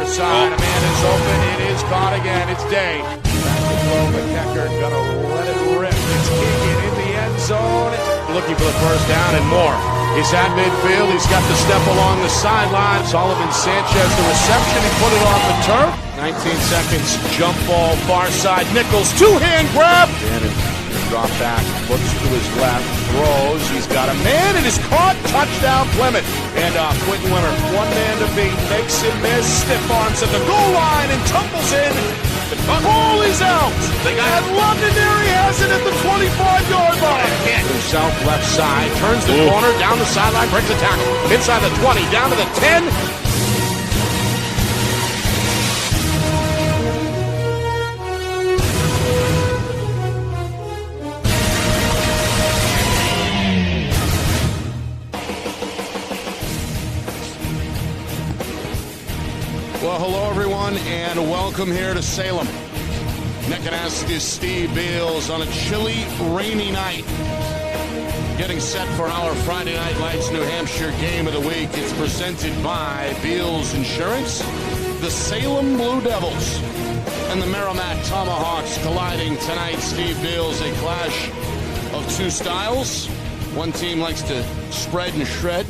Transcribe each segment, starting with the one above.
side. A man is open. It is caught again. It's Day. Back to throw, but Decker gonna let it rip. It's Keegan in the end zone. Looking for the first down and more. He's at midfield. He's got the step along the sideline. Solomon Sanchez, the reception. He put it on the turf. 19 seconds. Jump ball, far side. Nichols, two-hand grab. Gannon, drop back, looks to his left, throws. He's got a man and is caught. Touchdown, Plymouth. And Quentin Winter, one man to beat, makes him miss. Stiff arms at the goal line and tumbles in. The ball is out. And Londonderry has it at the 25-yard line. Himself left side, turns the corner, down the sideline, breaks a tackle. Inside the 20, down to the 10. Well, hello, everyone, and welcome here to Salem. Nick-and-Ask Steve Beals on a chilly, rainy night. Getting set for our Friday Night Lights New Hampshire game of the week. It's presented by Beals Insurance, the Salem Blue Devils, and the Merrimack Tomahawks colliding tonight. Steve Beals, a clash of two styles. One team likes to spread and shred.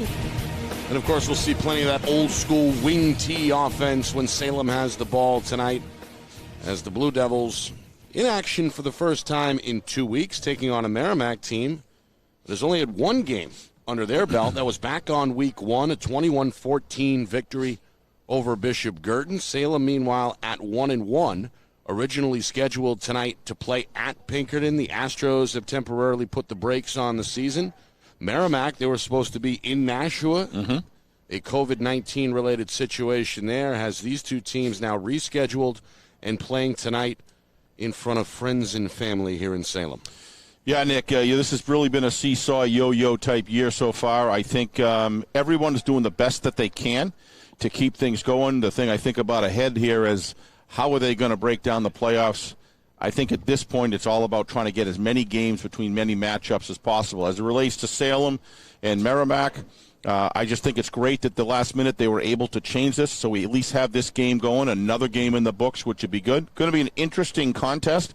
And, of course, we'll see plenty of that old-school wing tee offense when Salem has the ball tonight as the Blue Devils in action for the first time in 2 weeks, taking on a Merrimack team that has only had one game under their belt. That was back on week one, a 21-14 victory over Bishop Girton. Salem, meanwhile, at 1-1, originally scheduled tonight to play at Pinkerton. The Astros have temporarily put the brakes on the season. Merrimack, they were supposed to be in Nashua. A COVID-19 related situation there has these two teams now rescheduled and playing tonight in front of friends and family here in Salem. Yeah, Nick, this has really been a seesaw yo-yo type year so far. I think everyone is doing the best that they can to keep things going. The thing I think about ahead here is how are they going to break down the playoffs? I think at this point it's all about trying to get as many games between many matchups as possible. As it relates to Salem and Merrimack, I just think it's great that the last minute they were able to change this, so we at least have this game going, another game in the books, which would be good. Going to be an interesting contest.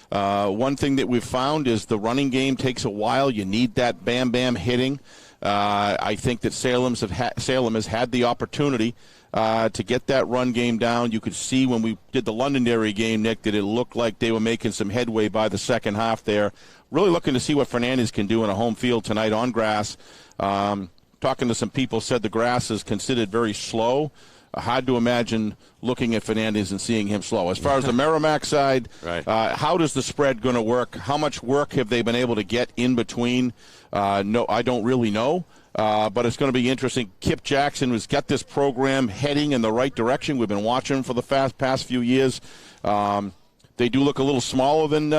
One thing that we've found is the running game takes a while. You need that bam-bam hitting. I think that Salem has had the opportunity to get that run game down. You could see when we did the Londonderry game, Nick, that it looked like they were making some headway by the second half there. Really looking to see what Fernandez can do in a home field tonight on grass. Talking to some people, said the grass is considered very slow. Hard to imagine looking at Fernandez and seeing him slow. As far as the Merrimack side, right. How does the spread going to work? How much work have they been able to get in between? No, I don't really know. But it's going to be interesting. Kip Jackson has got this program heading in the right direction. We've been watching for the past few years. They do look a little smaller than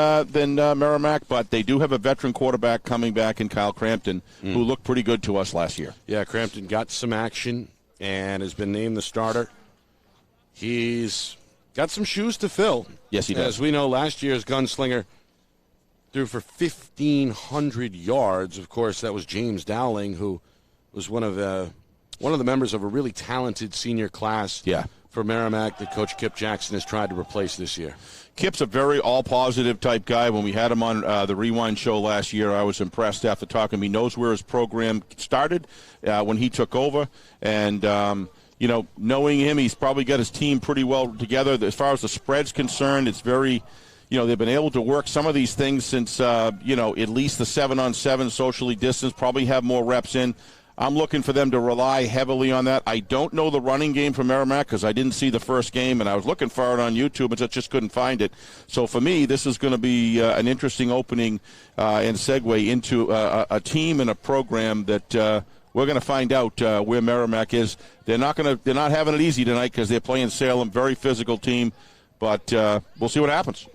Merrimack, but they do have a veteran quarterback coming back in Kyle Crampton, who looked pretty good to us last year. Yeah, Crampton got some action and has been named the starter. He's got some shoes to fill. Yes, he does. As we know, last year's gunslinger threw for 1,500 yards. Of course, that was James Dowling, who was one of the members of a really talented senior class for Merrimack that Coach Kip Jackson has tried to replace this year. Kip's a very all-positive type guy. When we had him on the Rewind show last year, I was impressed after talking to him. He knows where his program started when he took over. And, knowing him, he's probably got his team pretty well together. As far as the spread's concerned, it's very they've been able to work some of these things since, at least the 7-on-7 socially distanced, probably have more reps in. I'm looking for them to rely heavily on that. I don't know the running game for Merrimack because I didn't see the first game, and I was looking for it on YouTube, and just couldn't find it. So for me, this is going to be an interesting opening and segue into a team and a program that we're going to find out where Merrimack is. They're not having it easy tonight because they're playing Salem, very physical team, but we'll see what happens.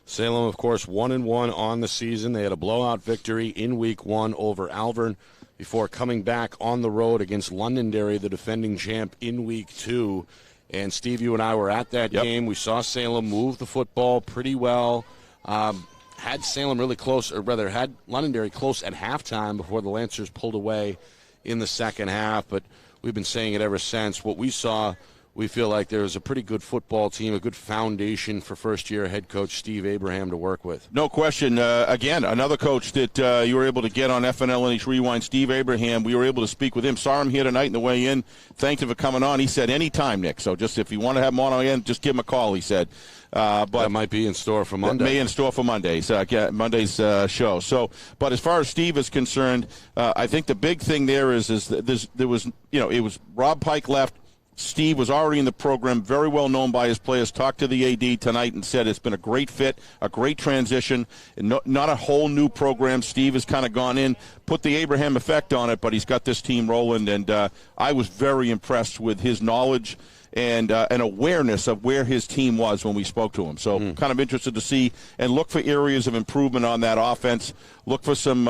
Salem, of course, 1-1 on the season. They had a blowout victory in week one over Alvern before coming back on the road against Londonderry, the defending champ, in week two. And, Steve, you and I were at that game. We saw Salem move the football pretty well. Had Salem really close, or rather had Londonderry close at halftime before the Lancers pulled away in the second half. But we've been saying it ever since. What we saw we feel like there's a pretty good football team, a good foundation for first-year head coach Steve Abraham to work with. No question. Again, another coach that you were able to get on FNL Rewind, Steve Abraham. We were able to speak with him. Saw him here tonight in the weigh-in. Thanked him for coming on. He said, anytime, Nick. So just if you want to have him on again, just give him a call, he said. But that might be in store for Monday. May in store for Monday's show. So, but as far as Steve is concerned, I think the big thing there is that there was, it was Rob Pike left. Steve was already in the program, very well known by his players. Talked to the AD tonight and said it's been a great fit, a great transition, and not a whole new program. Steve has kind of gone in, put the Abraham effect on it, but he's got this team rolling, and I was very impressed with his knowledge and an awareness of where his team was when we spoke to him. So kind of interested to see and look for areas of improvement on that offense. Look for some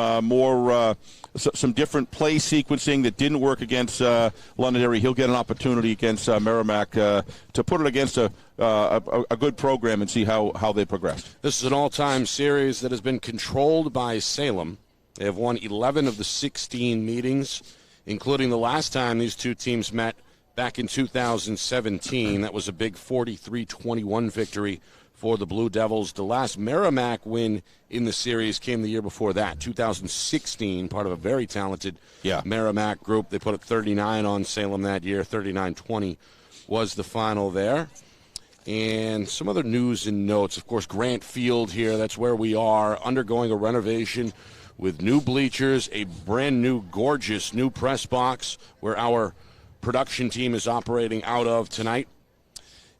some different play sequencing that didn't work against Londonderry. He'll get an opportunity against Merrimack to put it against a good program and see how they progress. This is an all-time series that has been controlled by Salem. They have won 11 of the 16 meetings, including the last time these two teams met back in 2017. That was a big 43-21 victory for the Blue Devils. The last Merrimack win in the series came the year before that, 2016, part of a very talented Merrimack group. They put up 39 on Salem that year. 39-20 was the final there. And some other news and notes. Of course, Grant Field here, that's where we are, undergoing a renovation with new bleachers, a brand new, gorgeous new press box where our production team is operating out of tonight.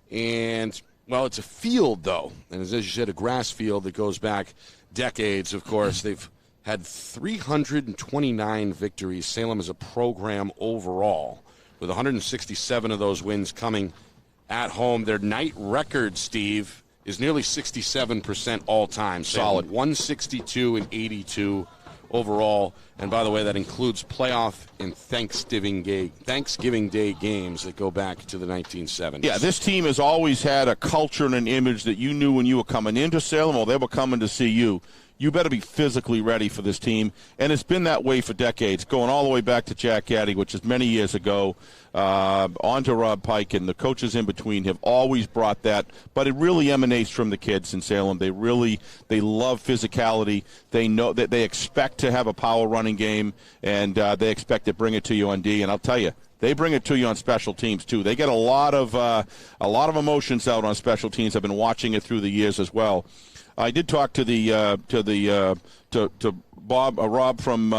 And, well, it's a field, though. And as you said, a grass field that goes back decades, of course. They've had 329 victories, Salem as a program overall, with 167 of those wins coming at home. Their night record, Steve, is nearly 67% all-time. Solid. 162 and 82 overall. And by the way, that includes playoff and Thanksgiving Day games that go back to the 1970s. Yeah, this team has always had a culture and an image that you knew when you were coming into Salem or they were coming to see you. You better be physically ready for this team. And it's been that way for decades, going all the way back to Jack Gaddy, which is many years ago, on to Rob Pike, and the coaches in between have always brought that. But it really emanates from the kids in Salem. They love physicality. They know that they expect to have a power running game, and they expect to bring it to you on D. And I'll tell you, they bring it to you on special teams too. They get a lot of emotions out on special teams. I've been watching it through the years as well. I did talk to Rob from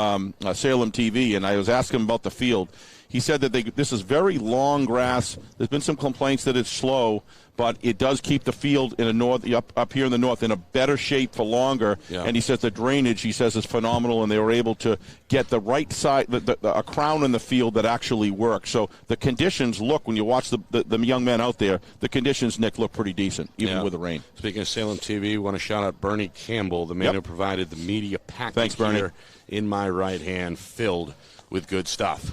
Salem TV, and I was asking him about the field. He said that this is very long grass. There's been some complaints that it's slow, but it does keep the field in up here in the north in a better shape for longer. Yeah. And he says the drainage, he says, is phenomenal, and they were able to get the right side, a crown in the field that actually works. So the conditions look, when you watch the young men out there, the conditions, Nick, look pretty decent, even with the rain. Speaking of Salem TV, we want to shout out Bernie Campbell, the man who provided the media package. Thanks, Bernie. Here in my right hand, filled with good stuff.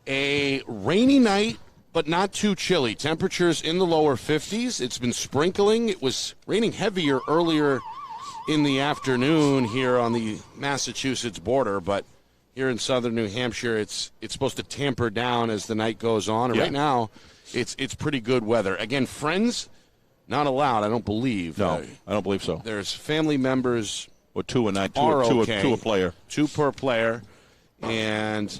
A rainy night, but not too chilly. Temperatures in the lower 50s. It's been sprinkling. It was raining heavier earlier in the afternoon here on the Massachusetts border, but here in southern New Hampshire, it's supposed to tamper down as the night goes on. And right now, it's pretty good weather. Again, friends not allowed, I don't believe. No, I don't believe so. There's family members. Or two a night, two a player. Two per player. And,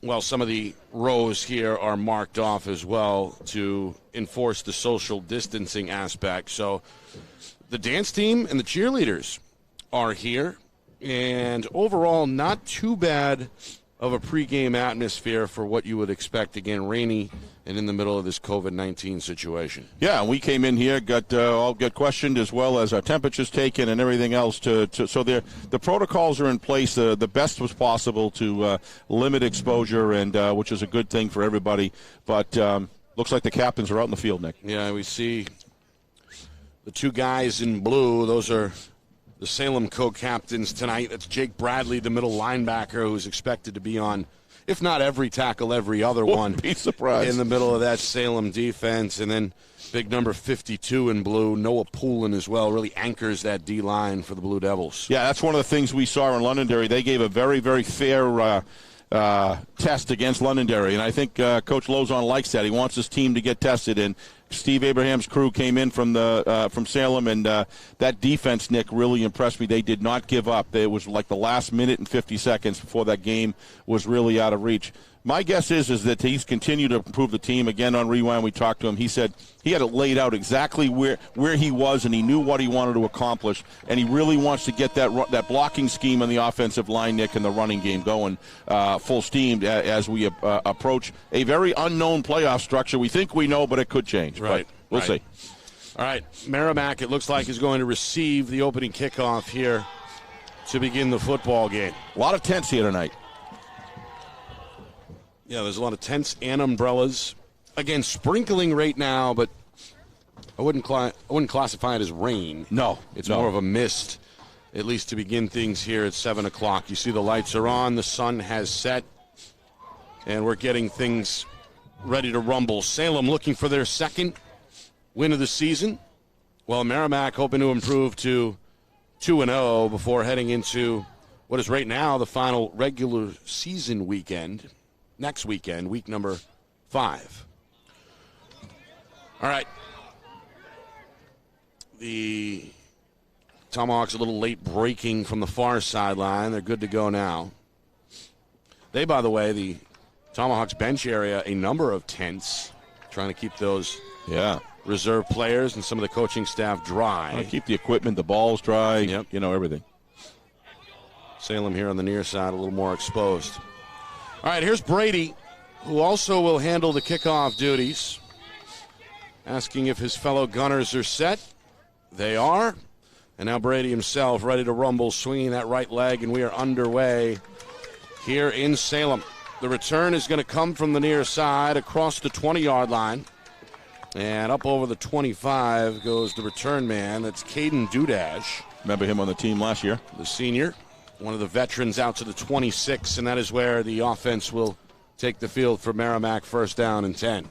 well, some of the rows here are marked off as well to enforce the social distancing aspect. So the dance team and the cheerleaders are here. And overall, not too bad of a pregame atmosphere for what you would expect. Again, rainy and in the middle of this COVID-19 situation. Yeah, and we came in here, got questioned as well as our temperatures taken and everything else. So the protocols are in place. The best was possible to limit exposure, and which is a good thing for everybody. But looks like the captains are out in the field, Nick. Yeah, we see the two guys in blue. Those are the Salem co-captains tonight. That's Jake Bradley, the middle linebacker, who's expected to be on, if not every tackle, every other one. Be surprised. In the middle of that Salem defense. And then big number 52 in blue, Noah Poulin as well, really anchors that D-line for the Blue Devils. Yeah, that's one of the things we saw in Londonderry. They gave a very, very fair test against Londonderry, and I think Coach Lozon likes that. He wants his team to get tested, and Steve Abraham's crew came in from Salem, and that defense, Nick, really impressed me. They did not give up. It was like the last minute and 50 seconds before that game was really out of reach. My guess is that he's continued to improve the team. Again, on Rewind, we talked to him. He said he had it laid out exactly where he was, and he knew what he wanted to accomplish, and he really wants to get that blocking scheme on the offensive line, Nick, and the running game going full steam as we approach a very unknown playoff structure. We think we know, but it could change. Right. But we'll see. All right. Merrimack, it looks like, is going to receive the opening kickoff here to begin the football game. A lot of tents here tonight. Yeah, there's a lot of tents and umbrellas. Again, sprinkling right now, but I wouldn't classify it as rain. No. It's more of a mist, at least to begin things here at 7 o'clock. You see the lights are on, the sun has set, and we're getting things ready to rumble. Salem looking for their second win of the season, while Merrimack hoping to improve to 2-0 before heading into what is right now the final regular season weekend. Next weekend, week number 5. All right. The Tomahawks a little late breaking from the far sideline. They're good to go now. They, by the way, the Tomahawks bench area, a number of tents, trying to keep those reserve players and some of the coaching staff dry. Keep the equipment, the balls dry, yep. Everything. Salem here on the near side, a little more exposed. All right, here's Brady, who also will handle the kickoff duties. Asking if his fellow gunners are set. They are. And now Brady himself ready to rumble, swinging that right leg, and we are underway here in Salem. The return is going to come from the near side across the 20-yard line. And up over the 25 goes the return man. That's Caden Dudash. Remember him on the team last year? The senior. One of the veterans out to the 26, and that is where the offense will take the field for Merrimack, first down and 10.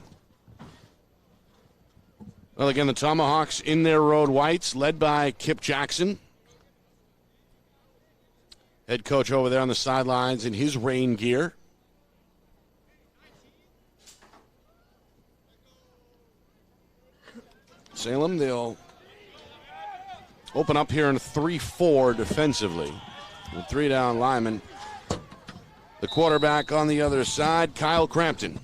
Well, again, the Tomahawks in their road whites, led by Kip Jackson. Head coach over there on the sidelines in his rain gear. Salem, they'll open up here in 3-4 defensively. With 3 down linemen. The quarterback on the other side, Kyle Crampton.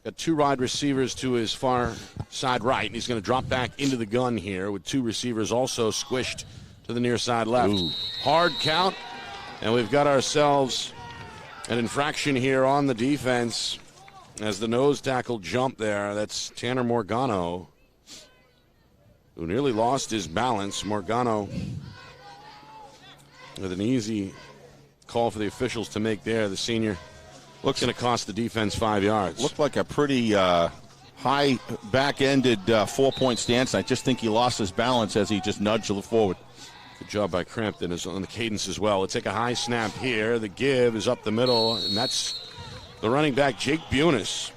Got 2 wide receivers to his far side right, and he's going to drop back into the gun here with 2 receivers also squished to the near side left. Ooh. Hard count, and we've got ourselves an infraction here on the defense as the nose tackle jumped there. That's Tanner Morgano, who nearly lost his balance. Morgano with an easy call for the officials to make there. The senior looks going to cost the defense 5 yards. Looked like a pretty high back-ended 4-point stance. I just think he lost his balance as he just nudged forward. Good job by Crampton on the cadence as well. We'll take a high snap here. The give is up the middle, and that's the running back, Jake Bunis,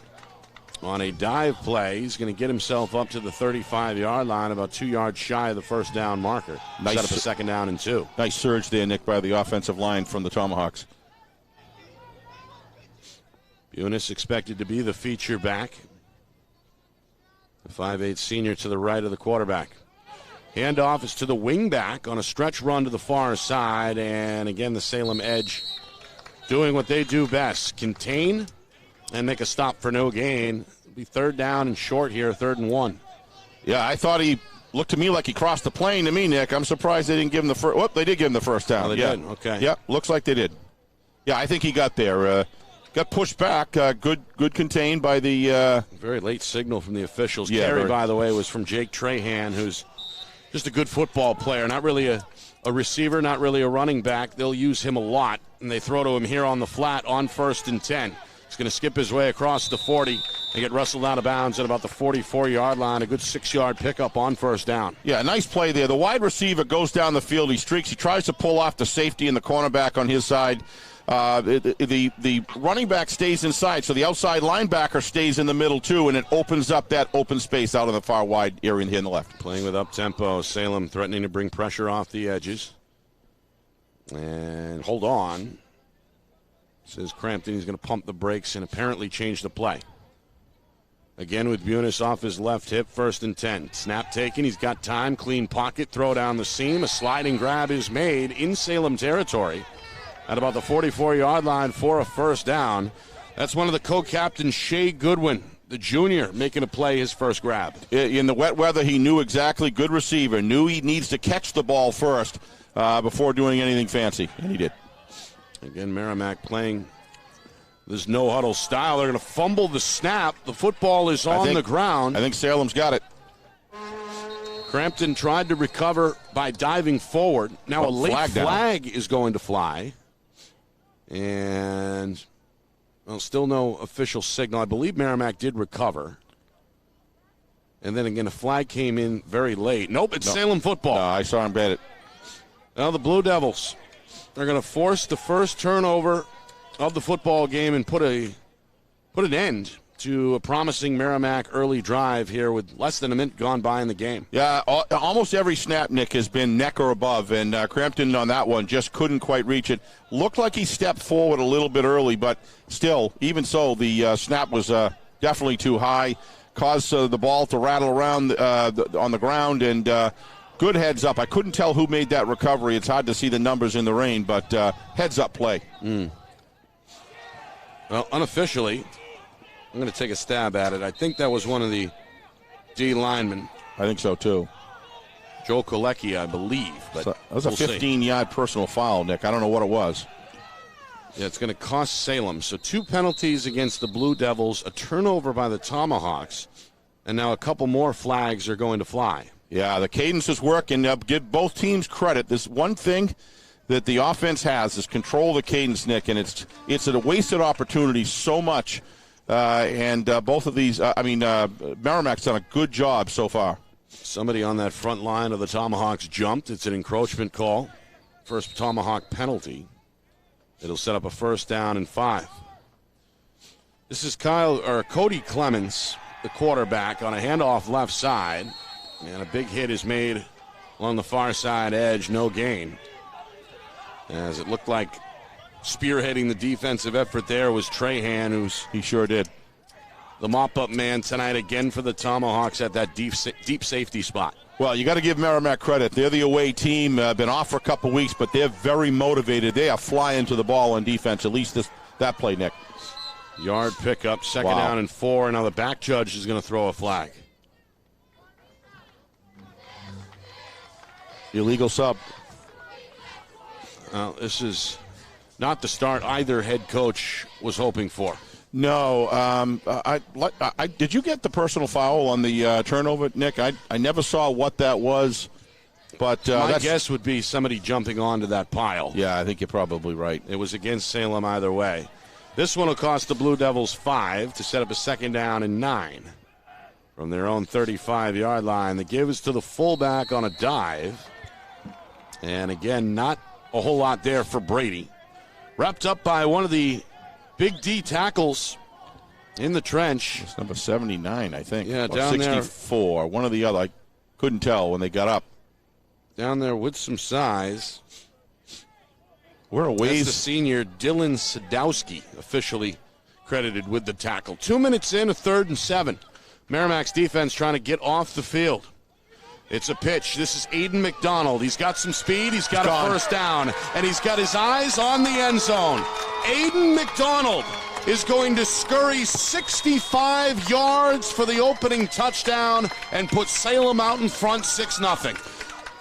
on a dive play. He's going to get himself up to the 35-yard line, about 2 yards shy of the first down marker. Nice. Set up a second down and 2. Nice surge there, Nick, by the offensive line from the Tomahawks. Bunis expected to be the feature back. The 5'8 senior to the right of the quarterback. Handoff is to the wing back on a stretch run to the far side, and again the Salem edge doing what they do best, contain and make a stop for no gain. It'll be 3rd down and short here, 3rd and 1. Yeah, I thought he looked to me like he crossed the plane to me, Nick. I'm surprised they didn't give him the first. Whoop, they did give him the first down. Oh, they did? Okay. Yeah, looks like they did. Yeah, I think he got there. Got pushed back. Good contained by the... Very late signal from the officials. Yeah, Carry, by the way, was from Jake Trahan, who's just a good football player. Not really a receiver, not really a running back. They'll use him a lot, and they throw to him here on the flat on 1st and 10. He's going to skip his way across the 40 and get wrestled out of bounds at about the 44-yard line. A good 6-yard pickup on 1st down. Yeah, nice play there. The wide receiver goes down the field. He streaks. He tries to pull off the safety and the cornerback on his side. The running back stays inside, so the outside linebacker stays in the middle too, and it opens up that open space out on the far wide area here in the left. Playing with up-tempo. Salem threatening to bring pressure off the edges. And hold on. Says Crampton he's going to pump the brakes and apparently change the play. Again with Bunis off his left hip, 1st and 10. Snap taken, he's got time, clean pocket, throw down the seam. A sliding grab is made in Salem territory at about the 44-yard line for a first down. That's one of the co-captains, Shea Goodwin, the junior, making a play, his first grab. In the wet weather, he knew exactly, good receiver, knew he needs to catch the ball first before doing anything fancy, and he did. Again, Merrimack playing this no-huddle style. They're going to fumble the snap. The football is on the ground. I think Salem's got it. Crampton tried to recover by diving forward. Now a late flag is going to fly. And, well, still no official signal. I believe Merrimack did recover. And then again, a flag came in very late. Nope, it's Salem football. No, I saw him bet it. Now the Blue Devils are going to force the first turnover of the football game and put an end to a promising Merrimack early drive here with less than a minute gone by in the game. Yeah, almost every snap, Nick, has been neck or above, and Crampton on that one just couldn't quite reach it. Looked like he stepped forward a little bit early, but still, even so, the snap was definitely too high, caused the ball to rattle around on the ground, and good heads up. I couldn't tell who made that recovery. It's hard to see the numbers in the rain, but heads up play. Well, unofficially, I'm going to take a stab at it. I think that was one of the D linemen. I think so, too. Joe Kolecki, I believe. But that was a 15-yard personal foul, Nick. I don't know what it was. Yeah, it's going to cost Salem. So 2 penalties against the Blue Devils, a turnover by the Tomahawks, and now a couple more flags are going to fly. Yeah, the cadence is working. Give both teams credit. There's one thing that the offense has is control the cadence, Nick, and it's a wasted opportunity so much. And both of these, Merrimack's done a good job so far. Somebody on that front line of the Tomahawks jumped. It's an encroachment call. First Tomahawk penalty. It'll set up a first down and 5. This is Cody Clemens, the quarterback, on a handoff left side. And a big hit is made along the far side edge, no gain. As it looked like spearheading the defensive effort there was Trahan, he sure did. The mop-up man tonight again for the Tomahawks at that deep safety spot. Well, you got to give Merrimack credit. They're the away team, been off for a couple weeks, but they're very motivated. They are flying to the ball on defense, at least that play, Nick. Yard pickup, second down and 4. Now the back judge is going to throw a flag. Illegal sub. This is not the start either head coach was hoping for. No. Did you get the personal foul on the turnover, Nick? I never saw what that was. But my guess would be somebody jumping onto that pile. Yeah, I think you're probably right. It was against Salem either way. This one will cost the Blue Devils 5 to set up a second down and 9. From their own 35-yard line. The give is to the fullback on a dive. And again, not a whole lot there for Brady. Wrapped up by one of the Big D tackles in the trench. It's number 79, I think. Yeah, or down 64, there. One or the other. I couldn't tell when they got up. Down there with some size. We're a ways. That's the senior Dylan Sadowski, officially credited with the tackle. 2 minutes in, a 3rd and 7. Merrimack's defense trying to get off the field. It's a pitch. This is Aiden McDonald. He's got some speed. He's got a first down. And he's got his eyes on the end zone. Aiden McDonald is going to scurry 65 yards for the opening touchdown and put Salem out in front 6-0.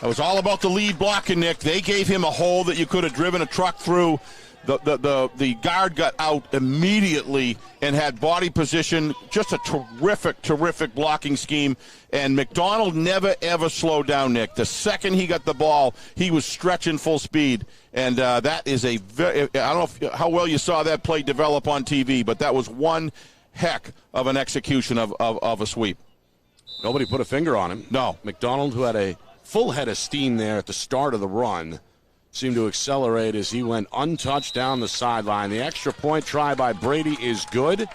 It was all about the lead blocking, Nick. They gave him a hole that you could have driven a truck through. The guard got out immediately and had body position. Just a terrific blocking scheme. And McDonald never, ever slowed down, Nick. The second he got the ball, he was stretching full speed. And that is I don't know how well you saw that play develop on TV, but that was one heck of an execution of a sweep. Nobody put a finger on him. No. McDonald, who had a full head of steam there at the start of the run, seemed to accelerate as he went untouched down the sideline. The extra point try by Brady is good.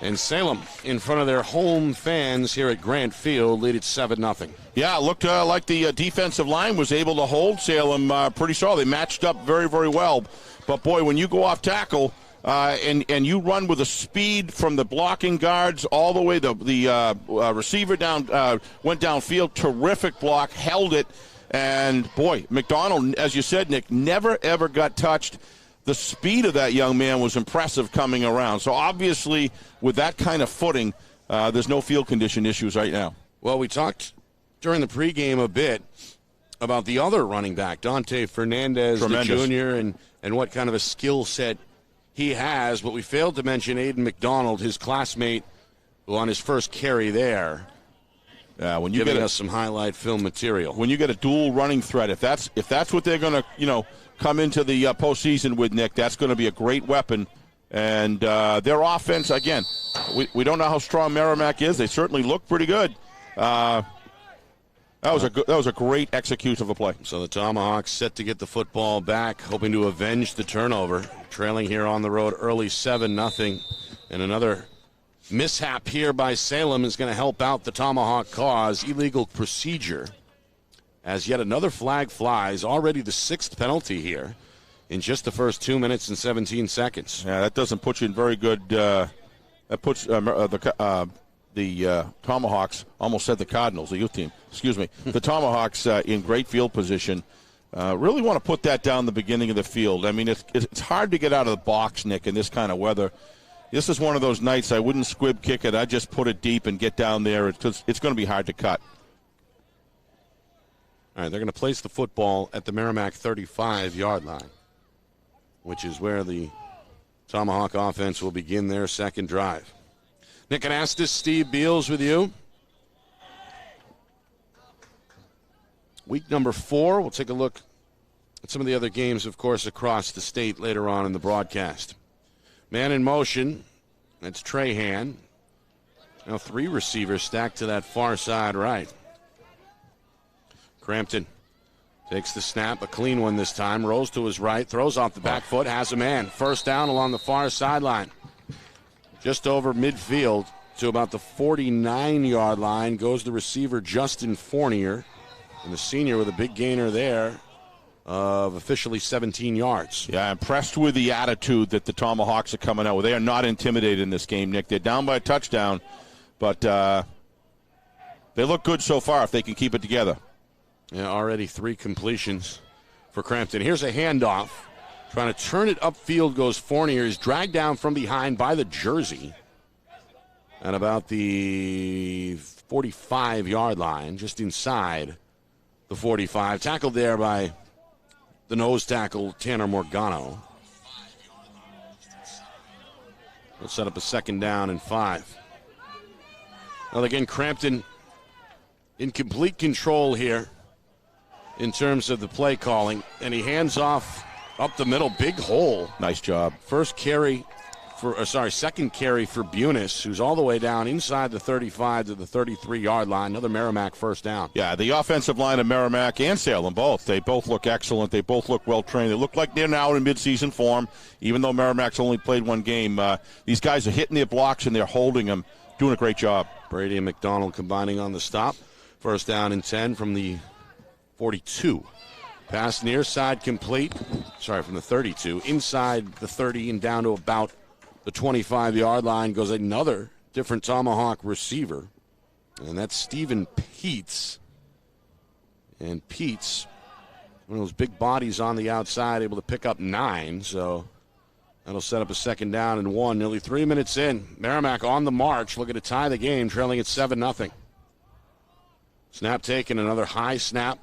And Salem, in front of their home fans here at Grant Field, lead it 7-0. Yeah, it looked like the defensive line was able to hold Salem pretty solid. They matched up very, very well. But, boy, when you go off tackle and you run with the speed from the blocking guards all the way, the receiver went downfield, terrific block, held it. And, boy, McDonald, as you said, Nick, never, ever got touched. The speed of that young man was impressive coming around. So, obviously, with that kind of footing, there's no field condition issues right now. Well, we talked during the pregame a bit about the other running back, Dante Fernandez, the junior, and what kind of a skill set he has. But we failed to mention Aiden McDonald, his classmate, who on his first carry there, when you giving get us some highlight film material. When you get a dual running threat, if that's what they're going to, come into the postseason with, Nick, that's going to be a great weapon. And their offense, again, we don't know how strong Merrimack is. They certainly look pretty good. That was a great execution of a play. So the Tomahawks set to get the football back, hoping to avenge the turnover. Trailing here on the road early 7-0. And another mishap here by Salem is going to help out the Tomahawk cause. Illegal procedure. As yet another flag flies, already the 6th penalty here in just the first 2 minutes and 17 seconds. Yeah, that doesn't put you in very good. That puts the Tomahawks, almost said the Cardinals, the youth team. Excuse me, the Tomahawks in great field position. Really want to put that down the beginning of the field. I mean, it's hard to get out of the box, Nick, in this kind of weather. This is one of those nights I wouldn't squib kick it. I'd just put it deep and get down there. It's going to be hard to cut. All right, they're going to place the football at the Merrimack 35-yard line, which is where the Tomahawk offense will begin their second drive. Nick Anastas, Steve Beals with you. Week number 4, we'll take a look at some of the other games, of course, across the state later on in the broadcast. Man in motion, that's Trahan. Now 3 receivers stacked to that far side right. Crampton takes the snap, a clean one this time, rolls to his right, throws off the back foot, has a man. First down along the far sideline. Just over midfield to about the 49-yard line goes the receiver Justin Fournier, and the senior with a big gainer there of officially 17 yards. Yeah, impressed with the attitude that the Tomahawks are coming out with. They are not intimidated in this game, Nick. They're down by a touchdown, but they look good so far if they can keep it together. Yeah, already 3 completions for Crampton. Here's a handoff. Trying to turn it upfield goes Fournier. He's dragged down from behind by the jersey at about the 45-yard line, just inside the 45. Tackled there by the nose tackle, Tanner Morgano. We'll set up a 2nd down and 5. Well, again, Crampton in complete control here in terms of the play calling, and he hands off up the middle, big hole. Nice job. Second carry for Bunis, who's all the way down inside the 35 to the 33-yard line. Another Merrimack first down. Yeah, the offensive line of Merrimack and Salem both. They both look excellent. They both look well-trained. They look like they're now in midseason form, even though Merrimack's only played 1 game. These guys are hitting their blocks, and they're holding them. Doing a great job. Brady and McDonald combining on the stop. First down and 10 from the 42. Pass near side complete. From the 32. Inside the 30 and down to about the 25-yard line goes another different Tomahawk receiver. And that's Stephen Peets. And Peets, one of those big bodies on the outside, able to pick up 9. So that'll set up a 2nd down and 1. Nearly 3 minutes in. Merrimack on the march, looking to tie the game, trailing at 7-0. Snap taken, another high snap.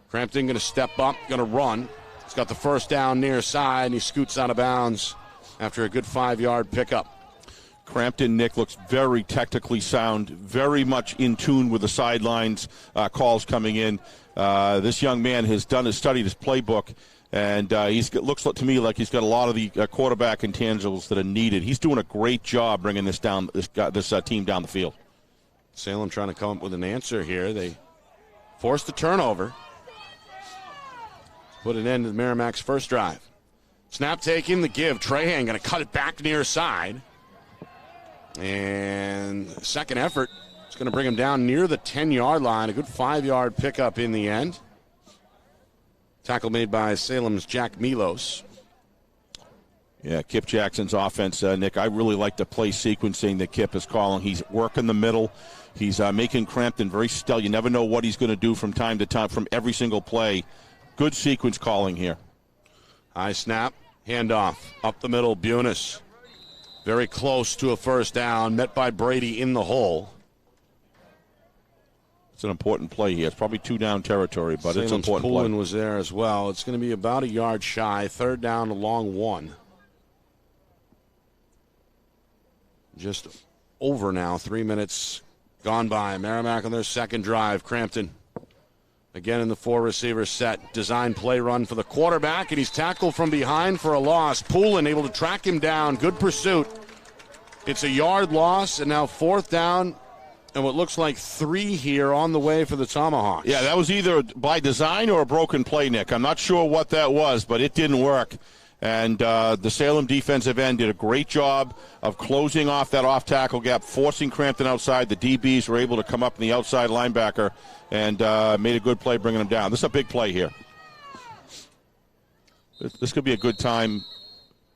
Crampton going to step up, going to run. He's got the first down near side, and he scoots out of bounds after a good 5-yard pickup. Crampton, Nick, looks very technically sound, very much in tune with the sidelines calls coming in. This young man has studied his playbook, and looks to me like he's got a lot of the quarterback intangibles that are needed. He's doing a great job bringing this team down the field. Salem trying to come up with an answer here. They forced the turnover. Put an end to Merrimack's first drive. Snap taken, the give. Trahan going to cut it back near side. And second effort, it's going to bring him down near the 10-yard line. A good 5-yard pickup in the end. Tackle made by Salem's Jack Milos. Yeah, Kip Jackson's offense, Nick, I really like the play sequencing that Kip is calling. He's working the middle. He's making Crampton very still. You never know what he's going to do from time to time from every single play. Good sequence calling here. High snap, handoff, up the middle, Bunis. Very close to a first down, met by Brady in the hole. It's an important play here. It's probably 2-down territory, but Salem's it's an important Poulin play. was there as well. It's going to be about a yard shy. Third down, a long one. Just over now. 3 minutes gone by. Merrimack on their second drive. Crampton again in the 4-receiver set. Design play run for the quarterback, and he's tackled from behind for a loss. Poulin able to track him down. Good pursuit. It's a yard loss, and now fourth down, and what looks like 3 here on the way for the Tomahawks. Yeah, that was either by design or a broken play, Nick. I'm not sure what that was, but it didn't work. And the Salem defensive end did a great job of closing off that off-tackle gap, forcing Crampton outside. The DBs were able to come up in the outside linebacker and made a good play bringing him down. This is a big play here. This could be a good time.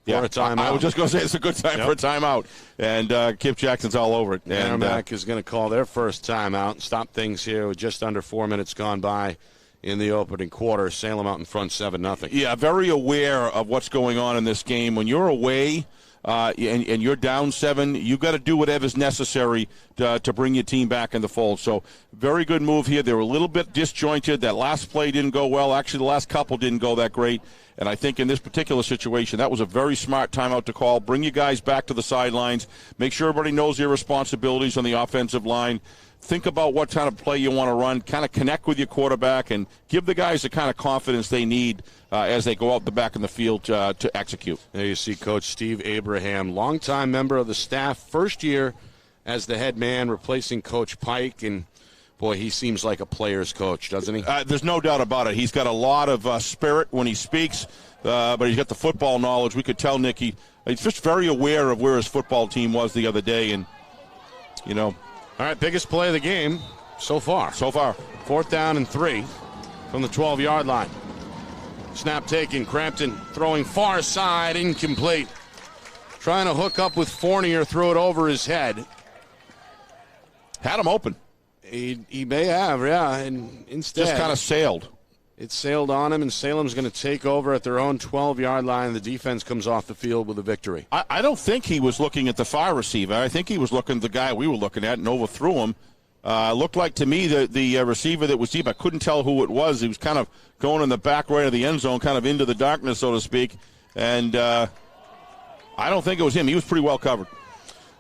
For a timeout. I was just going to say it's a good time for a timeout. And Kip Jackson's all over it. Merrimack is going to call their first timeout. Stop things here with just under 4 minutes gone by in the opening quarter. Salem out in front 7-0. Yeah, very aware of what's going on in this game. When you're away and you're down 7, you've got to do whatever's necessary to bring your team back in the fold. So very good move here. They were a little bit disjointed. That last play didn't go well. Actually, the last couple didn't go that great. And I think in this particular situation, that was a very smart timeout to call. Bring you guys back to the sidelines. Make sure everybody knows their responsibilities on the offensive line. Think about what kind of play you want to run, kind of connect with your quarterback, and give the guys the kind of confidence they need as they go out the back in the field to execute. There you see Coach Steve Abraham, longtime member of the staff, first year as the head man, replacing Coach Pike. And, boy, he seems like a player's coach, doesn't he? There's no doubt about it. He's got a lot of spirit when he speaks, but he's got the football knowledge. We could tell, Nick, he's just very aware of where his football team was the other day. And, you know. All right, biggest play of the game so far. Fourth down and 3 from the 12-yard line. Snap taken. Crampton throwing far side, incomplete. Trying to hook up with Fournier, threw it over his head. Had him open. He may have, yeah, and instead just kind of sailed. It sailed on him, and Salem's going to take over at their own 12-yard line. The defense comes off the field with a victory. I don't think he was looking at the far receiver. I think he was looking at the guy we were looking at and overthrew him. Looked like to me the receiver that was deep. I couldn't tell who it was. He was kind of going in the back right of the end zone, kind of into the darkness, so to speak. And I don't think it was him. He was pretty well covered.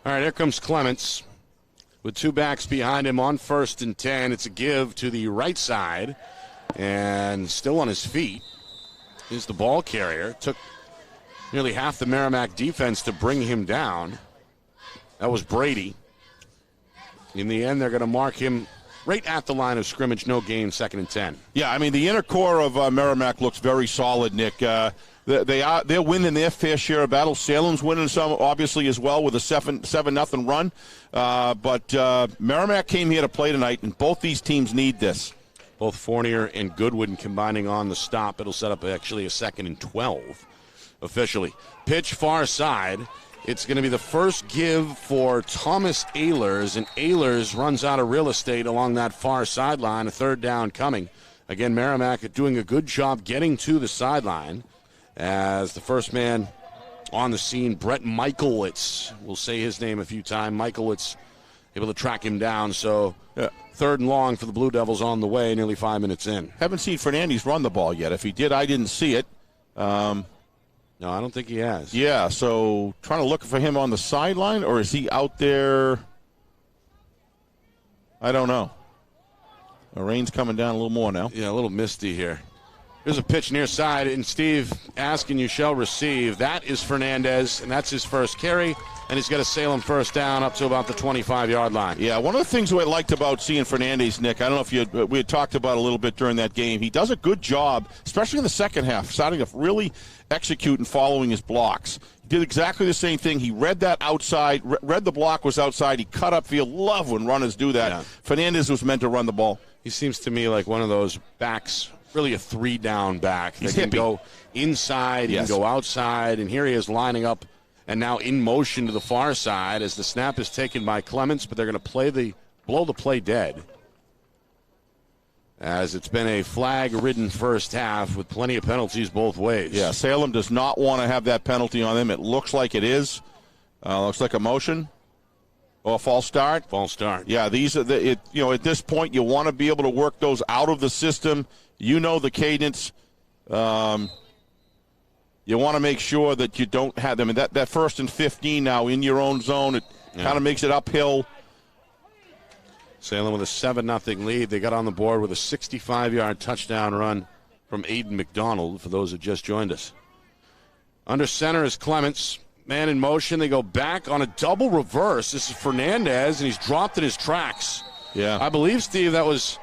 All right, here comes Clements with 2 backs behind him on 1st and 10. It's a give to the right side. And still on his feet is the ball carrier. Took nearly half the Merrimack defense to bring him down. That was Brady. In the end, they're going to mark him right at the line of scrimmage. No gain, 2nd and 10. Yeah, I mean, the inner core of Merrimack looks very solid, Nick. They're winning their fair share of battles. Salem's winning some, obviously, as well with a 7-0 run. But Merrimack came here to play tonight, and both these teams need this. Both Fournier and Goodwin combining on the stop. It'll set up actually a 2nd and 12 officially. Pitch far side. It's going to be the first give for Thomas Ehlers, and Ehlers runs out of real estate along that far sideline. A 3rd down coming. Again, Merrimack doing a good job getting to the sideline as the first man on the scene, Brett Michaelwitz. We'll say his name a few times. Michaelwitz able to track him down. So 3rd and long for the Blue Devils on the way, nearly 5 minutes in. Haven't seen Fernandez run the ball yet. If he did, I didn't see it. No, I don't think he has. Yeah, so trying to look for him on the sideline, or is he out there? I don't know. The rain's coming down a little more now. Yeah, a little misty here. Here's a pitch near side, and Steve asking you shall receive. That is Fernandez, and that's his first carry, and he's got a Salem first down up to about the 25-yard line. Yeah, one of the things I liked about seeing Fernandez, Nick, I don't know if we had talked about a little bit during that game. He does a good job, especially in the second half, starting to really execute and following his blocks. did exactly the same thing. He read that outside, read the block was outside. He cut upfield. Love when runners do that. Yeah. Fernandez was meant to run the ball. He seems to me like one of those backs, really a 3-down back. He can go inside, he can go outside, and here he is lining up and now in motion to the far side as the snap is taken by Clements, but they're going to blow the play dead, as it's been a flag-ridden first half with plenty of penalties both ways. Yeah, Salem does not want to have that penalty on them. It looks like it is. Looks like a motion or a false start. False start. Yeah, these are at this point you want to be able to work those out of the system. You know the cadence. You want to make sure that you don't have them. And that 1st and 15 now in your own zone, it kind of makes it uphill. Salem with a 7-0 lead. They got on the board with a 65-yard touchdown run from Aiden McDonald, for those who just joined us. Under center is Clements. Man in motion. They go back on a double reverse. This is Fernandez, and he's dropped in his tracks. Yeah. I believe, Steve, that was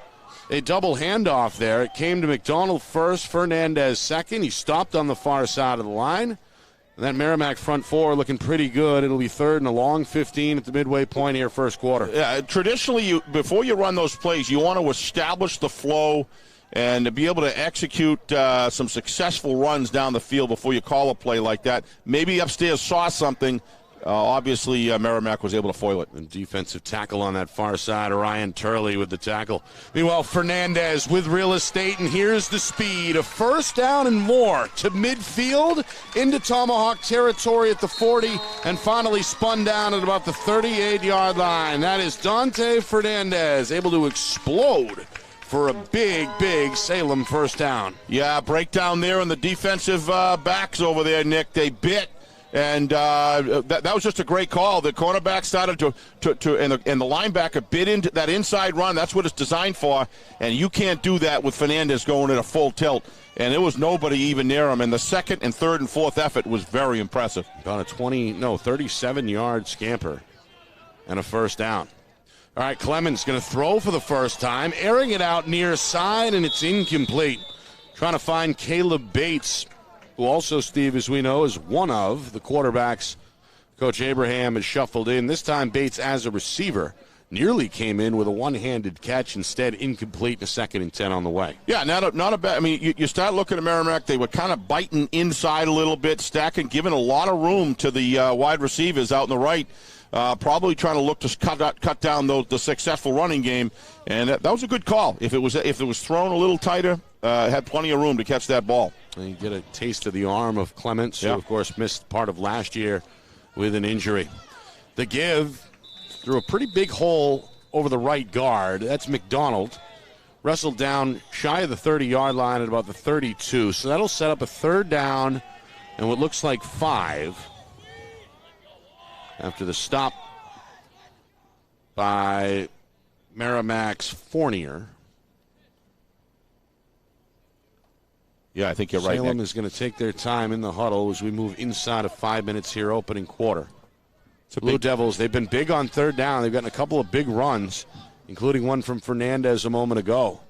a double handoff there. It came to McDonald first, Fernandez second. He stopped on the far side of the line. And that Merrimack front four looking pretty good. It'll be 3rd and a long 15 at the midway point here, first quarter. Yeah, traditionally, before you run those plays, you want to establish the flow and to be able to execute some successful runs down the field before you call a play like that. Maybe upstairs saw something. Obviously, Merrimack was able to foil it. And defensive tackle on that far side, Ryan Turley with the tackle. Meanwhile, Fernandez with real estate, and here's the speed. A 1st down and more to midfield, into Tomahawk territory at the 40, and finally spun down at about the 38-yard line. That is Dante Fernandez, able to explode for a big, big Salem 1st down. Yeah, breakdown there on the defensive backs over there, Nick. They bit. And that was just a great call. The cornerback started to and the linebacker bit into that inside run. That's what it's designed for. And you can't do that with Fernandez going at a full tilt. And there was nobody even near him. And the 2nd and 3rd and 4th effort was very impressive. About a 37-yard scamper and a 1st down. All right, Clemens going to throw for the first time, airing it out near side, and it's incomplete. Trying to find Caleb Bates, who also, Steve, as we know, is one of the quarterbacks Coach Abraham has shuffled in. This time Bates as a receiver nearly came in with a one-handed catch, instead incomplete, a 2nd and 10 on the way. Yeah, not a bad. I mean, you start looking at Merrimack, they were kind of biting inside a little bit, stacking, giving a lot of room to the wide receivers out in the right. Probably trying to look to cut down the successful running game, and that was a good call. If it was thrown a little tighter, had plenty of room to catch that ball. And you get a taste of the arm of Clements, who of course missed part of last year with an injury. The give through a pretty big hole over the right guard. That's McDonald. Wrestled down shy of the 30-yard line at about the 32. So that'll set up a 3rd down and what looks like 5. After the stop by Merrimack's Fournier. Yeah, I think you're right. Salem is going to take their time in the huddle as we move inside of 5 minutes here, opening quarter. Blue Devils, they've been big on 3rd down. They've gotten a couple of big runs, including one from Fernandez a moment ago.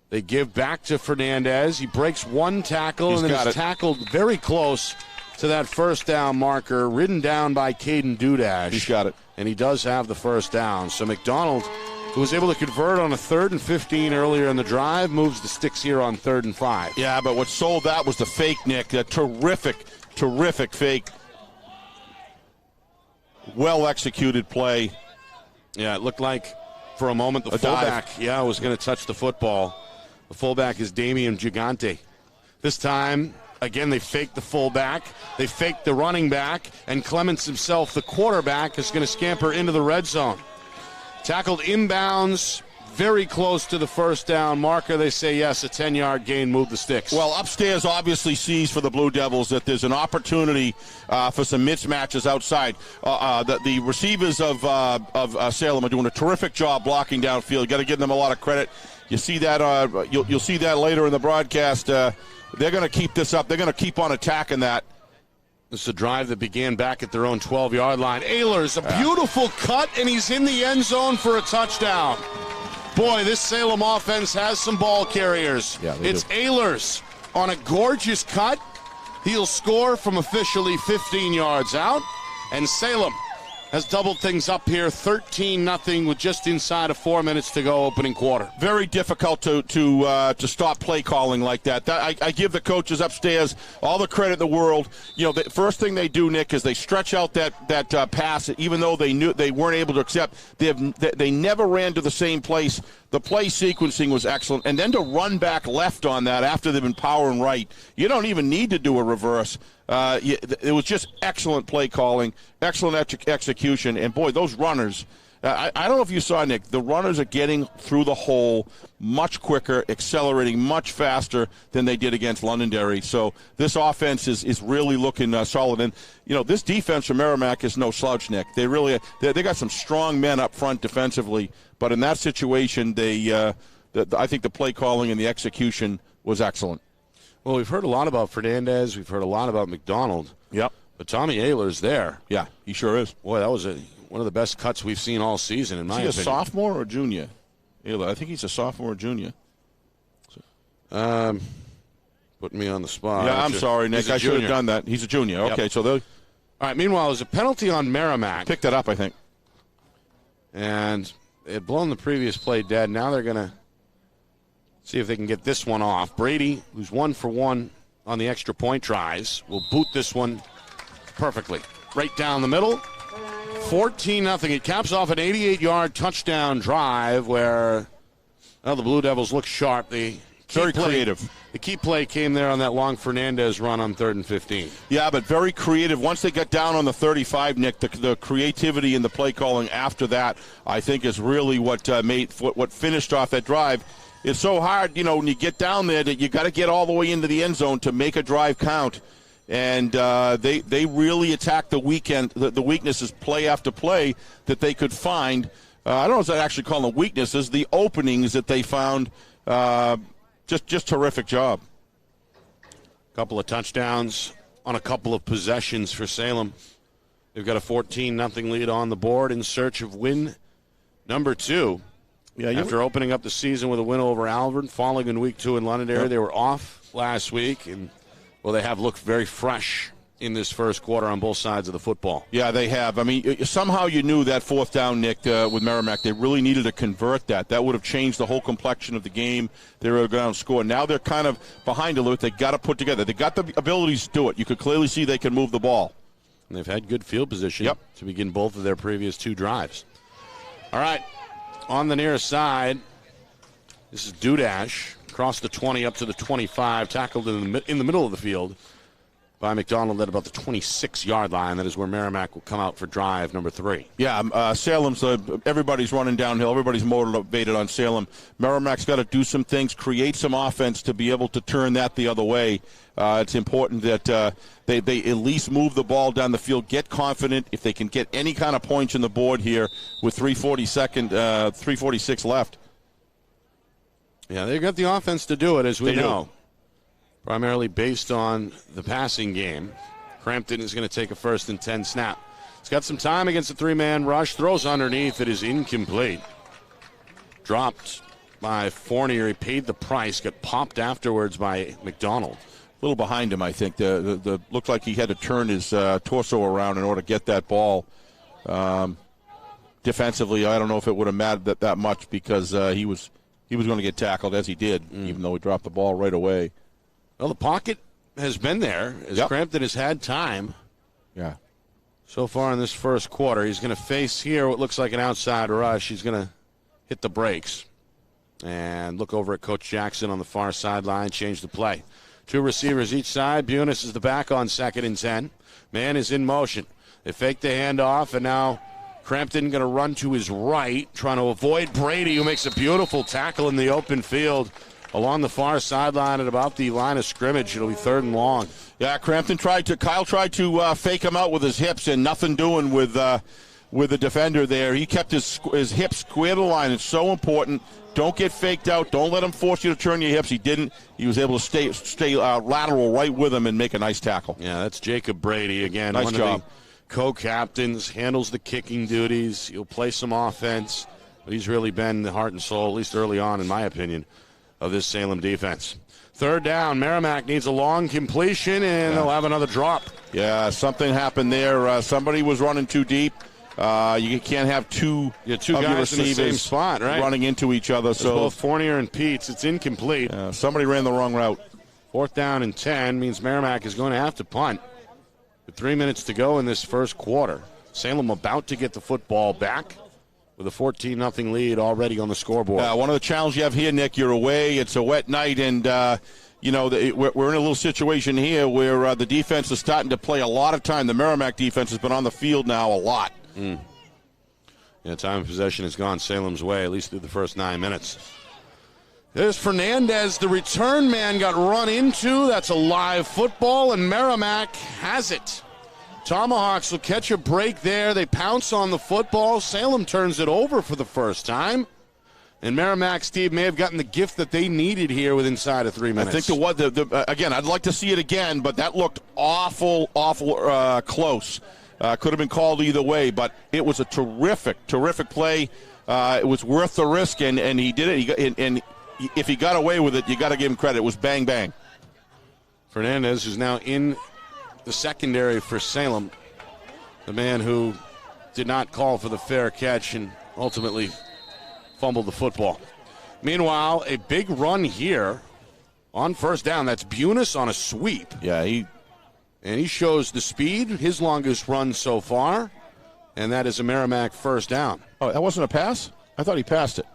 They give back to Fernandez. He breaks one tackle and then is tackled very close to that 1st down marker, ridden down by Caden Dudash. He's got it. And he does have the 1st down. So McDonald, who was able to convert on a 3rd and 15 earlier in the drive, moves the sticks here on 3rd and 5. Yeah, but what sold that was the fake, Nick. That terrific fake. Well-executed play. Yeah, it looked like for a moment the fullback, was going to touch the football. The fullback is Damian Gigante. This time, again, they faked the fullback. They faked the running back. And Clements himself, the quarterback, is going to scamper into the red zone. Tackled inbounds, very close to the 1st down marker. They say, yes, a 10-yard gain, move the sticks. Well, upstairs obviously sees for the Blue Devils that there's an opportunity for some mismatches outside. The receivers of Salem are doing a terrific job blocking downfield. Got to give them a lot of credit. You see that, you'll see that later in the broadcast. They're going to keep this up. They're going to keep on attacking that. This is a drive that began back at their own 12-yard line. Ehlers, a beautiful cut, and he's in the end zone for a touchdown. Boy, this Salem offense has some ball carriers. Yeah, it's Ehlers on a gorgeous cut, He'll score from officially 15 yards out, and Salem has doubled things up here, 13-0 with just inside of 4 minutes to go, opening quarter. Very difficult to stop play calling like that. I give the coaches upstairs all the credit in the world. You know, the first thing they do, Nick, is they stretch out that pass, even though they knew they weren't able to accept. They never ran to the same place. The play sequencing was excellent, and then to run back left on that after they've been powering right, you don't even need to do a reverse. It was just excellent play calling, excellent execution, and boy, those runners. I don't know if you saw, Nick, the runners are getting through the hole much quicker, accelerating much faster than they did against Londonderry. So this offense is really looking solid. And, you know, this defense from Merrimack is no slouch, Nick. They got some strong men up front defensively, but in that situation, I think the play calling and the execution was excellent. Well, we've heard a lot about Fernandez. We've heard a lot about McDonald. Yep. But Tommy Ayler's there. Yeah, he sure is. Boy, that was one of the best cuts we've seen all season, in my opinion. Is he a sophomore or junior? Ayler, I think he's a sophomore or junior. Putting me on the spot. Yeah, I'm sorry, Nick. I should have done that. He's a junior. Okay, yep. so all right, meanwhile, there's a penalty on Merrimack. Picked that up, I think. And they had blown the previous play dead. Now they're going to see if they can get this one off. Brady, who's 1 for 1 on the extra point tries, will boot this one perfectly. Right down the middle. 14-0. It caps off an 88-yard touchdown drive where the Blue Devils look sharp. Very creative. The key play came there on that long Fernandez run on 3rd and 15. Yeah, but very creative. Once they got down on the 35, Nick, the creativity in the play calling after that, I think, is really what finished off that drive. It's so hard, you know, when you get down there that you got to get all the way into the end zone to make a drive count. And they really attacked the weaknesses play after play that they could find. I don't know if I actually call them weaknesses, the openings that they found. Just terrific job. A couple of touchdowns on a couple of possessions for Salem. They've got a 14-0 lead on the board in search of win number 2. Yeah, after opening up the season with a win over Alvern, falling in week 2 in Londonderry. Yep. They were off last week, and, well, they have looked very fresh in this first quarter on both sides of the football. Yeah, they have. I mean, somehow you knew that fourth down, Nick, with Merrimack, they really needed to convert that. That would have changed the whole complexion of the game. They were going to score. Now they're kind of behind a little bit. They got to put together. They got the abilities to do it. You could clearly see they can move the ball. And they've had good field position to begin both of their previous 2 drives. All right. On the near side, this is Dudash, across the 20 up to the 25, tackled in the middle of the field by McDonald at about the 26-yard line. That is where Merrimack will come out for drive number 3. Yeah, Salem's, everybody's running downhill. Everybody's motivated on Salem. Merrimack's got to do some things, create some offense to be able to turn that the other way. It's important that they at least move the ball down the field, get confident. If they can get any kind of points in the board here with 3:46 left. Yeah, they've got the offense to do it, as we know. Primarily based on the passing game. Crampton is going to take a 1st and 10 snap. He's got some time against a 3-man rush. Throws underneath. It is incomplete. Dropped by Fournier. He paid the price. Got popped afterwards by McDonald. A little behind him, I think. The looked like he had to turn his torso around in order to get that ball. Defensively, I don't know if it would have mattered that much because he was going to get tackled as he did, even though he dropped the ball right away. Well, the pocket has been there as Crampton has had time. Yeah. So far in this first quarter, he's going to face here what looks like an outside rush. He's going to hit the brakes and look over at Coach Jackson on the far sideline, change the play. 2 receivers each side. Bunis is the back on 2nd and 10. Man is in motion. They fake the handoff, and now Crampton going to run to his right, trying to avoid Brady, who makes a beautiful tackle in the open field along the far sideline at about the line of scrimmage. It'll be 3rd and long. Yeah, Kyle tried to fake him out with his hips, and nothing doing with the defender there. He kept his hips square to the line. It's so important. Don't get faked out. Don't let him force you to turn your hips. He didn't. He was able to stay lateral right with him and make a nice tackle. Yeah, that's Jacob Brady again. Nice job. Of the co-captains, handles the kicking duties. He'll play some offense. But he's really been the heart and soul, at least early on, in my opinion, of this Salem defense. Third down, Merrimack needs a long completion, and they'll have another drop. Yeah, something happened there. Somebody was running too deep. You can't have two guys your in the receivers same spot, right? running into each other. So both Fournier and Peets. It's incomplete. Somebody ran the wrong route. 4th down and 10 means Merrimack is going to have to punt. With 3 minutes to go in this first quarter. Salem about to get the football back with a 14-0 lead already on the scoreboard. One of the challenges you have here, Nick, you're away. It's a wet night, and we're in a little situation here where the defense is starting to play a lot of time. The Merrimack defense has been on the field now a lot. Yeah, time of possession has gone Salem's way, at least through the first 9 minutes. There's Fernandez. The return man got run into. That's a live football, and Merrimack has it. Tomahawks will catch a break there. They pounce on the football. Salem turns it over for the first time. And Merrimack, Steve, may have gotten the gift that they needed here with inside of 3 minutes. I think again, I'd like to see it again, but that looked awful close. Could have been called either way, but it was a terrific play. It was worth the risk, and he did it. And if he got away with it, you got to give him credit. It was bang, bang. Fernandez, who's now in the secondary for Salem, the man who did not call for the fair catch and ultimately fumbled the football. Meanwhile, a big run here on first down. That's Bunis on a sweep. Yeah, he shows the speed, his longest run so far, and that is a Merrimack first down. Oh, that wasn't a pass? I thought he passed it.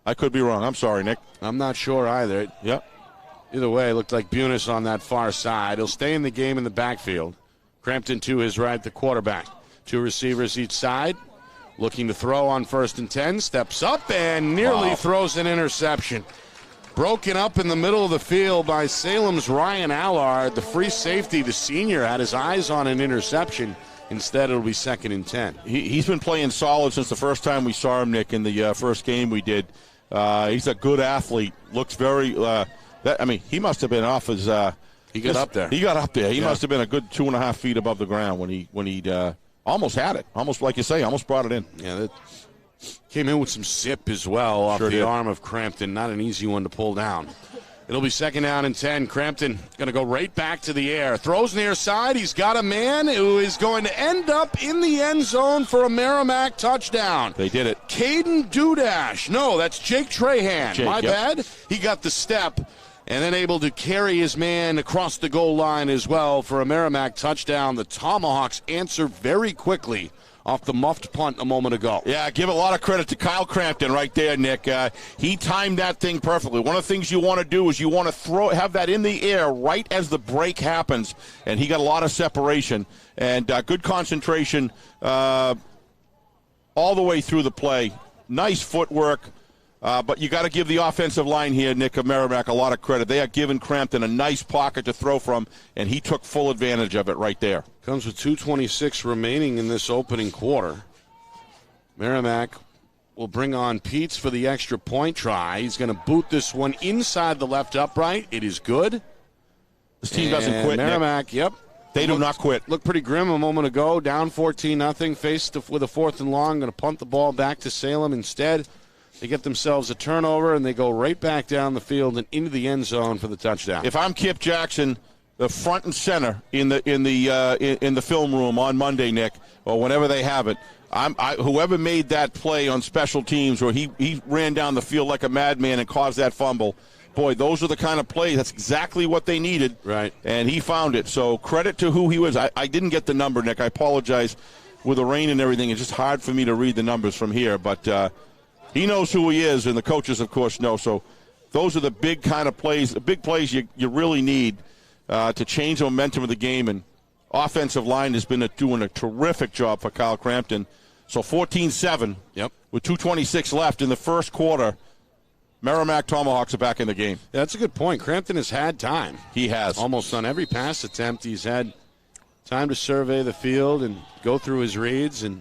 I could be wrong. I'm sorry, Nick. I'm not sure either. Yep. Either way, it looked like Bunis on that far side. He'll stay in the game in the backfield. Crampton to his right, the quarterback. 2 receivers each side. Looking to throw on 1st and 10. Steps up and nearly throws an interception. Broken up in the middle of the field by Salem's Ryan Allard. The free safety, the senior, had his eyes on an interception. Instead, it'll be 2nd and 10. He's been playing solid since the first time we saw him, Nick, in the first game we did. He's a good athlete. Looks very he must have been off his he got up there. He got up there. He must have been a good 2.5 feet above the ground when he almost had it. Almost, like you say, almost brought it in. Yeah, that came in with some zip as well off the arm of Crampton. Not an easy one to pull down. It'll be 2nd down and 10. Crampton going to go right back to the air. Throws near side. He's got a man who is going to end up in the end zone for a Merrimack touchdown. They did it. Caden Dudash. No, that's Jake Trahan. My bad. He got the step and then able to carry his man across the goal line as well for a Merrimack touchdown. The Tomahawks answer very quickly off the muffed punt a moment ago. Yeah, give a lot of credit to Kyle Crampton right there, Nick. He timed that thing perfectly. One of the things you want to do is you want to have that in the air right as the break happens, and he got a lot of separation and good concentration all the way through the play. Nice footwork. But you got to give the offensive line here, Nick, of Merrimack, a lot of credit. They are giving Crampton a nice pocket to throw from, and he took full advantage of it right there. Comes with 2:26 remaining in this opening quarter. Merrimack will bring on Peets for the extra point try. He's going to boot this one inside the left upright. It is good. This team doesn't quit, Merrimack, Nick. They do not quit. Looked pretty grim a moment ago. Down 14-0. Faced with a 4th and long. Going to punt the ball back to Salem instead. They get themselves a turnover, and they go right back down the field and into the end zone for the touchdown. If I'm Kip Jackson, the front and center in the film room on Monday, Nick, or whenever they have it, whoever made that play on special teams where he ran down the field like a madman and caused that fumble, boy, those are the kind of plays. That's exactly what they needed. Right. And he found it. So credit to who he was. I didn't get the number, Nick. I apologize. With the rain and everything, it's just hard for me to read the numbers from here, but he knows who he is, and the coaches, of course, know. So those are the big kind of plays, the big plays you really need to change the momentum of the game. And offensive line has been doing a terrific job for Kyle Crampton. So 14-7 with 2:26 left in the first quarter. Merrimack Tomahawks are back in the game. Yeah, that's a good point. Crampton has had time. He has. Almost on every pass attempt, he's had time to survey the field and go through his reads, and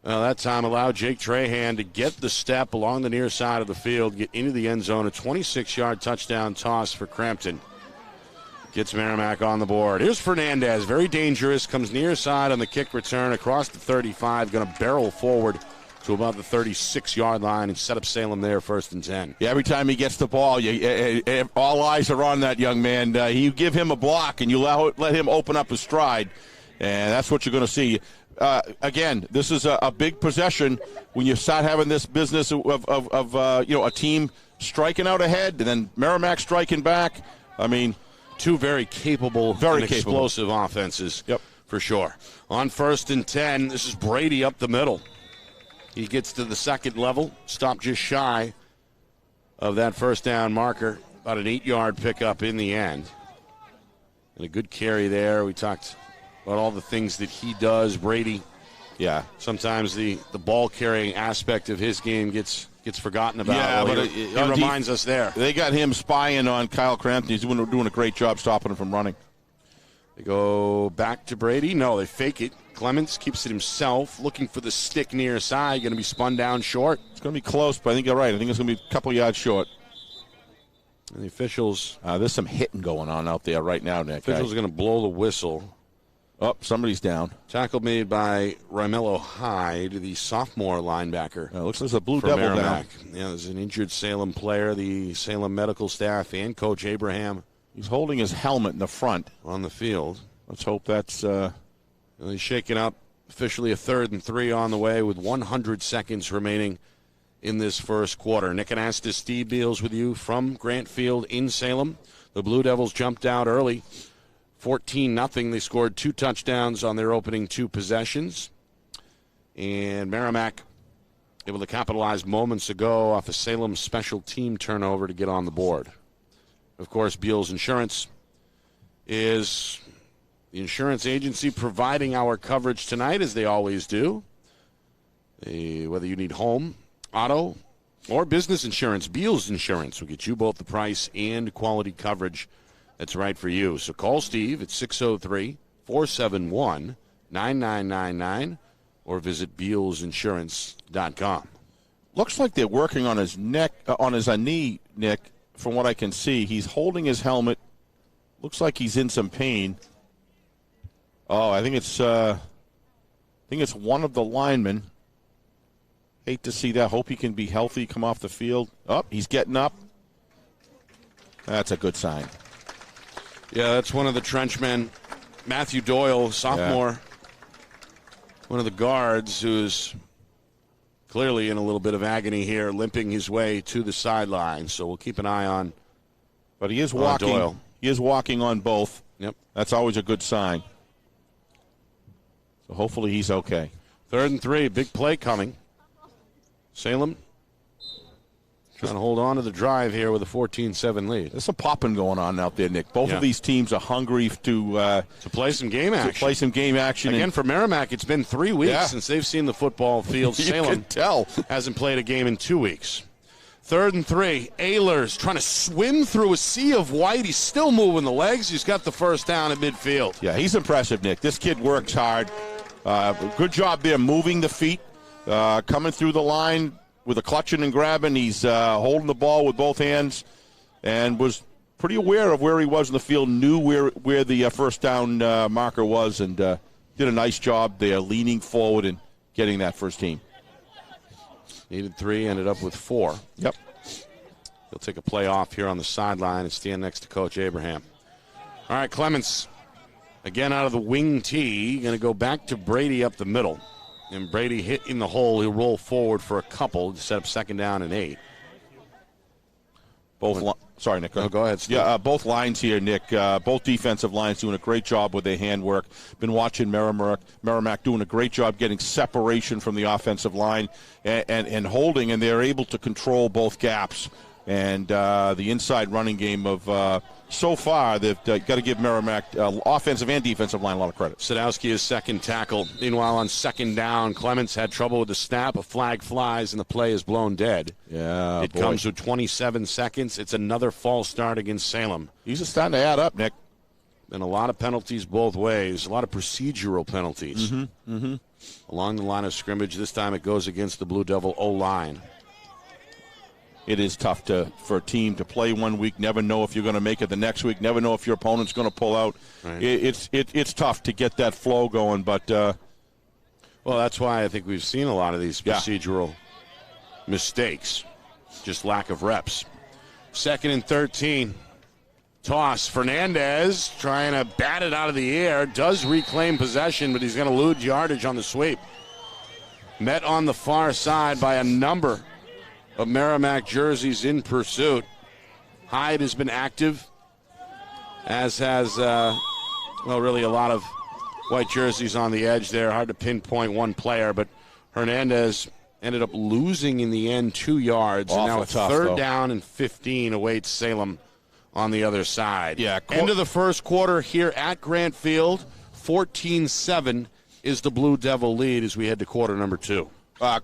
that time allowed Jake Trahan to get the step along the near side of the field, get into the end zone. A 26-yard touchdown toss for Crampton. Gets Merrimack on the board. Here's Fernandez, very dangerous, comes near side on the kick return across the 35, going to barrel forward to about the 36-yard line and set up Salem there 1st and 10. Yeah, every time he gets the ball, all eyes are on that young man. You give him a block and you let him open up his stride, and that's what you're going to see. Again, this is a big possession when you start having this business of a team striking out ahead and then Merrimack striking back. I mean, two very capable, explosive offenses. Yep. For sure. On 1st and 10, this is Brady up the middle. He gets to the second level, stopped just shy of that first down marker. About an 8-yard pickup in the end. And a good carry there. We talked about all the things that he does. Brady, sometimes the ball carrying aspect of his game gets forgotten about. Yeah, well, but he reminds us there. They got him spying on Kyle Crampton. He's doing a great job stopping him from running. They go back to Brady. No, they fake it. Clements keeps it himself, looking for the stick near side. Going to be spun down short. It's going to be close, but I think you're right. I think it's going to be a couple yards short. And the officials... there's some hitting going on out there right now, Nick. Officials are going to blow the whistle. Oh, somebody's down. Tackle made by Rymello Hyde, the sophomore linebacker. Looks like there's a Blue Devil Merrimack. down. Yeah, there's an injured Salem player. The Salem medical staff and Coach Abraham. He's holding his helmet in the front. On the field. Let's hope that's... He's shaking up. Officially a 3rd and 3 on the way with 100 seconds remaining in this first quarter. Nick Anastas, Steve Beals with you from Grant Field in Salem. The Blue Devils jumped out early. 14-0. They scored 2 touchdowns on their opening 2 possessions. And Merrimack able to capitalize moments ago off a Salem special team turnover to get on the board. Of course, Beals Insurance is the insurance agency providing our coverage tonight, as they always do. Whether you need home, auto, or business insurance, Beals Insurance will get you both the price and quality coverage that's right for you. So call Steve at 603-471-9999 or visit BealsInsurance.com. Looks like they're working on his neck, on his knee, Nick, from what I can see. He's holding his helmet. Looks like he's in some pain. Oh, I think it's one of the linemen. Hate to see that. Hope he can be healthy, come off the field. Oh, he's getting up. That's a good sign. Yeah, that's one of the trenchmen. Matthew Doyle, sophomore, one of the guards who's clearly in a little bit of agony here, limping his way to the sideline. So we'll keep an eye on. But he is walking. Doyle. He is walking on both. Yep. That's always a good sign. So hopefully he's okay. 3rd and 3, big play coming. Salem trying to hold on to the drive here with a 14-7 lead. There's some popping going on out there, Nick. Both of these teams are hungry to play some game action. To play some game action. Again, for Merrimack, it's been 3 weeks since they've seen the football field. You Salem can tell. Hasn't played a game in 2 weeks. 3rd and 3, Ehlers trying to swim through a sea of white. He's still moving the legs. He's got the first down at midfield. Yeah, he's impressive, Nick. This kid works hard. Good job there moving the feet, coming through the line with a clutching and grabbing. He's holding the ball with both hands and was pretty aware of where he was in the field, knew where the first down marker was, and did a nice job there leaning forward and getting that first team. Needed 3, ended up with 4. Yep. He'll take a play off here on the sideline and stand next to Coach Abraham. All right, Clements, again out of the wing tee, going to go back to Brady up the middle. And Brady hit in the hole. He'll roll forward for a couple to set up 2nd down and 8. Sorry, Nick. No, go ahead, Steve. Yeah, both lines here, Nick. Both defensive lines doing a great job with their handwork. Been watching Merrimack doing a great job getting separation from the offensive line and holding, and they're able to control both gaps. And the inside running game of so far, they've got to give Merrimack offensive and defensive line a lot of credit. Sadowski is second tackle. Meanwhile, on 2nd down, Clements had trouble with the snap. A flag flies, and the play is blown dead. Yeah, it comes with 27 seconds. It's another false start against Salem. These are starting to add up, Nick. And a lot of penalties both ways, a lot of procedural penalties. Along the line of scrimmage. This time it goes against the Blue Devil O-line. It is tough for a team to play 1 week, never know if you're going to make it the next week, never know if your opponent's going to pull out. Right. It's tough to get that flow going, but Well, that's why I think we've seen a lot of these procedural mistakes, just lack of reps. 2nd and 13. Toss. Fernandez trying to bat it out of the air. Does reclaim possession, but he's going to lose yardage on the sweep. Met on the far side by a number of Merrimack jerseys in pursuit. Hyde has been active, as has, really a lot of white jerseys on the edge there. Hard to pinpoint one player, but Hernandez ended up losing in the end 2 yards. Awful and now a tough, 3rd down and 15 awaits Salem on the other side. Yeah, End of the first quarter here at Grant Field. 14-7 is the Blue Devil lead as we head to quarter number 2.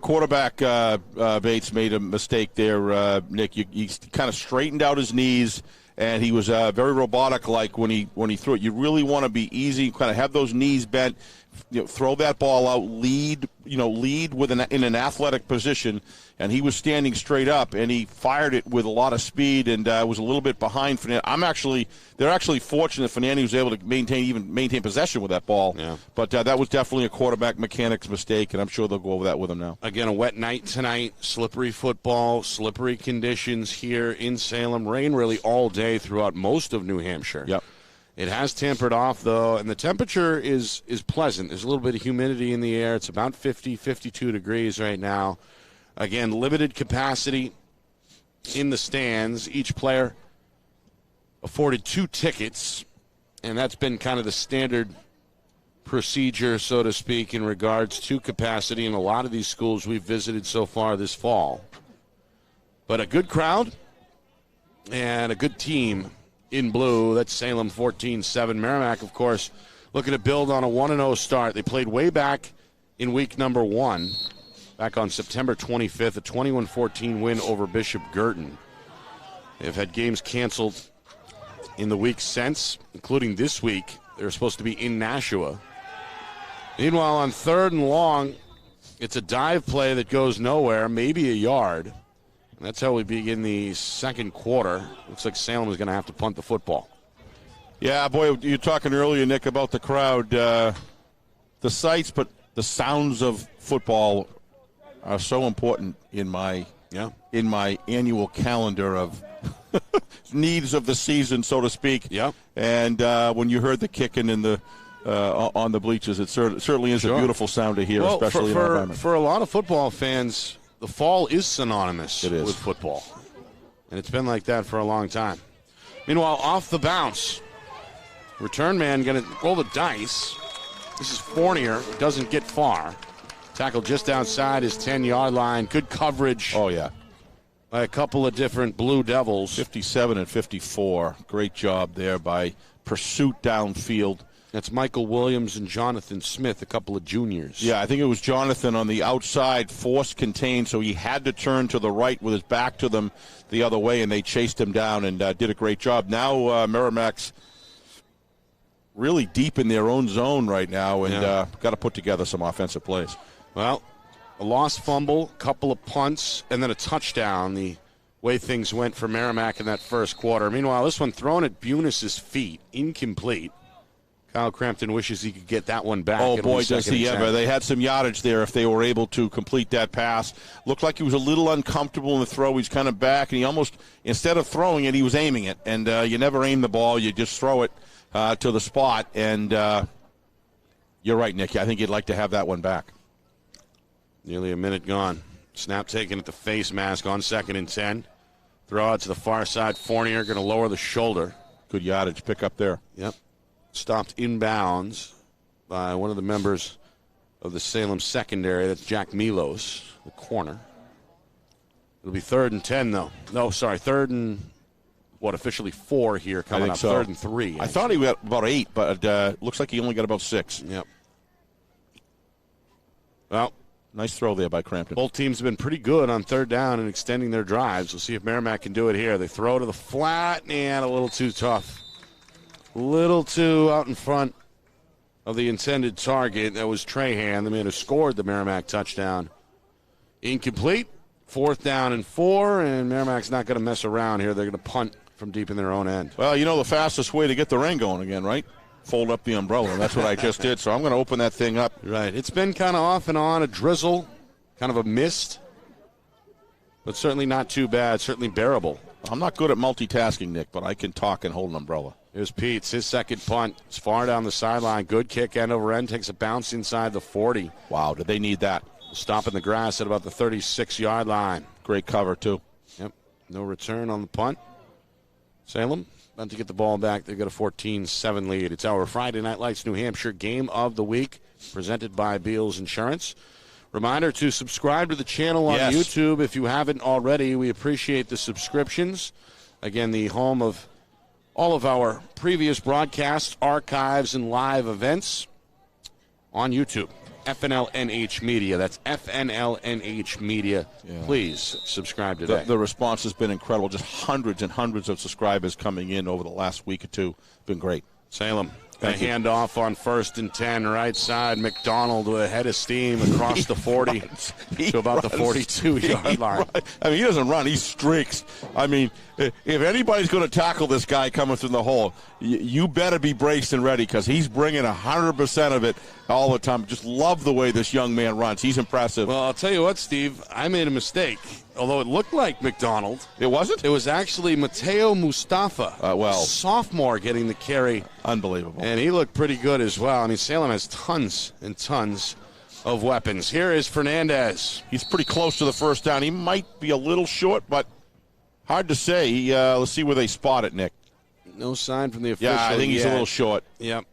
Quarterback Bates made a mistake there, Nick. He kind of straightened out his knees, and he was very robotic-like when he threw it. You really want to be easy, kind of have those knees bent, throw that ball out, lead with in an athletic position. And he was standing straight up, and he fired it with a lot of speed, and was a little bit behind Fernandez. They're actually fortunate Fernandez was able to maintain possession with that ball. Yeah. But that was definitely a quarterback mechanics mistake, and I'm sure they'll go over that with him now. Again, a wet night tonight, slippery football, slippery conditions here in Salem. Rain really all day throughout most of New Hampshire. Yep. It has tempered off, though, and the temperature is pleasant. There's a little bit of humidity in the air. It's about 50, 52 degrees right now. Again, limited capacity in the stands. Each player afforded 2 tickets, and that's been kind of the standard procedure, so to speak, in regards to capacity in a lot of these schools we've visited so far this fall. But a good crowd and a good team in blue. That's Salem 14-7. Merrimack, of course, looking to build on a 1-0 start. They played way back in week number 1. Back on September 25th, a 21-14 win over Bishop Girton. They've had games canceled in the weeks since, including this week. They were supposed to be in Nashua. Meanwhile, on 3rd and long, it's a dive play that goes nowhere, maybe a yard. And that's how we begin the second quarter. Looks like Salem is going to have to punt the football. Yeah, boy, you were talking earlier, Nick, about the crowd. The sights, but the sounds of football are so important in my annual calendar of needs of the season, so to speak. Yeah. And when you heard the kicking in the on the bleachers, it certainly is a beautiful sound to hear, especially in our environment. For a lot of football fans, the fall is synonymous with football, and it's been like that for a long time. Meanwhile, off the bounce, return man going to roll the dice. This is Fournier. Doesn't get far. Tackle just outside his 10-yard line. Good coverage. Oh, yeah. By a couple of different Blue Devils. 57 and 54. Great job there by pursuit downfield. That's Michael Williams and Jonathan Smith, a couple of juniors. Yeah, I think it was Jonathan on the outside, force contained, so he had to turn to the right with his back to them the other way, and they chased him down and did a great job. Now Merrimack's really deep in their own zone right now and got to put together some offensive plays. Well, a lost fumble, couple of punts, and then a touchdown, the way things went for Merrimack in that first quarter. Meanwhile, this one thrown at Bunis' feet, incomplete. Kyle Crampton wishes he could get that one back. Oh, boy, does he ever. They had some yardage there if they were able to complete that pass. Looked like he was a little uncomfortable in the throw. He's kind of back, and he almost, instead of throwing it, he was aiming it. And you never aim the ball. You just throw it to the spot. And you're right, Nick. I think you'd like to have that one back. Nearly a minute gone. Snap taken at the face mask on 2nd and 10. Throw out to the far side. Fournier going to lower the shoulder. Good yardage pick up there. Yep. Stopped inbounds by one of the members of the Salem secondary. That's Jack Milos, the corner. It'll be 3rd and 10, though. No, sorry, 3rd and, officially 4 here coming up. So. 3rd and 3. Actually. I thought he got about 8, but looks like he only got about 6. Yep. Well, nice throw there by Crampton. Both teams have been pretty good on 3rd down and extending their drives. We'll see if Merrimack can do it here. They throw to the flat, and a little too tough. A little too out in front of the intended target. That was Trahan, the man who scored the Merrimack touchdown. Incomplete. 4th down and 4, and Merrimack's not going to mess around here. They're going to punt from deep in their own end. Well, you know the fastest way to get the rain going again, right? fold up the umbrella, and that's what I just did. So I'm going to open that thing up. Right. It's been kind of off and on, a drizzle, kind of a mist, but certainly not too bad, certainly bearable. I'm not good at multitasking, Nick, but I can talk and hold an umbrella. Here's Pete's, his second punt. It's far down the sideline. Good kick, end over end, takes a bounce inside the 40. Wow, did they need that? Stop in the grass at about the 36-yard line. Great cover, too. Yep. No return on the punt. Salem about to get the ball back. They've got a 14-7 lead. It's our Friday Night Lights New Hampshire Game of the Week, presented by Beals Insurance. Reminder to subscribe to the channel on YouTube if you haven't already. We appreciate the subscriptions. Again, the home of all of our previous broadcasts, archives, and live events on YouTube. FNLNH Media. That's FNLNH Media. Yeah. Please subscribe today. The response has been incredible. Just hundreds and hundreds of subscribers coming in over the last week or two. Been great. Salem. A handoff on 1st and 10, right side. McDonald with a head of steam across the 40 to about the 42-yard line. I mean, he doesn't run. He streaks. I mean, if anybody's going to tackle this guy coming through the hole, you better be braced and ready because he's bringing 100% of it all the time. Just love the way this young man runs. He's impressive. Well, I'll tell you what, Steve. I made a mistake. Although it looked like McDonald. It wasn't? It was actually Mateo Mustafa, sophomore, getting the carry. Unbelievable. And he looked pretty good as well. I mean, Salem has tons and tons of weapons. Here is Fernandez. He's pretty close to the first down. He might be a little short, but hard to say. Let's see where they spot it, Nick. No sign from the official. Yeah, I think he's a little short. Yep.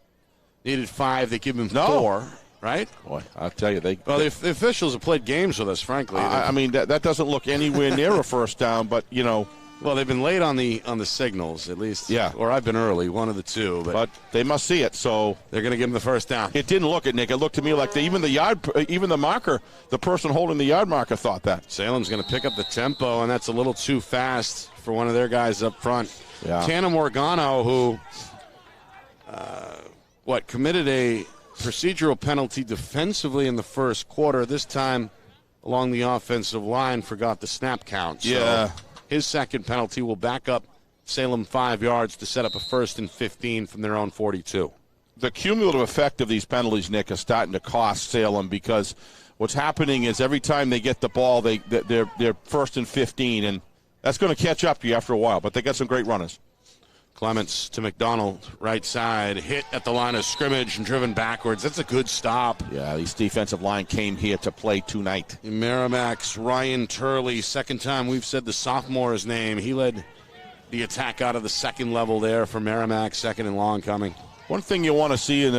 Needed 5. They give him 4. Right? Boy, I'll tell you. The officials have played games with us, frankly. I mean, that doesn't look anywhere near a first down, but, you know. Well, they've been late on the signals, at least. Yeah. Or I've been early, one of the two. But they must see it, so. They're going to give him the first down. It didn't look at Nick. It looked to me like even the marker, the person holding the yard marker thought that. Salem's going to pick up the tempo, and that's a little too fast for one of their guys up front. Yeah. Tana Morgano, who, committed a procedural penalty defensively in the first quarter. This time along the offensive line, forgot the snap count. So his second penalty will back up Salem 5 yards to set up a 1st and 15 from their own 42. The cumulative effect of these penalties, Nick, is starting to cost Salem because what's happening is every time they get the ball, they're 1st and 15, and that's going to catch up to you after a while. But they got some great runners. Clements to McDonald, right side, hit at the line of scrimmage and driven backwards. That's a good stop. Yeah, these defensive line came here to play tonight. Merrimack's Ryan Turley, second time we've said the sophomore's name. He led the attack out of the second level there for Merrimack, 2nd and long coming. One thing you want to see, and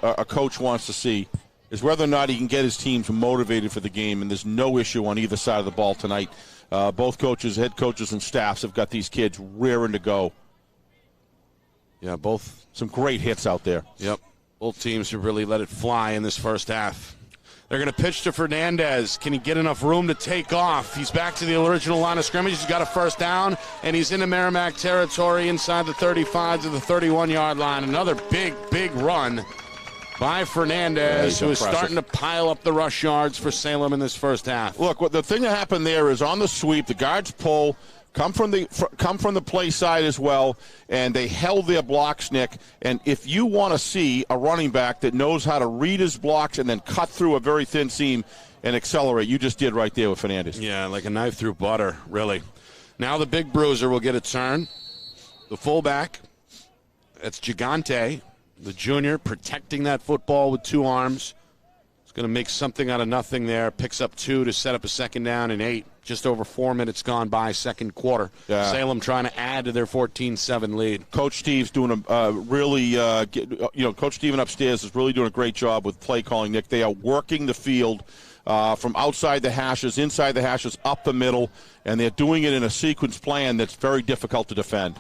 a coach wants to see, is whether or not he can get his teams motivated for the game, and there's no issue on either side of the ball tonight. Both coaches, head coaches, and staffs have got these kids rearing to go. Yeah, both. Some great hits out there. Yep. Both teams have really let it fly in this first half. They're going to pitch to Fernandez. Can he get enough room to take off? He's back to the original line of scrimmage. He's got a first down, and he's into Merrimack territory inside the 35 to the 31-yard line. Another big, big run by Fernandez, who is starting to pile up the rush yards for Salem in this first half. Look, the thing that happened there is on the sweep, the guards pull, come from the play side as well, and they held their blocks, Nick. And if you want to see a running back that knows how to read his blocks and then cut through a very thin seam and accelerate, you just did right there with Fernandez. Yeah, like a knife through butter, really. Now the big bruiser will get a turn. The fullback, that's Gigante, the junior, protecting that football with 2 arms. He's going to make something out of nothing there. Picks up 2 to set up a 2nd down and 8. Just over 4 minutes gone by, second quarter. Yeah. Salem trying to add to their 14-7 lead. Coach Steve's doing Coach Steven upstairs is really doing a great job with play calling, Nick. They are working the field from outside the hashes, inside the hashes, up the middle, and they're doing it in a sequence plan that's very difficult to defend.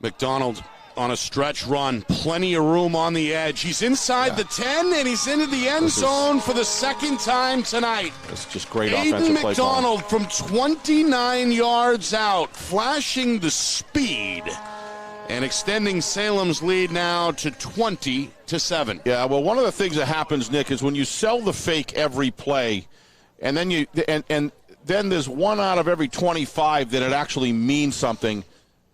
McDonald on a stretch run, plenty of room on the edge. He's inside the 10, and he's into the end zone for the second time tonight. It's just great offensive play. McDonald from 29 yards out, flashing the speed and extending Salem's lead now to 20-7. Yeah, well, one of the things that happens, Nick, is when you sell the fake every play, and then then there's 1 out of every 25 that it actually means something.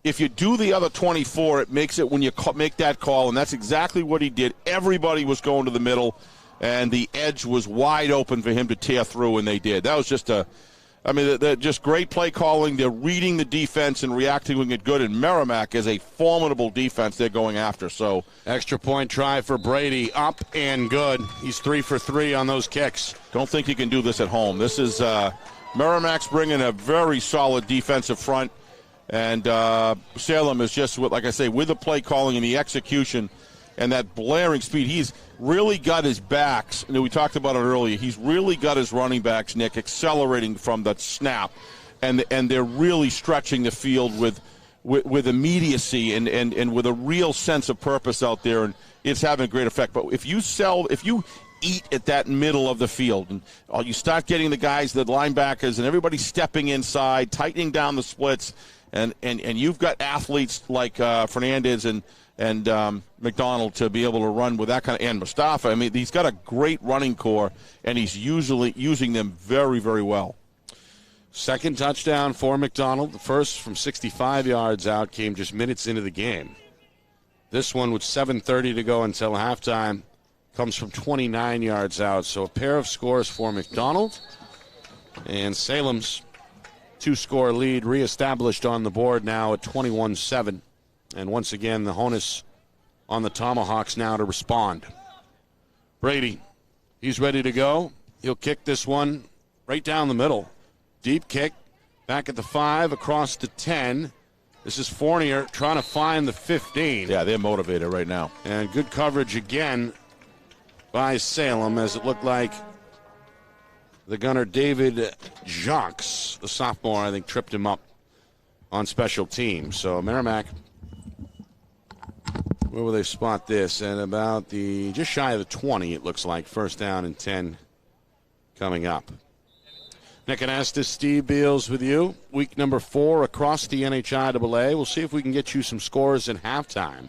if you do the other 24, it makes it when you make that call, and that's exactly what he did. Everybody was going to the middle, and the edge was wide open for him to tear through, and they did. That was just they're just great play calling. They're reading the defense and reacting it good, and Merrimack is a formidable defense they're going after. So extra point try for Brady, up and good. He's 3 for 3 on those kicks. Don't think you can do this at home. This is Merrimack's bringing a very solid defensive front, and Salem is just, like I say, with the play calling and the execution and that blaring speed. He's really got his backs, and we talked about it earlier, he's really got his running backs, Nick, accelerating from the snap, and they're really stretching the field with immediacy and with a real sense of purpose out there, and it's having a great effect. But if you eat at that middle of the field, and you start getting the guys, the linebackers, and everybody stepping inside, tightening down the splits, and you've got athletes like Fernandez and McDonald to be able to run with that kind of, and Mustafa. I mean, he's got a great running core, and he's usually using them very, very well. Second touchdown for McDonald. The first from 65 yards out came just minutes into the game. This one with 7:30 to go until halftime comes from 29 yards out. So a pair of scores for McDonald, and Salem's 2-score lead reestablished on the board now at 21-7. And once again, the onus on the Tomahawks now to respond. Brady, he's ready to go. He'll kick this one right down the middle. Deep kick, back at the 5, across the 10. This is Fournier trying to find the 15. Yeah, they're motivated right now. And good coverage again by Salem, as it looked like the gunner David Jacques, the sophomore, I think, tripped him up on special teams. So Merrimack, where will they spot this? And about just shy of the 20, it looks like. First down and 10 coming up. Nick Anastas, Steve Beals with you. Week number 4 across the NHIAA. We'll see if we can get you some scores in halftime.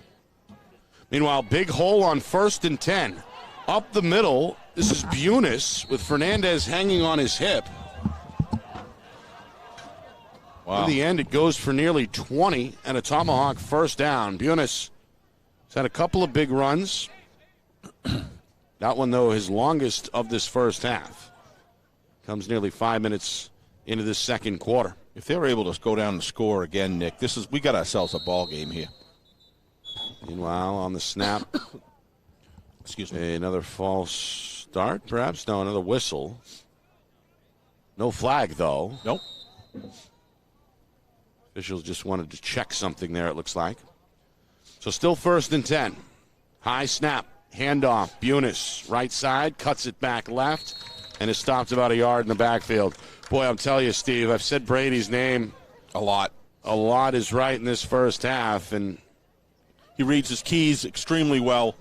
Meanwhile, big hole on 1st and 10. Up the middle, this is Bunis with Fernandez hanging on his hip. Wow. In the end, it goes for nearly 20 and a Tomahawk first down. Bunis has had a couple of big runs. That one, though, his longest of this first half. Comes nearly 5 minutes into this second quarter. If they were able to go down and score again, Nick, we got ourselves a ball game here. Meanwhile, on the snap, excuse me, another false start, perhaps? No, another whistle. No flag, though. Nope. Officials just wanted to check something there, it looks like. So still 1st and 10. High snap, handoff, Bunis, right side, cuts it back left, and is stopped about a yard in the backfield. Boy, I'm telling you, Steve, I've said Brady's name a lot. A lot is right in this first half, and he reads his keys extremely well.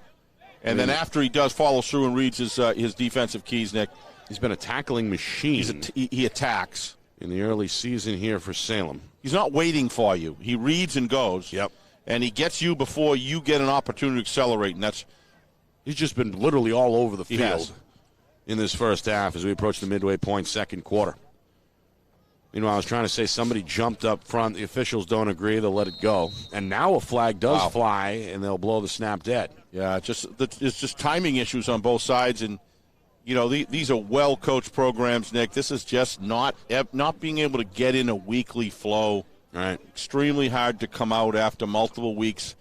And then after he does follow through and reads his defensive keys, Nick, he's been a tackling machine. He attacks. In the early season here for Salem. He's not waiting for you. He reads and goes. Yep. And he gets you before you get an opportunity to accelerate, and he's just been literally all over the field in this first half as we approach the midway point second quarter. Meanwhile, I was trying to say somebody jumped up front. The officials don't agree. They'll let it go. And now a flag does fly, and they'll blow the snap dead. Yeah, it's just timing issues on both sides, and you know, these are well-coached programs, Nick. This is just not being able to get in a weekly flow. Right. Extremely hard to come out after multiple weeks.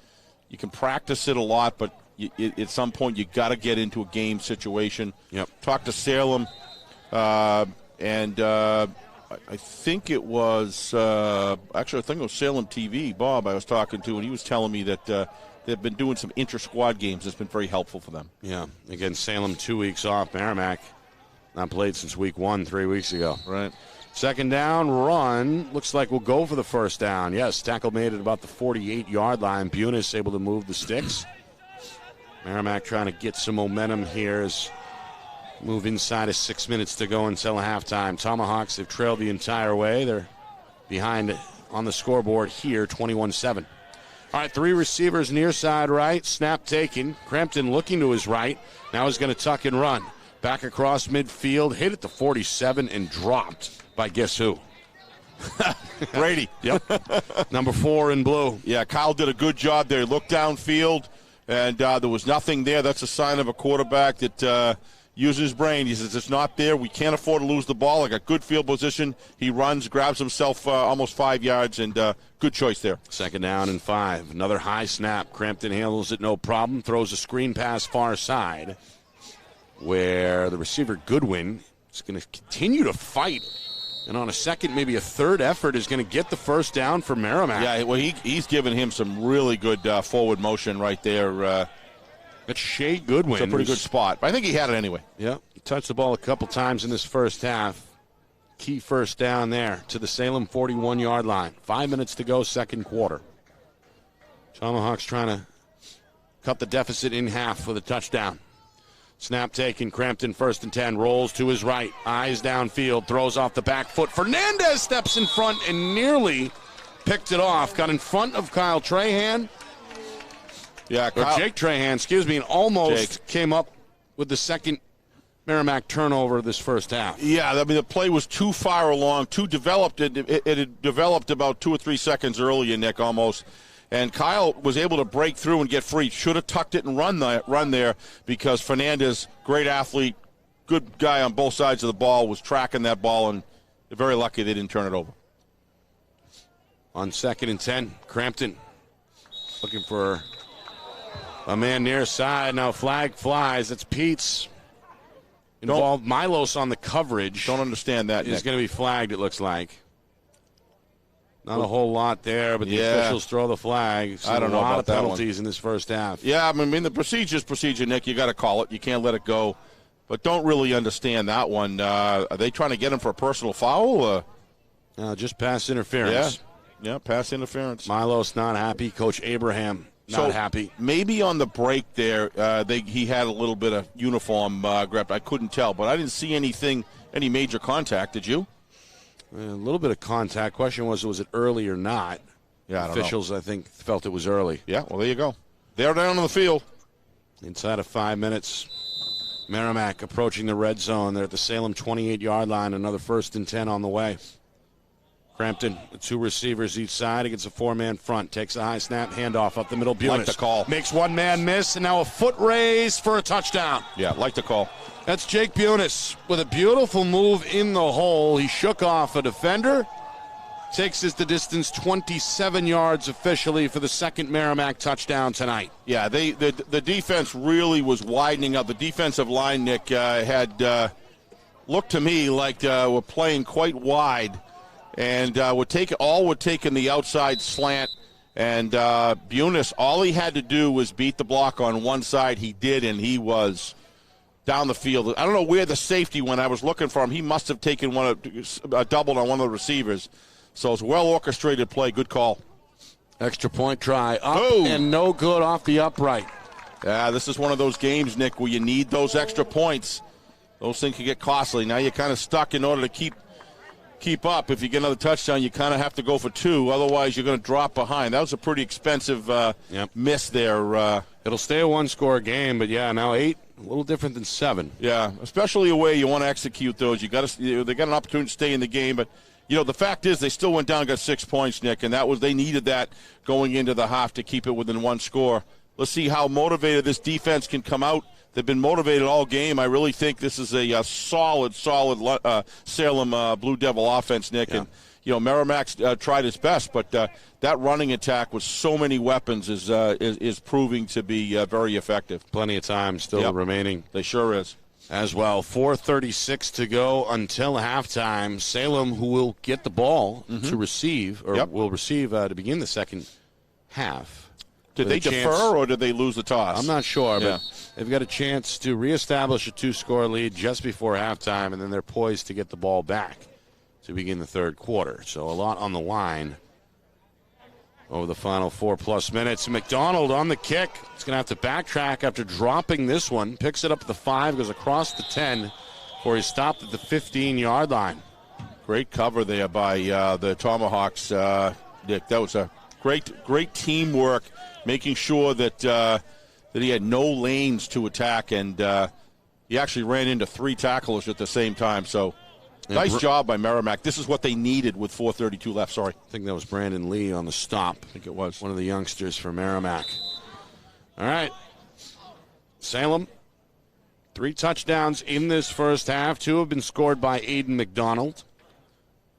You can practice it a lot, but at some point you got to get into a game situation. Yep. Talked to Salem, and I think it was Salem TV, Bob, I was talking to, and he was telling me that they've been doing some inter-squad games. It's been very helpful for them. Yeah. Again, Salem 2 weeks off. Merrimack not played since week 1 3 weeks ago. Right. Second down run. Looks like we'll go for the first down. Yes, tackle made at about the 48-yard line. Bunis able to move the sticks. Merrimack trying to get some momentum here as move inside of 6 minutes to go until halftime. Tomahawks have trailed the entire way. They're behind on the scoreboard here, 21-7. All right, 3 receivers near side right. Snap taken. Crampton looking to his right. Now he's going to tuck and run. Back across midfield. Hit at the 47 and dropped by guess who? Brady. Yep. Number 4 in blue. Yeah, Kyle did a good job there. He looked downfield, and there was nothing there. That's a sign of a quarterback that uses his brain. He says, it's not there. We can't afford to lose the ball. I got good field position. He runs, grabs himself almost 5 yards, and good choice there. 2nd down and 5. Another high snap. Crampton handles it no problem. Throws a screen pass far side where the receiver Goodwin is going to continue to fight. And on a second, maybe a third effort, is going to get the first down for Merrimack. Yeah, well, he's given him some really good forward motion right there. That's Shea Goodwin. It's a pretty good spot. I think he had it anyway. Yeah, he touched the ball a couple times in this first half. Key first down there to the Salem 41-yard line. 5 minutes to go, second quarter. Tomahawks trying to cut the deficit in half for the touchdown. Snap taken, Crampton 1st and 10, rolls to his right, eyes downfield, throws off the back foot. Fernandez steps in front and nearly picked it off. Got in front of Kyle Trahan. Yeah, Jake Trahan, excuse me, and almost came up with the second Merrimack turnover this first half. Yeah, I mean, the play was too far along, too developed. It had developed about 2 or 3 seconds earlier, Nick, almost. And Kyle was able to break through and get free. Should have tucked it and run there because Fernandez, great athlete, good guy on both sides of the ball, was tracking that ball, and they're very lucky they didn't turn it over. On 2nd and 10, Crampton looking for a man near side. Now flag flies. That's Peets. Involved Milos on the coverage. Don't understand that, He's Nick. going to be flagged, it looks like. Not a whole lot there, but the officials throw the flag. I don't know about a lot of penalties in this first half. Yeah, I mean, the procedure's procedure, Nick. You got to call it. You can't let it go. But don't really understand that one. Are they trying to get him for a personal foul? Just pass interference. Yeah, pass interference. Milos not happy. Coach Abraham not happy. Maybe on the break there, he had a little bit of uniform grab. I couldn't tell, but I didn't see any major contact. Did you? A little bit of contact. Question was it early or not? Yeah, Officials, I think, felt it was early. Yeah, well, there you go. They're down on the field. Inside of 5 minutes, Merrimack approaching the red zone. They're at the Salem 28-yard line. Another 1st and 10 on the way. Crampton, 2 receivers each side against a 4-man front. Takes a high snap, handoff up the middle. Bunis like the call. Makes one man miss, and now a foot raise for a touchdown. Yeah, like the call. That's Jake Bunis with a beautiful move in the hole. He shook off a defender. Takes us the distance 27 yards officially for the second Merrimack touchdown tonight. Yeah, the defense really was widening up. The defensive line, Nick, had looked to me like we're playing quite wide. And would take in the outside slant. And Bunis, all he had to do was beat the block on one side. He did, and he was down the field. I don't know where the safety went. I was looking for him. He must have taken a double on one of the receivers. So it's a well-orchestrated play. Good call. Extra point try. Up and no good off the upright. Yeah, this is one of those games, Nick, where you need those extra points. Those things can get costly. Now you're kind of stuck in order to keep up. If you get another touchdown, you kind of have to go for 2. Otherwise, you're going to drop behind. That was a pretty expensive miss there. It'll stay a 1-score game, but now 8, a little different than 7. Yeah, especially away, you want to execute those. They got an opportunity to stay in the game, but the fact is they still went down and got 6 points, Nick, and they needed that going into the half to keep it within 1 score. Let's see how motivated this defense can come out. They've been motivated all game. I really think this is a solid Salem Blue Devil offense, Nick. Yeah. And Merrimack's tried its best, but that running attack with so many weapons is proving to be very effective. Plenty of time still remaining. They sure is. As well, 4:36 to go until halftime. Salem, who will get the ball to receive, or will receive to begin the second half. Did they defer or did they lose the toss? I'm not sure, but they've got a chance to reestablish a 2-score lead just before halftime, and then they're poised to get the ball back to begin the third quarter. So a lot on the line over the final 4+ minutes. McDonald on the kick. He's going to have to backtrack after dropping this one. Picks it up at the 5, goes across the 10, before he's stopped at the 15-yard line. Great cover there by the Tomahawks, Nick. That was a great teamwork, making sure that he had no lanes to attack, and he actually ran into 3 tacklers at the same time. So Nice job by Merrimack. This is what they needed with 4:32 left. Sorry. I think that was Brandon Lee on the stop. I think it was. One of the youngsters for Merrimack. All right. Salem, 3 touchdowns in this first half. 2 have been scored by Aiden McDonald.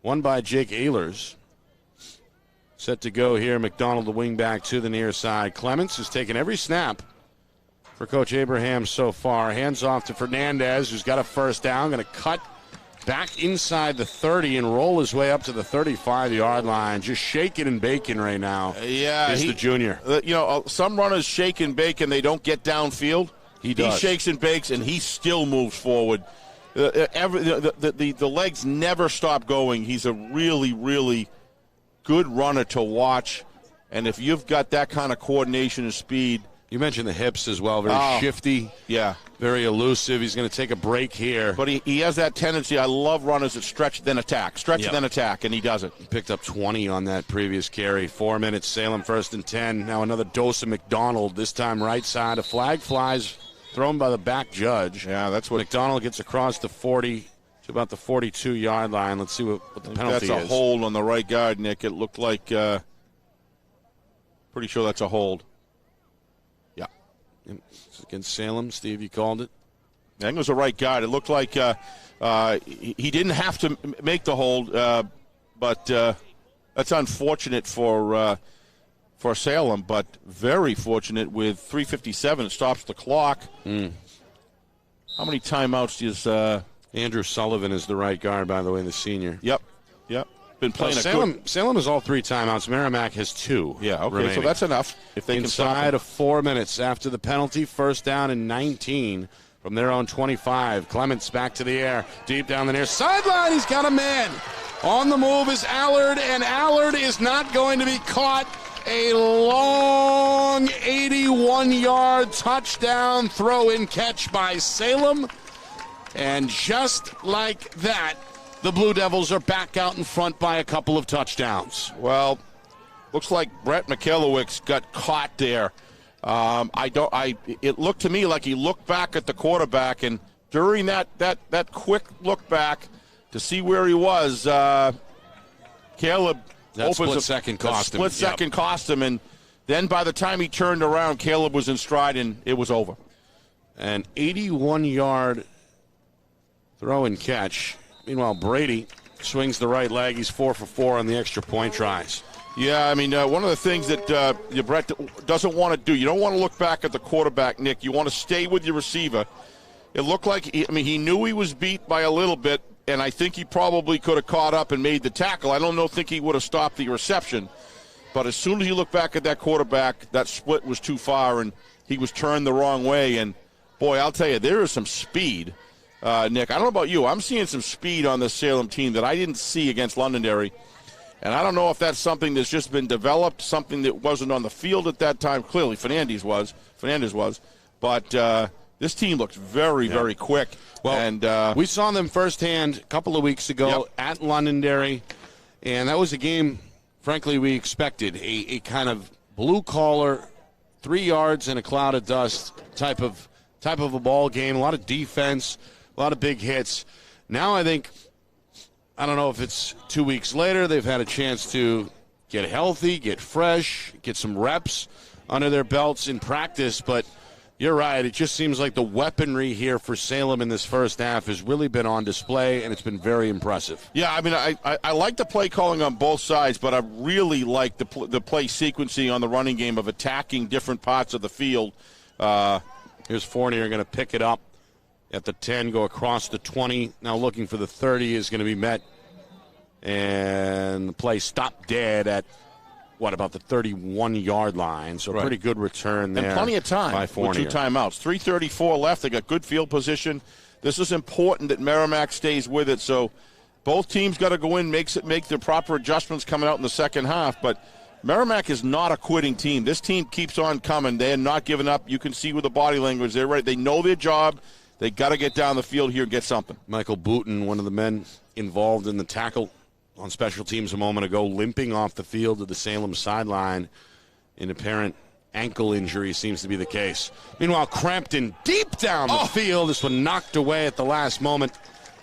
1 by Jake Ehlers. Set to go here. McDonald, the wingback, to the near side. Clements has taken every snap for Coach Abraham so far. Hands off to Fernandez, who's got a first down. Going to cut back inside the 30 and roll his way up to the 35-yard line. Just shaking and baking right now. Yeah, is the junior. Some runners shake and bake and they don't get downfield. He does. He shakes and bakes and he still moves forward. The legs never stop going. He's a really, really good runner to watch. And if you've got that kind of coordination and speed. You mentioned the hips as well. Very shifty. Yeah. Very elusive. He's going to take a break here. But he has that tendency. I love runners that stretch, then attack. Stretch, then attack, and he does it. He picked up 20 on that previous carry. 4 minutes, Salem 1st and 10. Now another dose of McDonald, this time right side. A flag flies, thrown by the back judge. Yeah, that's what. McDonald gets across the 40 to about the 42-yard line. Let's see what the penalty is. That's a hold on the right guard, Nick. It looked like, pretty sure that's a hold. Yeah. Against Salem, Steve, you called it? I think it was the right guard. It looked like he didn't have to make the hold, but that's unfortunate for Salem, but very fortunate with 3:57. It stops the clock. How many timeouts does Andrew Sullivan is the right guard, by the way, the senior. Yep. Been playing Salem has all 3 timeouts. Merrimack has 2. Yeah, okay, remaining. so that's enough. If they inside of 4 minutes after the penalty, 1st down and 19 from their own 25. Clements back to the air, deep down the near sideline. He's got a man. On the move is Allard, and Allard is not going to be caught. A long 81-yard touchdown throw-in catch by Salem. And just like that, the Blue Devils are back out in front by a couple of touchdowns. Well, looks like Brett McKelowicz got caught there. It looked to me like he looked back at the quarterback, and during that quick look back to see where he was, Caleb split second cost him, and then by the time he turned around, Caleb was in stride, and it was over. An 81-yard throw and catch. Meanwhile, Brady swings the right leg. He's 4 for 4 on the extra point tries. Yeah, I mean, one of the things that Brett doesn't want to do, you don't want to look back at the quarterback, Nick. You want to stay with your receiver. It looked like, he knew he was beat by a little bit, and I think he probably could have caught up and made the tackle. I don't think he would have stopped the reception. But as soon as you look back at that quarterback, that split was too far, and he was turned the wrong way. And, boy, I'll tell you, there is some speed. Nick, I don't know about you. I'm seeing some speed on this Salem team that I didn't see against Londonderry. And I don't know if that's something that's just been developed, something that wasn't on the field at that time. Clearly, Fernandez was. But this team looks very, very quick. Well, and we saw them firsthand a couple of weeks ago at Londonderry. And that was a game, frankly, we expected. A kind of blue-collar, 3 yards in a cloud of dust type of a ball game. A lot of defense. A lot of big hits. Now I think, I don't know if it's 2 weeks later, they've had a chance to get healthy, get fresh, get some reps under their belts in practice. But you're right. It just seems like the weaponry here for Salem in this first half has really been on display, and it's been very impressive. Yeah, I mean, I like the play calling on both sides, but I really like the play sequencing on the running game of attacking different parts of the field. Here's Fournier going to pick it up at the 10, go across the 20. Now looking for the 30 is going to be met. And the play stopped dead at, about the 31-yard line. So pretty good return there. And plenty of time by Fournier. With 2 timeouts. 3:34 left. They got good field position. This is important that Merrimack stays with it. So both teams got to go in, make the proper adjustments coming out in the second half. But Merrimack is not a quitting team. This team keeps on coming. They are not giving up. You can see with the body language. They're ready. They know their job. They got to get down the field here and get something. Michael Booten, one of the men involved in the tackle on special teams a moment ago, limping off the field to the Salem sideline. An apparent ankle injury seems to be the case. Meanwhile, Crampton deep down the field. This one knocked away at the last moment.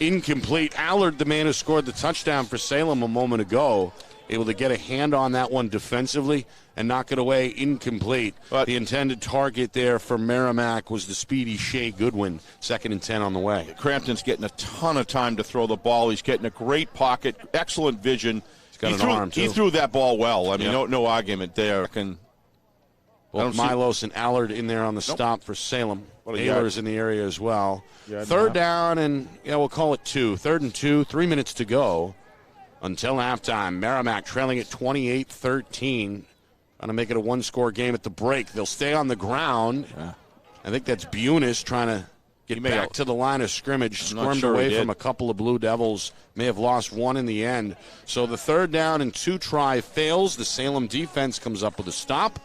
incomplete. Allard, the man who scored the touchdown for Salem a moment ago, able to get a hand on that one defensively and knock it away incomplete. But the intended target there for Merrimack was the speedy Shea Goodwin, 2nd and 10 on the way. Crampton's getting a ton of time to throw the ball. He's getting a great pocket, excellent vision. He's got an arm, too. He threw that ball well. I mean, no argument there. Both Milos and Allard in there on the stop for Salem. Ayler's in the area as well. Third down and, we'll call it 2. 3rd and 2, 3 minutes to go until halftime. Merrimack trailing at 28-13. Trying to make it a one-score game at the break. They'll stay on the ground. Yeah. I think that's Bunis trying to get back to the line of scrimmage. Squirmed away from a couple of Blue Devils. May have lost one in the end. So the 3rd down and 2 try fails. The Salem defense comes up with a stop.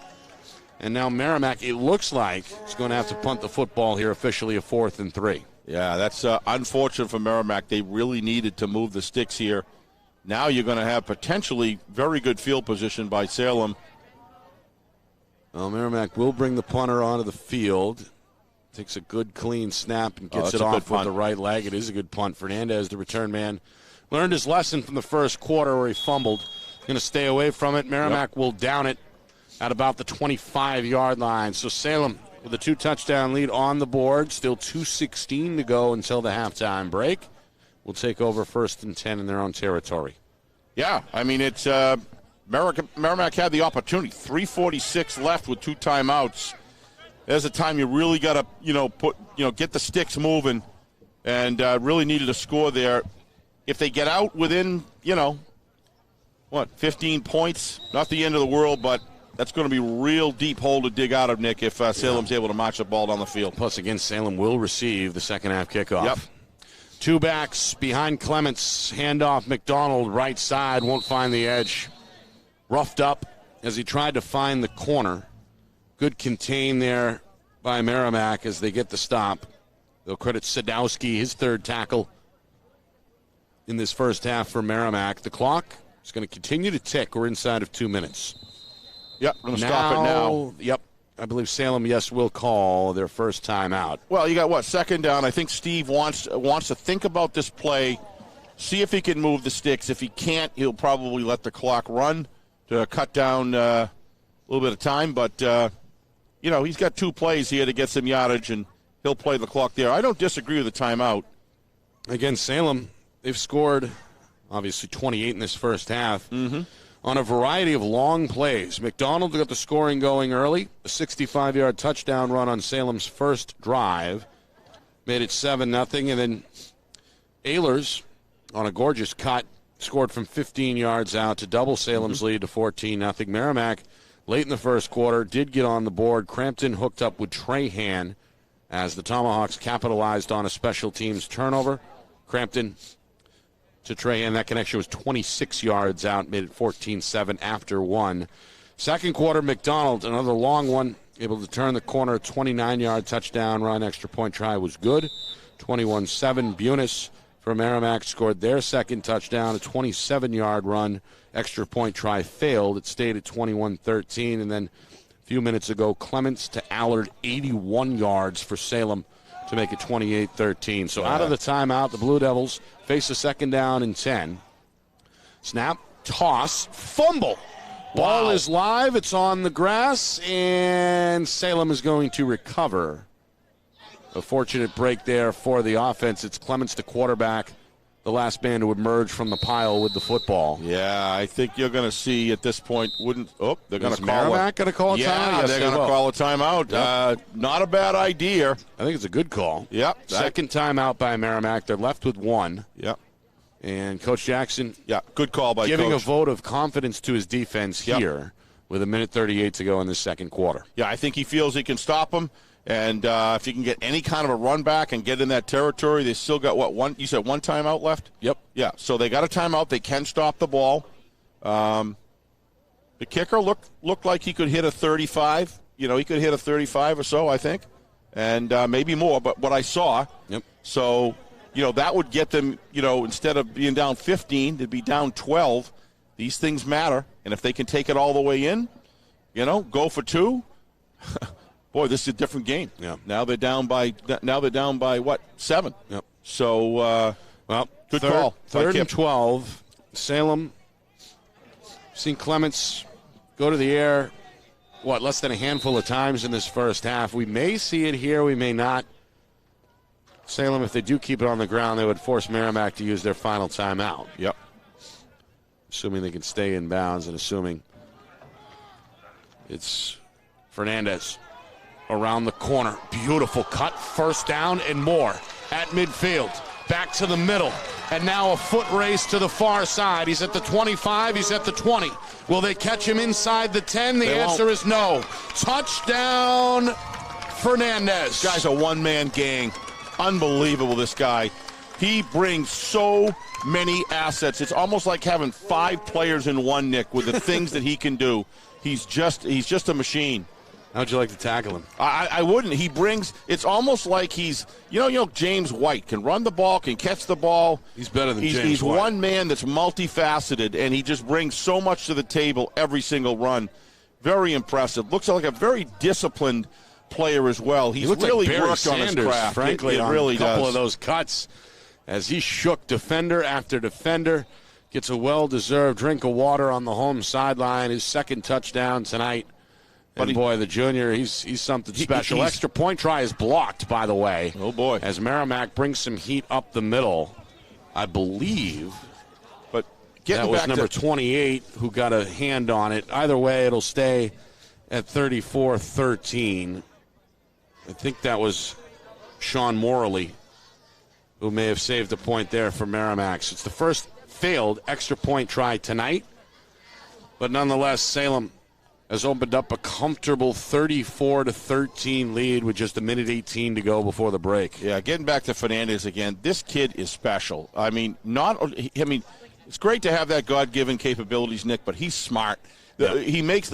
And now Merrimack, it looks like, is going to have to punt the football here, officially a 4th and 3. Yeah, that's unfortunate for Merrimack. They really needed to move the sticks here. Now you're going to have potentially very good field position by Salem. Well, Merrimack will bring the punter onto the field. Takes a good, clean snap and gets it off with the right leg. It is a good punt. Fernandez, the return man, learned his lesson from the first quarter where he fumbled. Going to stay away from it. Merrimack will down it at about the 25-yard line. So Salem with a 2-touchdown lead on the board. Still 2:16 to go until the halftime break. Will take over 1st and 10 in their own territory. Yeah, I mean, it's Merrimack had the opportunity. 3:46 left with 2 timeouts. There's a time you really got to, get the sticks moving, and really needed a score there. If they get out within, 15 points, not the end of the world, but that's going to be a real deep hole to dig out of, Nick, if Salem's able to march the ball down the field. Plus, again, Salem will receive the second half kickoff. Yep. 2 backs behind Clements. Handoff McDonald, right side, won't find the edge. Roughed up as he tried to find the corner. Good contain there by Merrimack as they get the stop. They'll credit Sadowski, his 3rd tackle in this first half for Merrimack. The clock is going to continue to tick. We're inside of 2 minutes. Yep, we're going to stop it now. Yep. I believe Salem, will call their first timeout. Well, you got 2nd down. I think Steve wants to think about this play, see if he can move the sticks. If he can't, he'll probably let the clock run to cut down a little bit of time. But, he's got 2 plays here to get some yardage, and he'll play the clock there. I don't disagree with the timeout. Again, Salem, they've scored, obviously, 28 in this first half. Mm-hmm. On a variety of long plays. McDonald got the scoring going early. A 65-yard touchdown run on Salem's first drive. Made it 7-0. And then Ehlers, on a gorgeous cut, scored from 15 yards out to double Salem's lead to 14-0. Merrimack, late in the first quarter, did get on the board. Crampton hooked up with Trahan as the Tomahawks capitalized on a special teams turnover. Crampton to Trahan. That connection was 26 yards out, made it 14-7 after 1. Second quarter, McDonald, another long one, able to turn the corner, 29-yard touchdown run. Extra point try was good. 21-7. Bunis for Merrimack scored their second touchdown, a 27-yard run. Extra point try failed. It stayed at 21-13. And then a few minutes ago, Clements to Allard, 81 yards for Salem to make it 28-13. So out of the timeout, the Blue Devils face a 2nd down and 10. Snap, toss, fumble. Ball is live. It's on the grass, and Salem is going to recover. A fortunate break there for the offense. It's Clements, the quarterback, the last man to emerge from the pile with the football. Yeah, I think you're going to see at this point. They're going to call Merrimack going to call a timeout? Yeah, they're going to call a timeout. Yep. Not a bad idea. I think it's a good call. Yep. Second timeout by Merrimack. They're left with 1. Yep. And Coach Jackson, good call by giving Coach. A vote of confidence to his defense here with 1:38 to go in the second quarter. Yeah, I think he feels he can stop them. And if he can get any kind of a run back and get in that territory, they still got, one? You said 1 timeout left? Yep. Yeah, so they got a timeout. They can stop the ball. The kicker looked like he could hit a 35. He could hit a 35 or so, I think, and maybe more. But what I saw, so, that would get them, instead of being down 15, they'd be down 12. These things matter. And if they can take it all the way in, go for 2. Boy, this is a different game. Yeah. Now they're down by what? 7. Yep. So Well, Good call. Third and 12. Salem, seen Clements go to the air, less than a handful of times in this first half. We may see it here, we may not. Salem, if they do keep it on the ground, they would force Merrimack to use their final timeout. Yep. Assuming they can stay in bounds and assuming it's Fernandez around the corner. Beautiful cut, first down and more at midfield. Back to the middle, and now a foot race to the far side. He's at the 25, he's at the 20. Will they catch him inside the 10? The answer is no. Touchdown, Fernandez. This guy's a one-man gang. Unbelievable, this guy. He brings so many assets. It's almost like having 5 players in one, Nick, with the things that he can do. He's just a machine. How'd you like to tackle him? I wouldn't. He brings, it's almost like he's, James White can run the ball, can catch the ball. He's better than James White. He's one man that's multifaceted, and he just brings so much to the table every single run. Very impressive. Looks like a very disciplined player as well. He's really like worked Sanders, on his craft. Frankly, it on really a couple does. of those cuts as he shook defender after defender. Gets a well-deserved drink of water on the home sideline. His second touchdown tonight. And boy, the junior, he's something special. Extra point try is blocked, by the way. Oh, boy. As Merrimack brings some heat up the middle, I believe. But that was number 28 who got a hand on it. Either way, it'll stay at 34-13. I think that was Sean Morley who may have saved a point there for Merrimack. So it's the first failed extra point try tonight. But nonetheless, Salem has opened up a comfortable 34-13 lead with just 1:18 to go before the break. Yeah, getting back to Fernandez again, this kid is special. It's great to have that God-given capabilities, Nick, but he's smart. He makes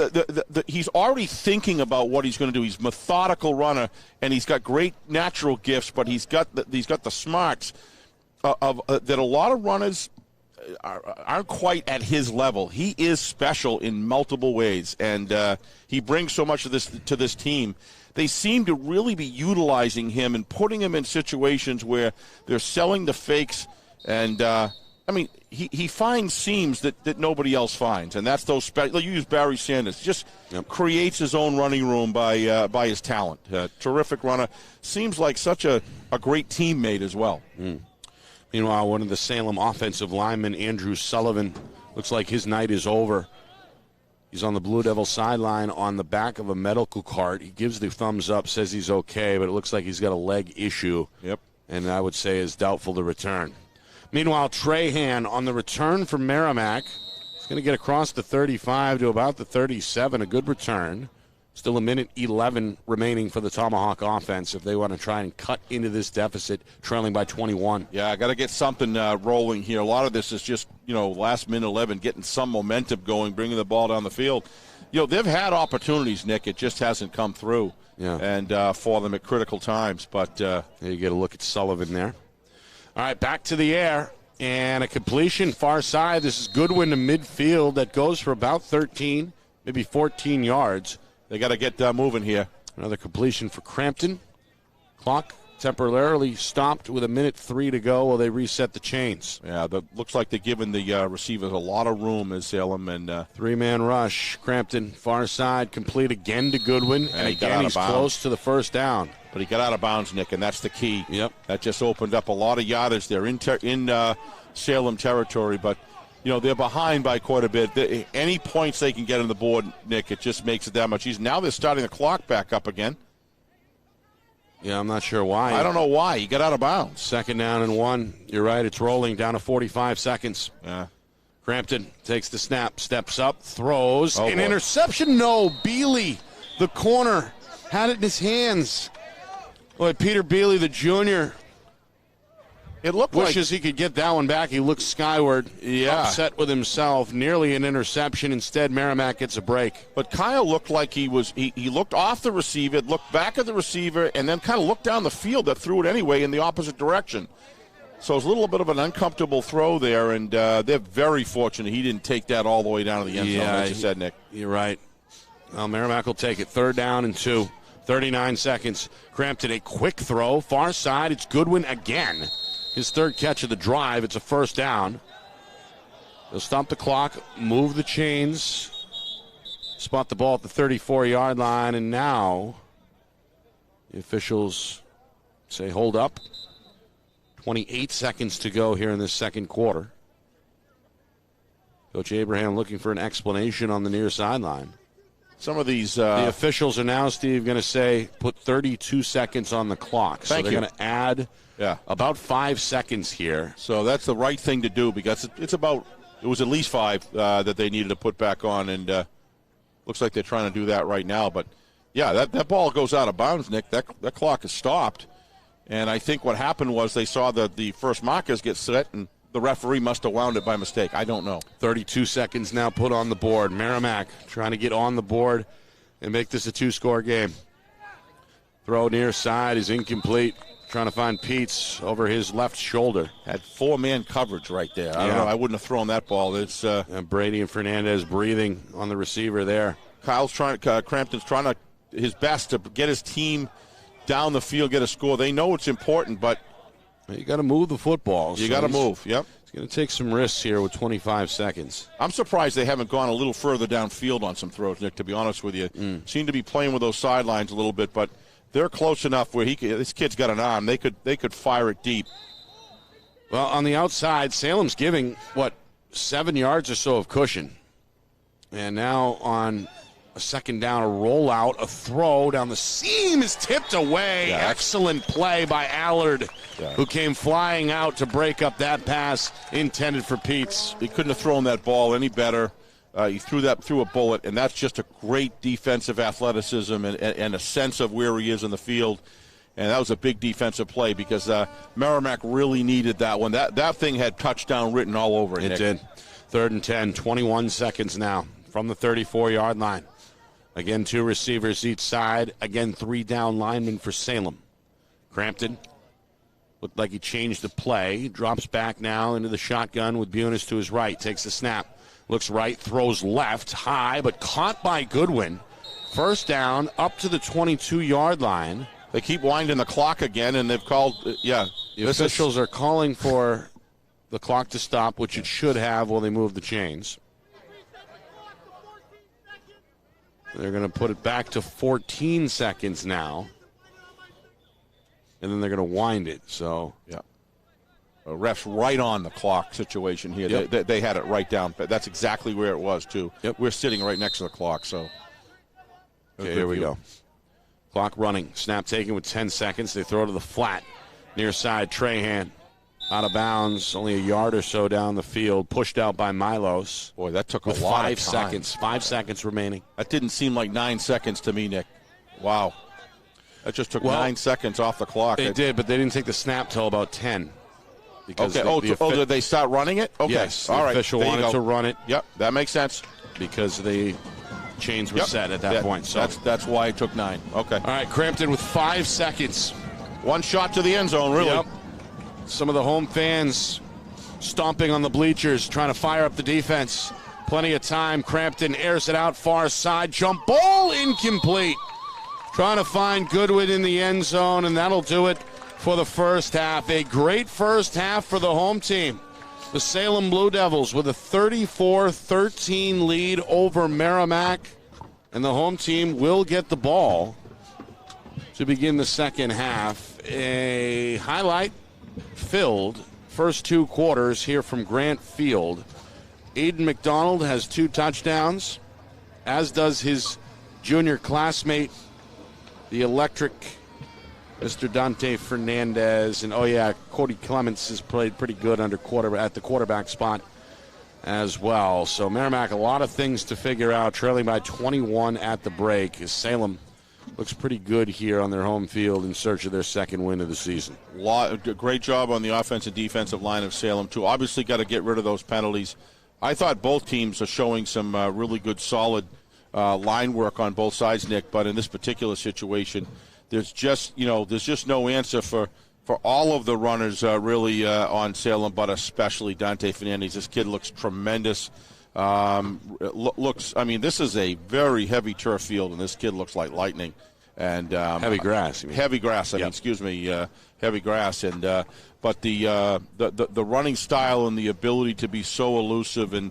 he's already thinking about what he's going to do. He's a methodical runner, and he's got great natural gifts, but he's got the smarts that a lot of runners aren't quite at his level. He is special in multiple ways, and he brings so much of this to this team. They seem to really be utilizing him and putting him in situations where they're selling the fakes, and he finds seams that nobody else finds, and that's those you use Barry Sanders. Just creates his own running room by his talent. Terrific runner. Seems like such a great teammate as well. Meanwhile, one of the Salem offensive linemen, Andrew Sullivan, looks like his night is over. He's on the Blue Devil sideline on the back of a medical cart. He gives the thumbs up, says he's okay, but it looks like he's got a leg issue. Yep. And I would say is doubtful to return. Meanwhile, Trahan on the return from Merrimack. He's going to get across the 35 to about the 37. A good return. Still 1:11 remaining for the Tomahawk offense if they want to try and cut into this deficit, trailing by 21. Yeah, I got to get something rolling here. A lot of this is just, last minute 11, getting some momentum going, bringing the ball down the field. They've had opportunities, Nick. It just hasn't come through. Yeah. And for them at critical times. But there you get a look at Sullivan there. All right, back to the air. And a completion far side. This is Goodwin to midfield that goes for about 13, maybe 14 yards. They got to get moving here. Another completion for Crampton. Clock temporarily stopped with 1:03 to go while they reset the chains. Yeah, looks like they're giving the receivers a lot of room as Salem. And three-man rush. Crampton, far side, complete again to Goodwin. And again, he's close to the first down. But he got out of bounds, Nick, and that's the key. Yep. That just opened up a lot of yardage there in Salem territory. But, they're behind by quite a bit. Any points they can get on the board, Nick, it just makes it that much easier. Now they're starting the clock back up again. Yeah, I'm not sure why. I don't know why. He got out of bounds. Second down and 1. You're right. It's rolling down to 45 seconds. Yeah. Crampton takes the snap, steps up, throws. An interception? No. Bealey, the corner, had it in his hands. Boy, Peter Bealey, the junior. It looked wishes he could get that one back. He looks skyward. Yeah. Upset with himself. Nearly an interception. Instead, Merrimack gets a break. But Kyle looked like he looked off the receiver, looked back at the receiver, and then kind of looked down the field that threw it anyway in the opposite direction. So it was a little bit of an uncomfortable throw there, and they're very fortunate he didn't take that all the way down to the end zone, as you said, Nick. You're right. Well, Merrimack will take it. 3rd down and 2. 39 seconds. Crampton, a quick throw. Far side, it's Goodwin again. his third catch of the drive. It's a first down. They'll stop the clock, move the chains, spot the ball at the 34-yard line, and now the officials say hold up. 28 seconds to go here in this second quarter. Coach Abraham looking for an explanation on the near sideline. Some of these... the officials are now, Steve, going to say put 32 seconds on the clock. So they're going to add about 5 seconds here. So that's the right thing to do because it's about... It was at least 5 that they needed to put back on, and looks like they're trying to do that right now. But, yeah, that ball goes out of bounds, Nick. That clock is stopped. And I think what happened was they saw the first markers get set, and the referee must have wound it by mistake. I don't know. 32 seconds now put on the board. Merrimack trying to get on the board and make this a 2-score game. Throw near side is incomplete. Trying to find Peets over his left shoulder. Had 4-man coverage right there. I don't know. I wouldn't have thrown that ball. It's and Brady and Fernandez breathing on the receiver there. Crampton's trying his best to get his team down the field, get a score. They know it's important, but you got to move the football. You got to move. Yep. He's going to take some risks here with 25 seconds. I'm surprised they haven't gone a little further downfield on some throws, Nick, to be honest with you. Seem to be playing with those sidelines a little bit, but they're close enough where this kid's got an arm. They could fire it deep. Well, on the outside, Salem's giving, 7 yards or so of cushion. And now on a second down, a rollout, a throw down the seam is tipped away. Yeah, excellent play by Allard, who came flying out to break up that pass intended for Peets. He couldn't have thrown that ball any better. He threw a bullet, and that's just a great defensive athleticism and a sense of where he is in the field. And that was a big defensive play because Merrimack really needed that one. That thing had touchdown written all over it. It did. 3rd and 10, 21 seconds now from the 34-yard line. Again, 2 receivers each side. Again, 3 down linemen for Salem. Crampton looked like he changed the play. Drops back now into the shotgun with Bunis to his right. Takes the snap. Looks right, throws left, high, but caught by Goodwin. First down, up to the 22-yard line. They keep winding the clock again, and they've called, The officials are calling for the clock to stop, which it should have while they move the chains. They're going to put it back to 14 seconds now. And then they're going to wind it, so... Yeah. Refs right on the clock situation here. Yep. They had it right down. That's exactly where it was, too. Yep. We're sitting right next to the clock, so... Okay, here we go. Clock running. Snap taken with 10 seconds. They throw to the flat. Near side, Trahan. Out of bounds, only a yard or so down the field. Pushed out by Milos. Boy, that took a with lot 5 of time. seconds. 5 seconds remaining. That didn't seem like 9 seconds to me, Nick. Wow. That just took 9 seconds off the clock. It did, but they didn't take the snap till about 10. Because did they start running it? Okay. Yes, all right. Official wanted to run it. Yep, that makes sense. Because the chains were set at that point. So that's why it took 9. Okay. All right, Crampton with 5 seconds. One shot to the end zone, really. Yep. Some of the home fans stomping on the bleachers, trying to fire up the defense. Plenty of time. Crampton airs it out far side. Jump ball incomplete. Trying to find Goodwin in the end zone, and that'll do it for the first half. A great first half for the home team. The Salem Blue Devils with a 34-13 lead over Merrimack. And the home team will get the ball to begin the second half. A highlight-filled first 2 quarters here from Grant Field. Aiden McDonald has 2 touchdowns, as does his junior classmate, the electric Mr. Dante Fernandez. And, Cody Clements has played pretty good at the quarterback spot as well. So Merrimack, a lot of things to figure out, trailing by 21 at the break. As Salem looks pretty good here on their home field in search of their second win of the season. Great job on the offensive defensive line of Salem, too. Obviously got to get rid of those penalties. I thought both teams are showing some really good, solid line work on both sides, Nick, but in this particular situation, there's just no answer for all of the runners really on Salem, but especially Dante Fernandez. This kid looks tremendous. This is a very heavy turf field, and this kid looks like lightning. And heavy grass. Heavy grass. Yep. Excuse me. Heavy grass. And but the running style and the ability to be so elusive and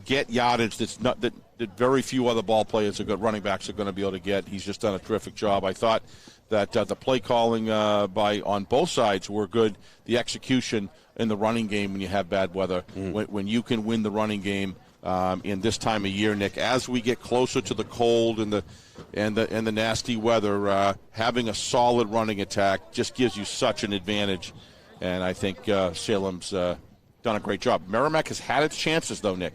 get yardage that very few other ball players running backs are going to be able to get. He's just done a terrific job. I thought that the play calling on both sides were good. The execution in the running game when you have bad weather, when you can win the running game in this time of year, Nick. As we get closer to the cold and the nasty weather, having a solid running attack just gives you such an advantage. And I think Salem's done a great job. Merrimack has had its chances, though, Nick.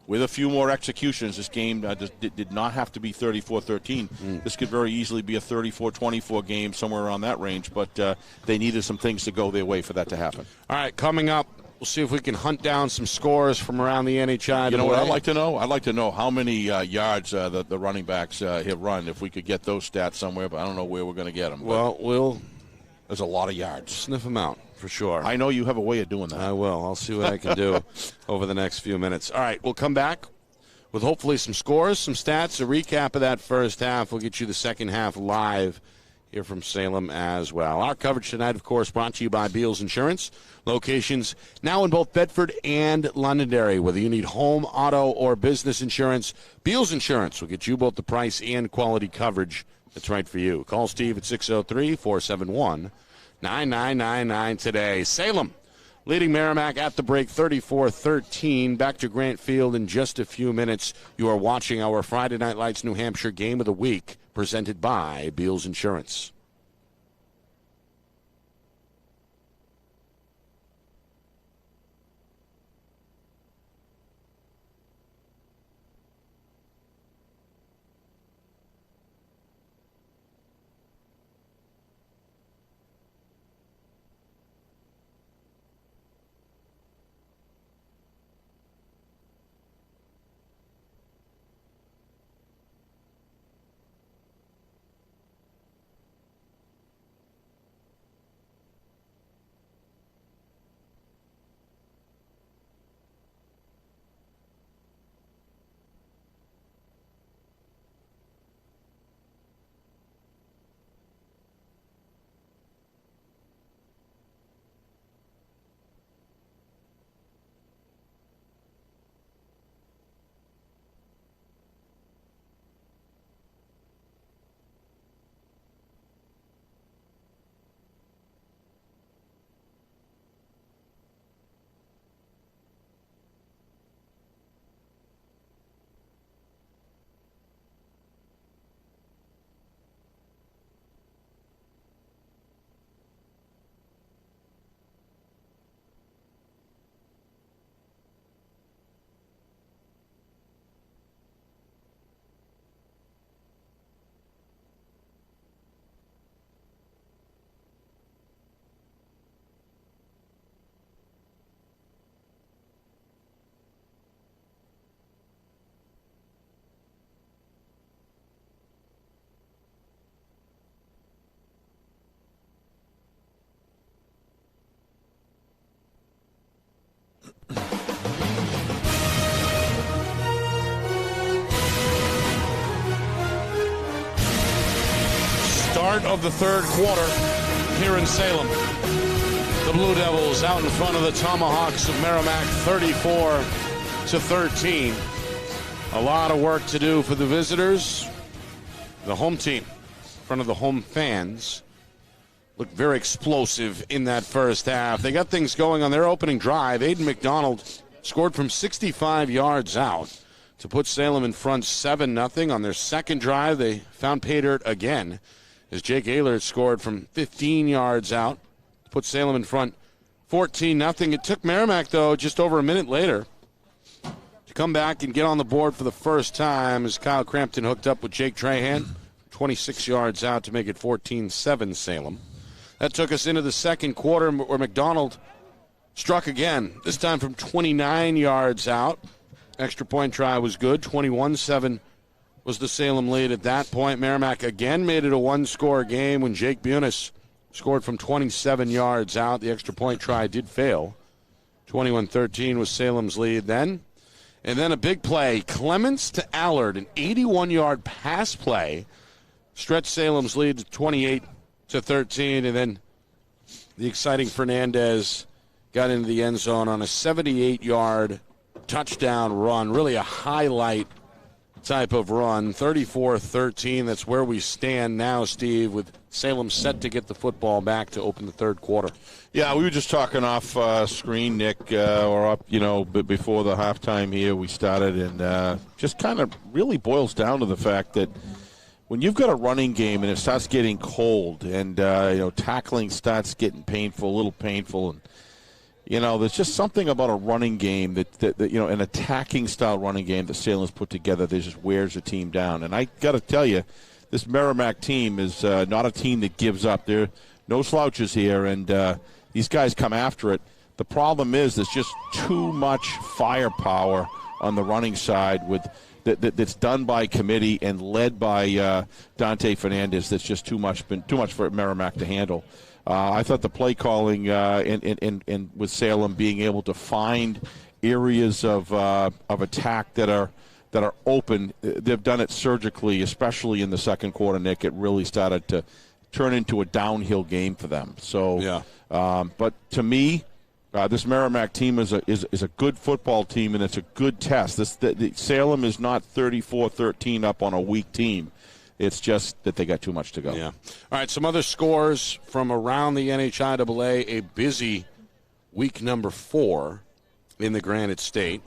With a few more executions, this game did not have to be 34-13. This could very easily be a 34-24 game, somewhere around that range, but they needed some things to go their way for that to happen. All right, coming up, we'll see if we can hunt down some scores from around the NHI. You know what I'd like to know? I'd like to know how many yards the running backs have run, if we could get those stats somewhere, but I don't know where we're going to get them. Well, there's a lot of yards. Sniff them out. For sure. I know you have a way of doing that. I will. I'll see what I can do over the next few minutes. All right, we'll come back with hopefully some scores, some stats, a recap of that first half. We'll get you the second half live here from Salem as well. Our coverage tonight, of course, brought to you by Beals Insurance. Locations now in both Bedford and Londonderry. Whether you need home, auto, or business insurance, Beals Insurance will get you both the price and quality coverage that's right for you. Call Steve at 603-471-9999 today. Salem leading Merrimack at the break 34-13. Back to Grant Field in just a few minutes. You are watching our Friday Night Lights New Hampshire Game of the Week presented by Beals Insurance. Start of the third quarter here in Salem. The Blue Devils out in front of the Tomahawks of Merrimack, 34-13. A lot of work to do for the visitors. The home team, in front of the home fans, looked very explosive in that first half. They got things going on their opening drive. Aiden McDonald scored from 65 yards out to put Salem in front 7-0. On their second drive, they found pay dirt again as Jake Ehlert scored from 15 yards out to put Salem in front 14-0. It took Merrimack, though, just over a minute later to come back and get on the board for the first time as Kyle Crampton hooked up with Jake Trahan, 26 yards out to make it 14-7 Salem. That took us into the second quarter where McDonald struck again, this time from 29 yards out. Extra point try was good. 21-7 was the Salem lead at that point. Merrimack again made it a one-score game when Jake Bunis scored from 27 yards out. The extra point try did fail. 21-13 was Salem's lead then. And then a big play. Clements to Allard, an 81-yard pass play. stretched Salem's lead to 28-13, and then the exciting Fernandez got into the end zone on a 78-yard touchdown run, really a highlight type of run, 34-13. That's where we stand now, Steve, with Salem set to get the football back to open the third quarter. Yeah, we were just talking off screen, Nick, or up, before the halftime here we started, and just kind of really boils down to the fact that when you've got a running game and it starts getting cold and, tackling starts getting painful, a little painful, and, there's just something about a running game that an attacking style running game that Salem's put together that just wears a team down. And I got to tell you, this Merrimack team is not a team that gives up. There are no slouches here, and these guys come after it. The problem is there's just too much firepower on the running side that's done by committee and led by Dante Fernandez. That's just too much for Merrimack to handle. I thought the play calling in with Salem being able to find areas of attack that are open, they've done it surgically, especially in the second quarter, Nick. It really started to turn into a downhill game for them. So, yeah. But to me, this Merrimack team is a good football team, and it's a good test. Salem is not 34-13 up on a weak team. It's just that they got too much to go. Yeah. All right, some other scores from around the NHIAA, a busy week number 4 in the Granite State.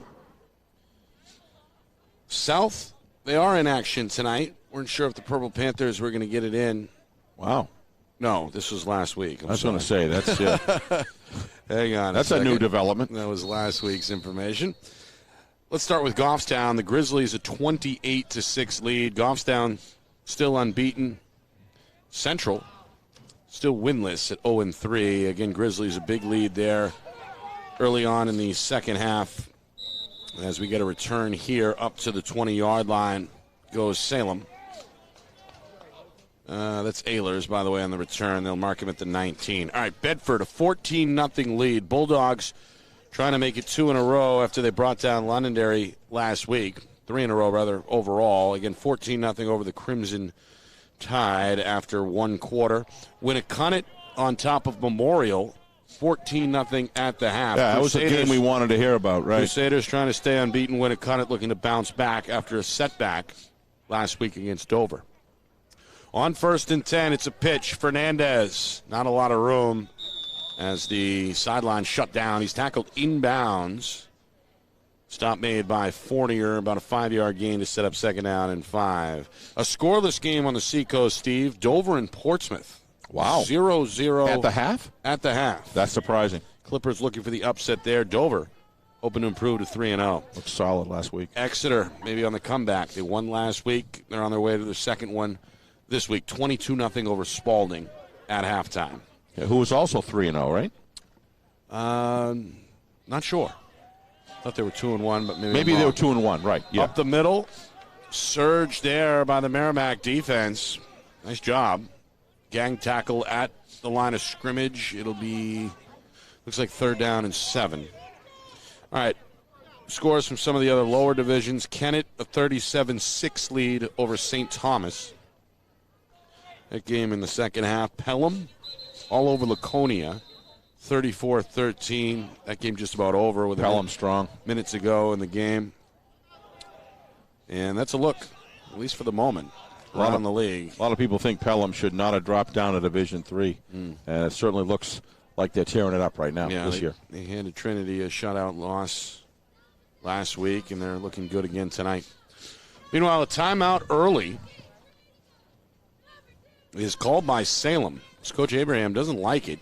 South, they are in action tonight. Weren't sure if the Purple Panthers were going to get it in. Wow. No, this was last week. I was going to say, that's hang on. That's a new development. That was last week's information. Let's start with Goffstown. The Grizzlies a 28-6 lead. Goffstown still unbeaten. Central still winless at 0-3. Again, Grizzlies a big lead there early on in the second half. As we get a return here up to the 20-yard line goes Salem. That's Ehlers, by the way, on the return. They'll mark him at the 19. All right, Bedford, a 14-0 lead. Bulldogs trying to make it 2 in a row after they brought down Londonderry last week. 3 in a row, rather, overall. Again, 14-0 over the Crimson Tide after one quarter. Winnicott on top of Memorial, 14-0 at the half. Yeah, that was a game we wanted to hear about, right? Crusaders trying to stay unbeaten. Winnicott looking to bounce back after a setback last week against Dover. On 1st and 10, it's a pitch. Fernandez, not a lot of room as the sideline shut down. He's tackled inbounds. Stop made by Fournier, about a 5-yard gain to set up 2nd down and 5. A scoreless game on the Seacoast, Steve. Dover and Portsmouth. Wow. 0-0. At the half? At the half. That's surprising. Clippers looking for the upset there. Dover hoping to improve to 3-0. Looked solid last week. Exeter maybe on the comeback. They won last week. They're on their way to their second one this week. 22-0 over Spalding at halftime. Yeah, who was also 3-0, right? Not sure. Thought they were 2-1, but maybe they were 2-1. Right. Yeah. Up the middle, surge there by the Merrimack defense. Nice job. Gang tackle at the line of scrimmage. It'll be, looks like 3rd down and 7. All right. Scores from some of the other lower divisions. Kennett a 37-6 lead over St. Thomas. That game in the second half. Pelham all over Laconia. 34-13. That game just about over with Pelham strong. Minutes ago in the game. And that's a look, at least for the moment, right on the league. A lot of people think Pelham should not have dropped down to Division III. And it certainly looks like they're tearing it up right now this year. They handed Trinity a shutout loss last week, and they're looking good again tonight. Meanwhile, a timeout early is called by Salem. Coach Abraham doesn't like it.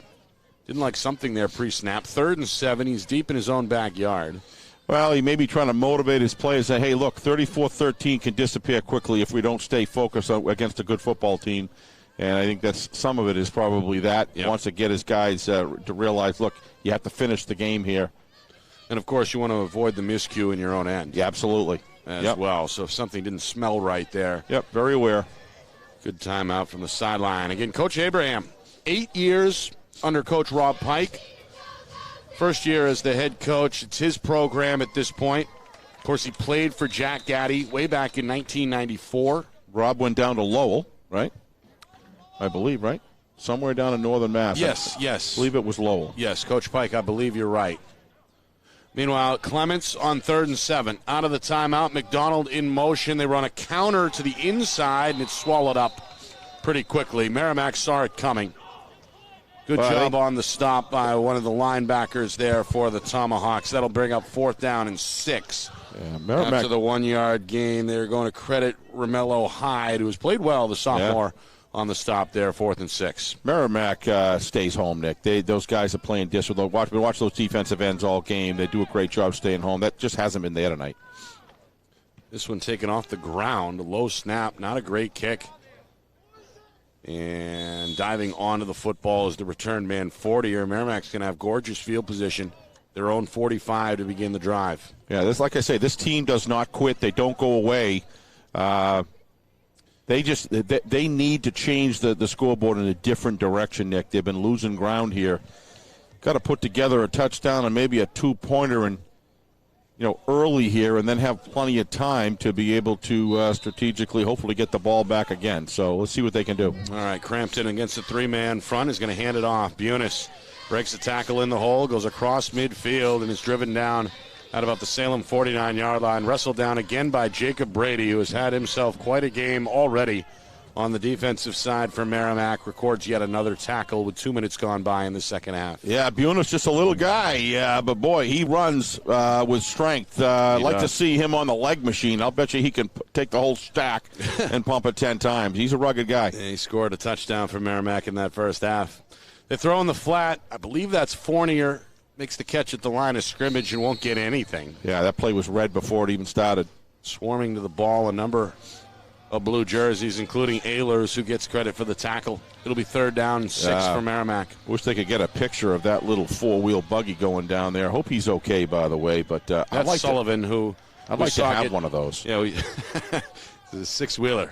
Didn't like something there pre-snap. 3rd and 7. He's deep in his own backyard. Well, he may be trying to motivate his players. Say, hey, look, 34-13 can disappear quickly if we don't stay focused against a good football team. And I think that's some of it is probably that. Yep. He wants to get his guys to realize, look, you have to finish the game here. And, of course, you want to avoid the miscue in your own end. Yeah, absolutely. As well. So if something didn't smell right there. Yep, very aware. Good timeout from the sideline. Again, Coach Abraham, 8 years under Coach Rob Pike. First year as the head coach. It's his program at this point. Of course, he played for Jack Gaddy way back in 1994. Rob went down to Lowell, right? I believe, right? Somewhere down in northern Mass. Yes. I believe it was Lowell. Yes, Coach Pike, I believe you're right. Meanwhile, Clements on 3rd and 7. Out of the timeout, McDonald in motion. They run a counter to the inside, and it's swallowed up pretty quickly. Merrimack saw it coming. Good job on the stop by one of the linebackers there for the Tomahawks. That'll bring up 4th down and 6. Yeah, Merrimack. After the 1-yard gain, they're going to credit Romello Hyde, who has played well, the sophomore, on the stop there, 4th and 6. Merrimack stays home, Nick. Those guys are playing discipline. Watch those defensive ends all game. They do a great job staying home. That just hasn't been there tonight. This one taken off the ground. A low snap, not a great kick. And diving onto the football is the return man, 40er. Merrimack's going to have gorgeous field position. Their own 45 to begin the drive. Yeah, like I say, this team does not quit. They don't go away. They need to change the scoreboard in a different direction, Nick. They've been losing ground here. Got to put together a touchdown and maybe a 2-pointer and early here, and then have plenty of time to be able to strategically, hopefully, get the ball back again. So let's see what they can do. All right, Crampton against the 3-man front is going to hand it off. Bunis breaks the tackle in the hole, goes across midfield, and is driven down at about the Salem 49-yard line. Wrestled down again by Jacob Brady, who has had himself quite a game already on the defensive side for Merrimack. Records yet another tackle with 2 minutes gone by in the second half. Yeah, Bunis just a little guy, but boy, he runs with strength. I'd like to see him on the leg machine. I'll bet you he can take the whole stack and pump it 10 times. He's a rugged guy. And he scored a touchdown for Merrimack in that first half. They throw in the flat. I believe that's Fournier. Makes the catch at the line of scrimmage and won't get anything. Yeah, that play was red before it even started. Swarming to the ball, a number of blue jerseys, including Ehlers, who gets credit for the tackle. It'll be 3rd down and 6 for Merrimack. Wish they could get a picture of that little 4-wheel buggy going down there. Hope he's okay, by the way. But I'd like Sullivan, I'd like to have one of those. Yeah, it's a 6-wheeler.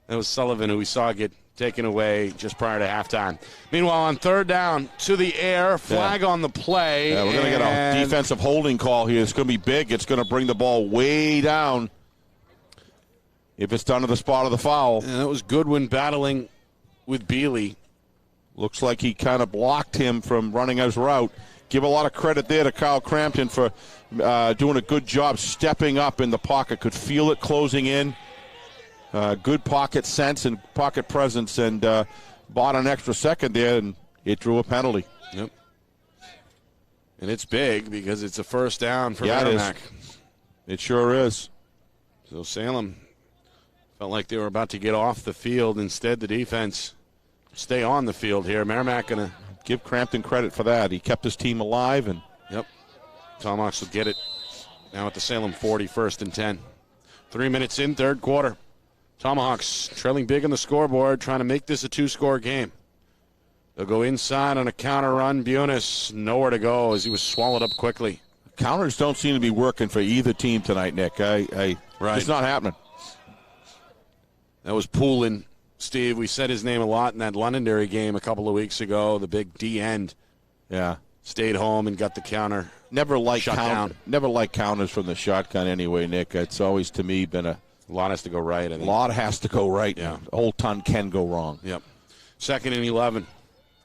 That was Sullivan, who we saw get taken away just prior to halftime. Meanwhile, on 3rd down, to the air, flag on the play. Yeah, we're going to get a defensive holding call here. It's going to be big. It's going to bring the ball way down if it's done to the spot of the foul. And that was Goodwin battling with Bealey. Looks like he kind of blocked him from running his route. Give a lot of credit there to Kyle Crampton for doing a good job stepping up in the pocket. Could feel it closing in. Good pocket sense and pocket presence, and bought an extra second there, and it drew a penalty. Yep. And it's big because it's a 1st down for Merrimack. It sure is. So Salem felt like they were about to get off the field. Instead, the defense stay on the field here. Merrimack going to give Crampton credit for that. He kept his team alive. And yep. Tomahawks will get it now at the Salem 40, 1st and 10. 3 minutes in, 3rd quarter. Tomahawks trailing big on the scoreboard, trying to make this a 2-score game. They'll go inside on a counter run. Bunis nowhere to go as he was swallowed up quickly. Counters don't seem to be working for either team tonight, Nick. Right. It's not happening. That was Poulin, Steve. We said his name a lot in that Londonderry game a couple of weeks ago. The big D end. Yeah. Stayed home and got the counter. Never liked counters from the shotgun anyway, Nick. It's always, to me, been a lot has to go right. A lot has to go right. Yeah. A whole ton can go wrong. Yep. 2nd and 11.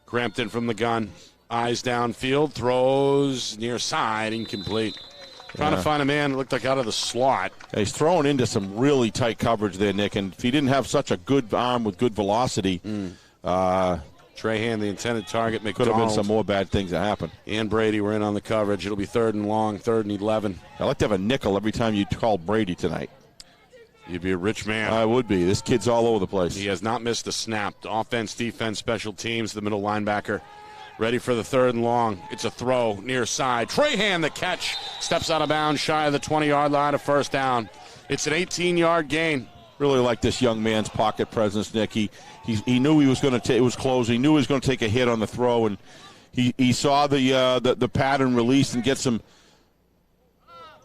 Crampton from the gun. Eyes downfield. Throws near side. Incomplete. Trying to find a man that looked like out of the slot. Yeah, he's throwing into some really tight coverage there, Nick. And if he didn't have such a good arm with good velocity, Trahan, the intended target, could have been some more bad things that happened. And Brady were in on the coverage. It'll be 3rd and long, 3rd and 11. I'd like to have a nickel every time you call Brady tonight. You'd be a rich man. I would be. This kid's all over the place. He has not missed a snap. Offense, defense, special teams, the middle linebacker. Ready for the 3rd and long. It's a throw near side. Trahan, the catch. Steps out of bounds shy of the 20-yard line, a 1st down. It's an 18-yard gain. Really like this young man's pocket presence, Nick. He knew he was going to. It was close. He knew he was going to take a hit on the throw, and he saw the pattern release and get some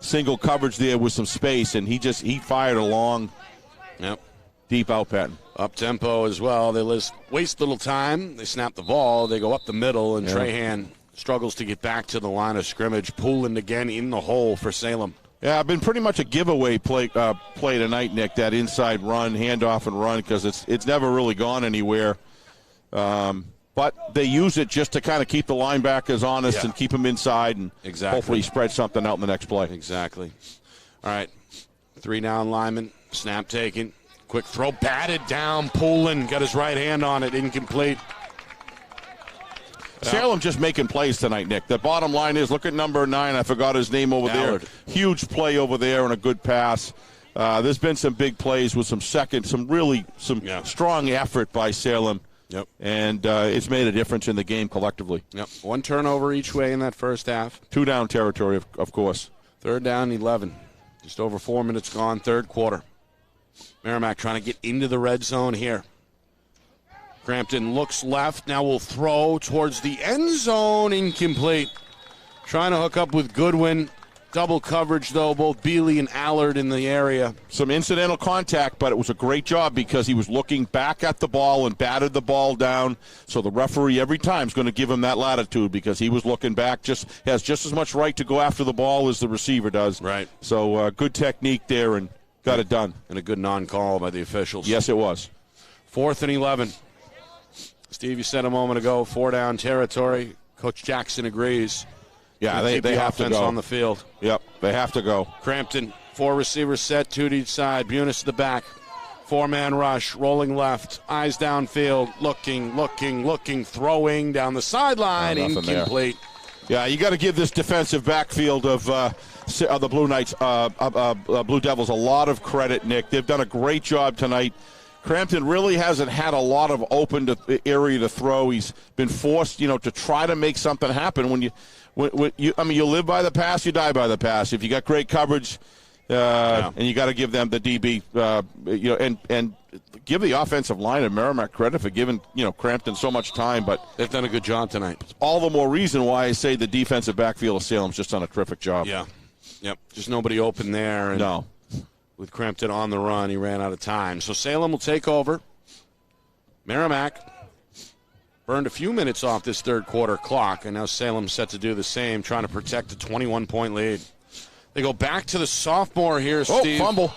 single coverage there with some space, and he fired a long, deep out pattern. Up tempo as well. They waste little time. They snap the ball. They go up the middle, and Trahan struggles to get back to the line of scrimmage. Pulling again in the hole for Salem. Yeah, been pretty much a giveaway play tonight, Nick. That inside run, handoff and run, because it's never really gone anywhere. But they use it just to kind of keep the linebackers honest and keep them inside and hopefully spread something out in the next play. Exactly. All right. 3 down lineman. Snap taken. Quick throw. Batted down. Poulin got his right hand on it. Incomplete. Salem just making plays tonight, Nick. The bottom line is, look at number 9. I forgot his name over there. Huge play over there and a good pass. There's been some big plays with some strong effort by Salem. Yep. And it's made a difference in the game collectively. Yep. 1 turnover each way in that first half. 2 down territory, of course. 3rd down, 11. Just over 4 minutes gone, third quarter. Merrimack trying to get into the red zone here. Crampton looks left, now will throw towards the end zone, incomplete. Trying to hook up with Goodwin. Double coverage, though, both Bealey and Allard in the area. Some incidental contact, but it was a great job because he was looking back at the ball and batted the ball down. So the referee every time is going to give him that latitude because he was looking back, has just as much right to go after the ball as the receiver does. Right. So good technique there and got it done. And a good non-call by the officials. Yes, it was. 4th and 11. Steve, you said a moment ago, 4 down territory. Coach Jackson agrees. Yeah, they have to go on the field. Yep, they have to go. Crampton, 4 receivers set, 2 to each side. Bunis to the back. 4-man rush, rolling left, eyes downfield, looking, throwing down the sideline, incomplete. Yeah, you got to give this defensive backfield of the Blue Knights, Blue Devils, a lot of credit, Nick. They've done a great job tonight. Crampton really hasn't had a lot of open area to throw. He's been forced, to try to make something happen. When you live by the pass, you die by the pass. If you got great coverage, and you got to give them the DB, and give the offensive line of Merrimack credit for giving Crampton so much time. But they've done a good job tonight. All the more reason why I say the defensive backfield of Salem's just done a terrific job. Yeah, yep. Just nobody open there. And no. With Crampton on the run, he ran out of time. So Salem will take over. Merrimack burned a few minutes off this third quarter clock, and now Salem's set to do the same, trying to protect a 21-point lead. They go back to the sophomore here, Steve. Fumble.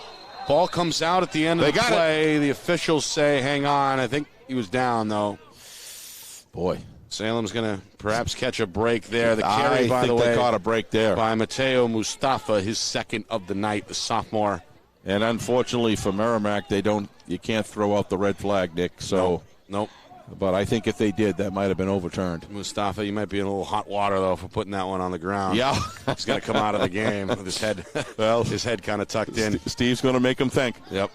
Ball comes out at the end of the play. The officials say, hang on. I think he was down, though. Boy. Salem's going to perhaps catch a break there. The carry, by the way, they caught a break there by Mateo Mustafa, his second of the night, the sophomore. And unfortunately for Merrimack, you can't throw out the red flag, Nick. So nope. But I think if they did, that might have been overturned. Mustafa, you might be in a little hot water, though, for putting that one on the ground. Yeah. He's got to come out of the game with his head kind of tucked in. Steve's going to make him think. Yep.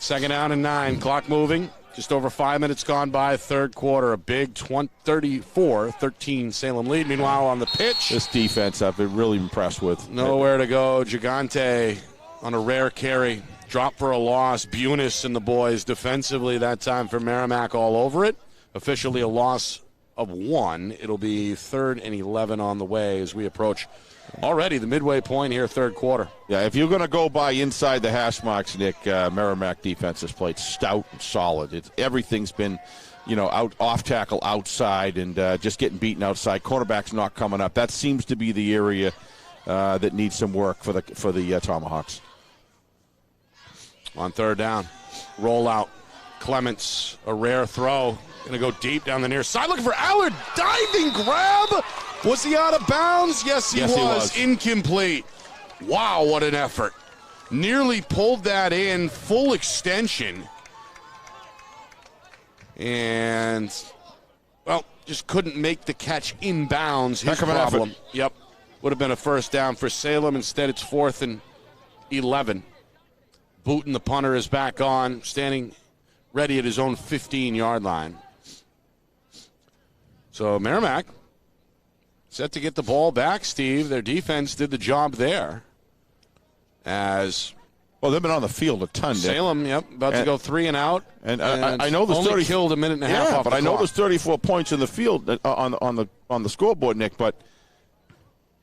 2nd down and 9. Clock moving. Just over 5 minutes gone by. Third quarter. A big 34-13 Salem lead. Meanwhile, on the pitch. This defense I've been really impressed with. Nowhere to go. Gigante on a rare carry. Drop for a loss. Bunis and the boys defensively that time for Merrimack all over it. Officially a loss of 1. It'll be 3rd and 11 on the way as we approach already the midway point here, third quarter. Yeah, if you're going to go by inside the hash marks, Nick, Merrimack defense has played stout and solid. Everything's been, off tackle outside and just getting beaten outside. Quarterback's not coming up. That seems to be the area that needs some work for the Tomahawks. On 3rd down, roll out. Clements, a rare throw. Going to go deep down the near side. Looking for Allard. Diving grab. Was he out of bounds? Yes, he was. Incomplete. Wow, what an effort. Nearly pulled that in. Full extension. And, just couldn't make the catch inbounds. His problem. Yep. Would have been a first down for Salem. Instead, it's 4th and 11. Booten, the punter, is back on, standing ready at his own 15-yard line. So Merrimack set to get the ball back, Steve. Their defense did the job there. They've been on the field a ton. Salem, about to go 3 and out. And I know there's only killed a minute and a half off the clock. I know there's 34 points in the field on the scoreboard, Nick. But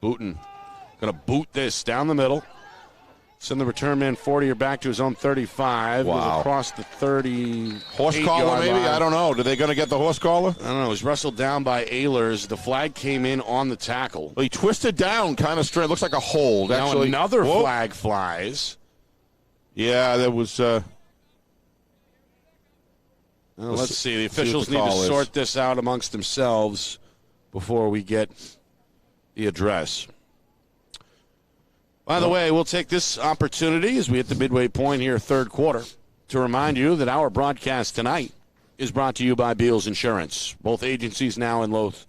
Booten going to boot this down the middle. Send the return man 40 or back to his own 35. Wow. Goes across the 30. Horse collar, maybe? Line. I don't know. Are they going to get the horse collar? I don't know. He was wrestled down by Ehlers. The flag came in on the tackle. Well, he twisted down kind of straight. Looks like a hold. Now another flag flies. Yeah, there was... Well, let's see. The officials need to sort this out amongst themselves before we get the address. By the way, we'll take this opportunity as we hit the midway point here, third quarter, to remind you that our broadcast tonight is brought to you by Beals Insurance. Both agencies now in locations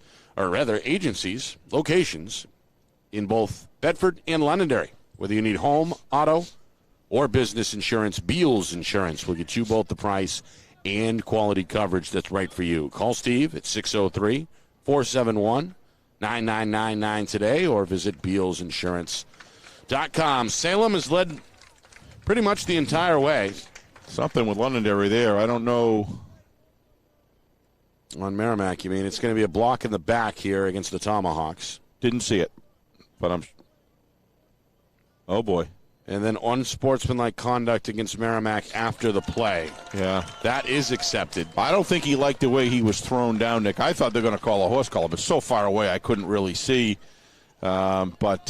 in both Bedford and Londonderry. Whether you need home, auto, or business insurance, Beals Insurance will get you both the price and quality coverage that's right for you. Call Steve at 603-471-9999 today or visit BealsInsurance.com. Salem has led pretty much the entire way. Something with Londonderry there. I don't know. On Merrimack, you mean? It's going to be a block in the back here against the Tomahawks. Didn't see it, but oh, boy. And then unsportsmanlike conduct against Merrimack after the play. Yeah. That is accepted. I don't think he liked the way he was thrown down, Nick. I thought they were going to call a horse collar, but so far away I couldn't really see. But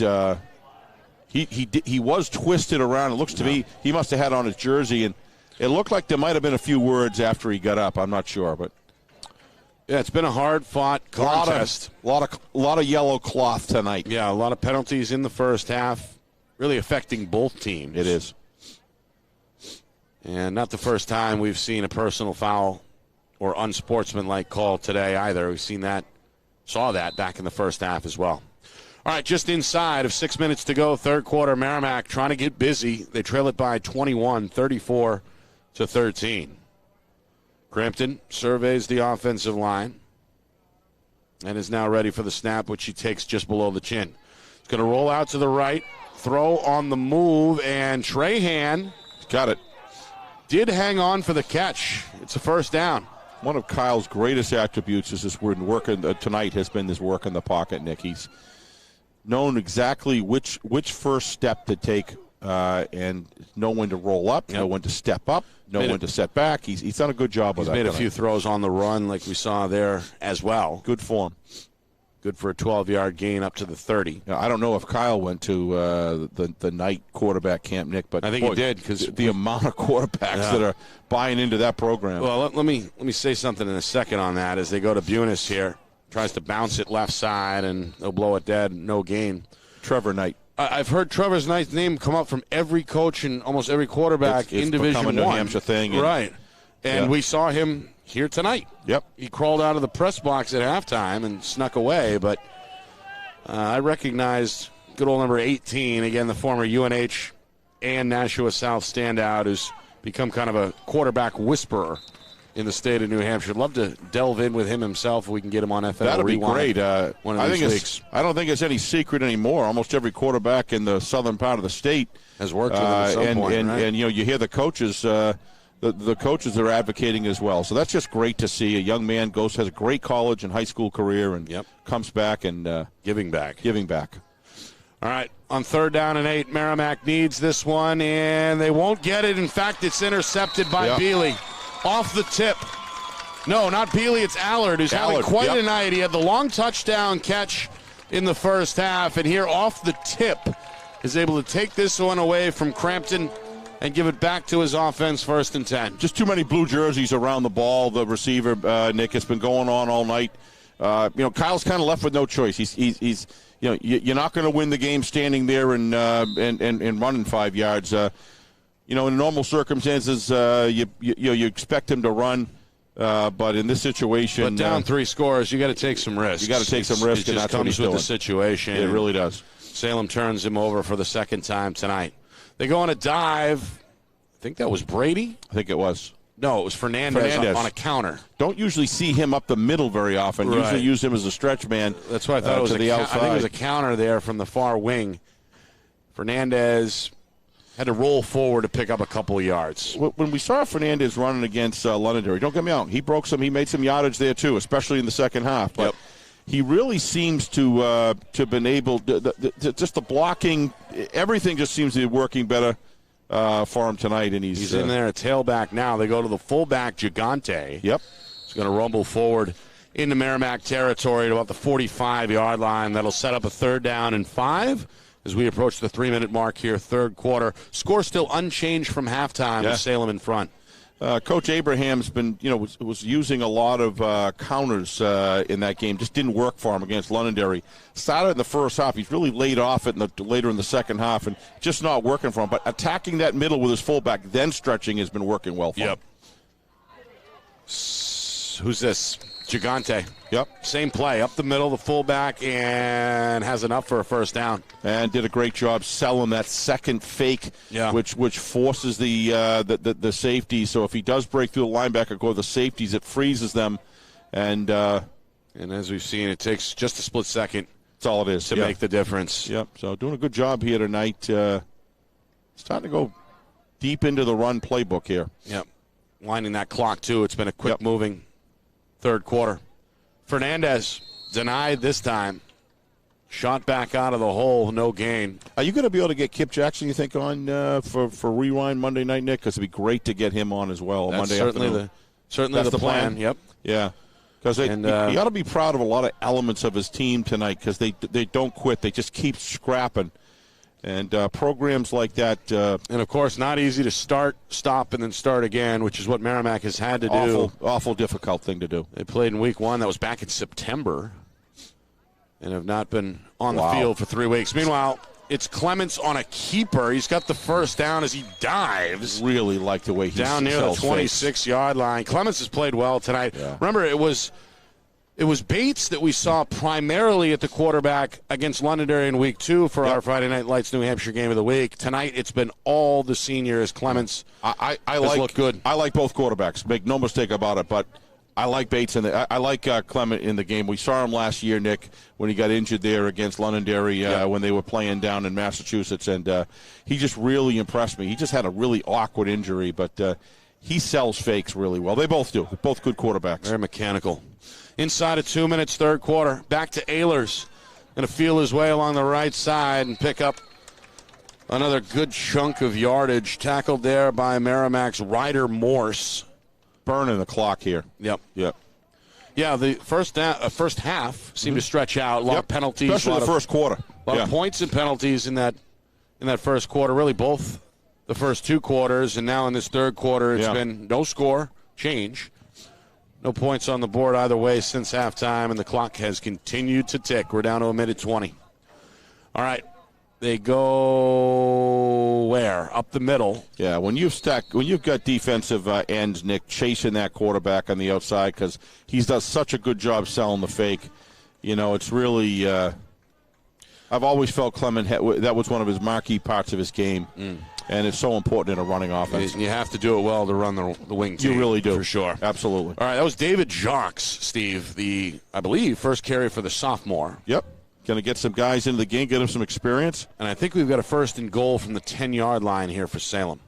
he was twisted around. It looks to me he must have had on his jersey, and it looked like there might have been a few words after he got up. I'm not sure, but yeah, it's been a hard-fought contest. A lot of yellow cloth tonight. Yeah, a lot of penalties in the first half, really affecting both teams. It is. And not the first time we've seen a personal foul or unsportsmanlike call today either. We've saw that back in the first half as well. All right, just inside of 6 minutes to go, third quarter, Merrimack trying to get busy. They trail it by 21, 34-13. Crampton surveys the offensive line and is now ready for the snap, which he takes just below the chin. It's going to roll out to the right, throw on the move, and Trahan got it. Did hang on for the catch. It's a first down. One of Kyle's greatest attributes is this work tonight has been this work in the pocket, Nick. He's known exactly which first step to take and know when to roll up, know when to step up, know when to set back. He's done a good job of that. He's made a few throws on the run like we saw there as well. Good form. Good for a 12-yard gain up to the 30. I don't know if Kyle went to the night quarterback camp, Nick, but I think he did because the amount of quarterbacks that are buying into that program. Well, let me say something in a second on that as they go to Bunis here. Tries to bounce it left side, and they'll blow it dead. No gain. Trevor Knight. I've heard Trevor Knight's name come up from every coach and almost every quarterback in Division I. It's become a New Hampshire thing. Right. And we saw him here tonight. Yep. He crawled out of the press box at halftime and snuck away, but I recognized good old number 18, again, the former UNH and Nashua South standout who's become kind of a quarterback whisperer in the state of New Hampshire. I'd love to delve in with him himself if we can get him on FL That'd be great. One of these weeks. I don't think it's any secret anymore. Almost every quarterback in the southern part of the state has worked with him at some point, right? And you hear the coaches. The coaches are advocating as well. So that's just great to see. A young man has a great college and high school career and comes back and giving back. All right, on 3rd down and 8, Merrimack needs this one, and they won't get it. In fact, it's intercepted by Bealey. Off the tip. No, not Bealey, it's Allard, who's having quite a night. He had the long touchdown catch in the first half, and here off the tip is able to take this one away from Crampton and give it back to his offense, 1st and 10. Just too many blue jerseys around the ball. The receiver, Nick, has been going on all night. Kyle's kind of left with no choice. He's you're not going to win the game standing there and running 5 yards. In normal circumstances, you expect him to run, but in this situation, but down 3 scores, you got to take some risks. You got to take some risks, and that's what he's doing. The situation. It really does. Salem turns him over for the 2nd time tonight. They go on a dive. I think that was Brady. I think it was. No, it was Fernandez. On a counter. Don't usually see him up the middle very often. Right. Usually use him as a stretch man. That's why I thought it was the outside. I think it was a counter there from the far wing. Fernandez had to roll forward to pick up a couple of yards. When we saw Fernandez running against Londonderry, don't get me wrong, he made some yardage there too, especially in the second half. But he really seems to have been able to just the blocking, everything just seems to be working better for him tonight. And he's in there at tailback now. They go to the fullback, Gigante. Yep. He's going to rumble forward into Merrimack territory at about the 45-yard line. That'll set up a 3rd down and 5. As we approach the 3-minute mark here, 3rd quarter. Score still unchanged from halftime with Salem in front. Coach Abraham's been, was using a lot of counters in that game. Just didn't work for him against Londonderry. Started in the first half. He's really laid off it later in the second half, and just not working for him. But attacking that middle with his fullback, then stretching, has been working well for him. Who's this? Gigante. Yep. Same play. Up the middle, the fullback, and has enough for a first down. And did a great job selling that second fake, which forces the safety. So if he does break through the linebacker, go to the safeties, it freezes them. And as we've seen, it takes just a split second. That's all it is. To make the difference. Yep. So doing a good job here tonight. Starting to go deep into the run playbook here. Yep. Winding that clock, too. It's been a quick moving third quarter. Fernandez denied this time. Shot back out of the hole, no gain. Are you going to be able to get Kip Jackson, you think, on for Rewind Monday night, Nick? Because it'd be great to get him on as well. That's Monday afternoon. Certainly the plan. Yep. Yeah. Because he ought to be proud of a lot of elements of his team tonight because they don't quit. They just keep scrapping. And programs like that. And, of course, not easy to start, stop, and then start again, which is what Merrimack has had to do. Awful difficult thing to do. They played in week one. That was back in September. And have not been on the field for 3 weeks. Meanwhile, it's Clements on a keeper. He's got the first down as he dives. Really like the way he's down near the 26-yard line. Clements has played well tonight. Yeah. Remember, it was Bates that we saw primarily at the quarterback against Londonderry in week 2 for our Friday Night Lights New Hampshire game of the week. Tonight, it's been all the seniors. Clements I look good. I like both quarterbacks. Make no mistake about it, but I like Bates I like Clement in the game. We saw him last year, Nick, when he got injured there against Londonderry when they were playing down in Massachusetts, and he just really impressed me. He just had a really awkward injury, but he sells fakes really well. They both do. They're both good quarterbacks. Very mechanical. Inside of 2 minutes, third quarter. Back to Ehlers. Going to feel his way along the right side and pick up another good chunk of yardage. Tackled there by Merrimack's Ryder Morse. Burning the clock here. Yep. Yeah, the first half seemed to stretch out. A lot of penalties. Especially the first quarter. A lot of points and penalties in that first quarter. Really both the first 2 quarters, and now in this third quarter it's been no score change. No points on the board either way since halftime, and the clock has continued to tick. We're down to a minute 20. All right. They go where? Up the middle. Yeah, when you've got defensive ends, Nick, chasing that quarterback on the outside because he does such a good job selling the fake. It's really I've always felt Clement that was one of his marquee parts of his game. And it's so important in a running offense. You have to do it well to run the wing team. You really do. For sure. Absolutely. All right, that was David Jacques, Steve, I believe, first carry for the sophomore. Yep. Going to get some guys into the game, get them some experience. And I think we've got a first and goal from the 10-yard line here for Salem.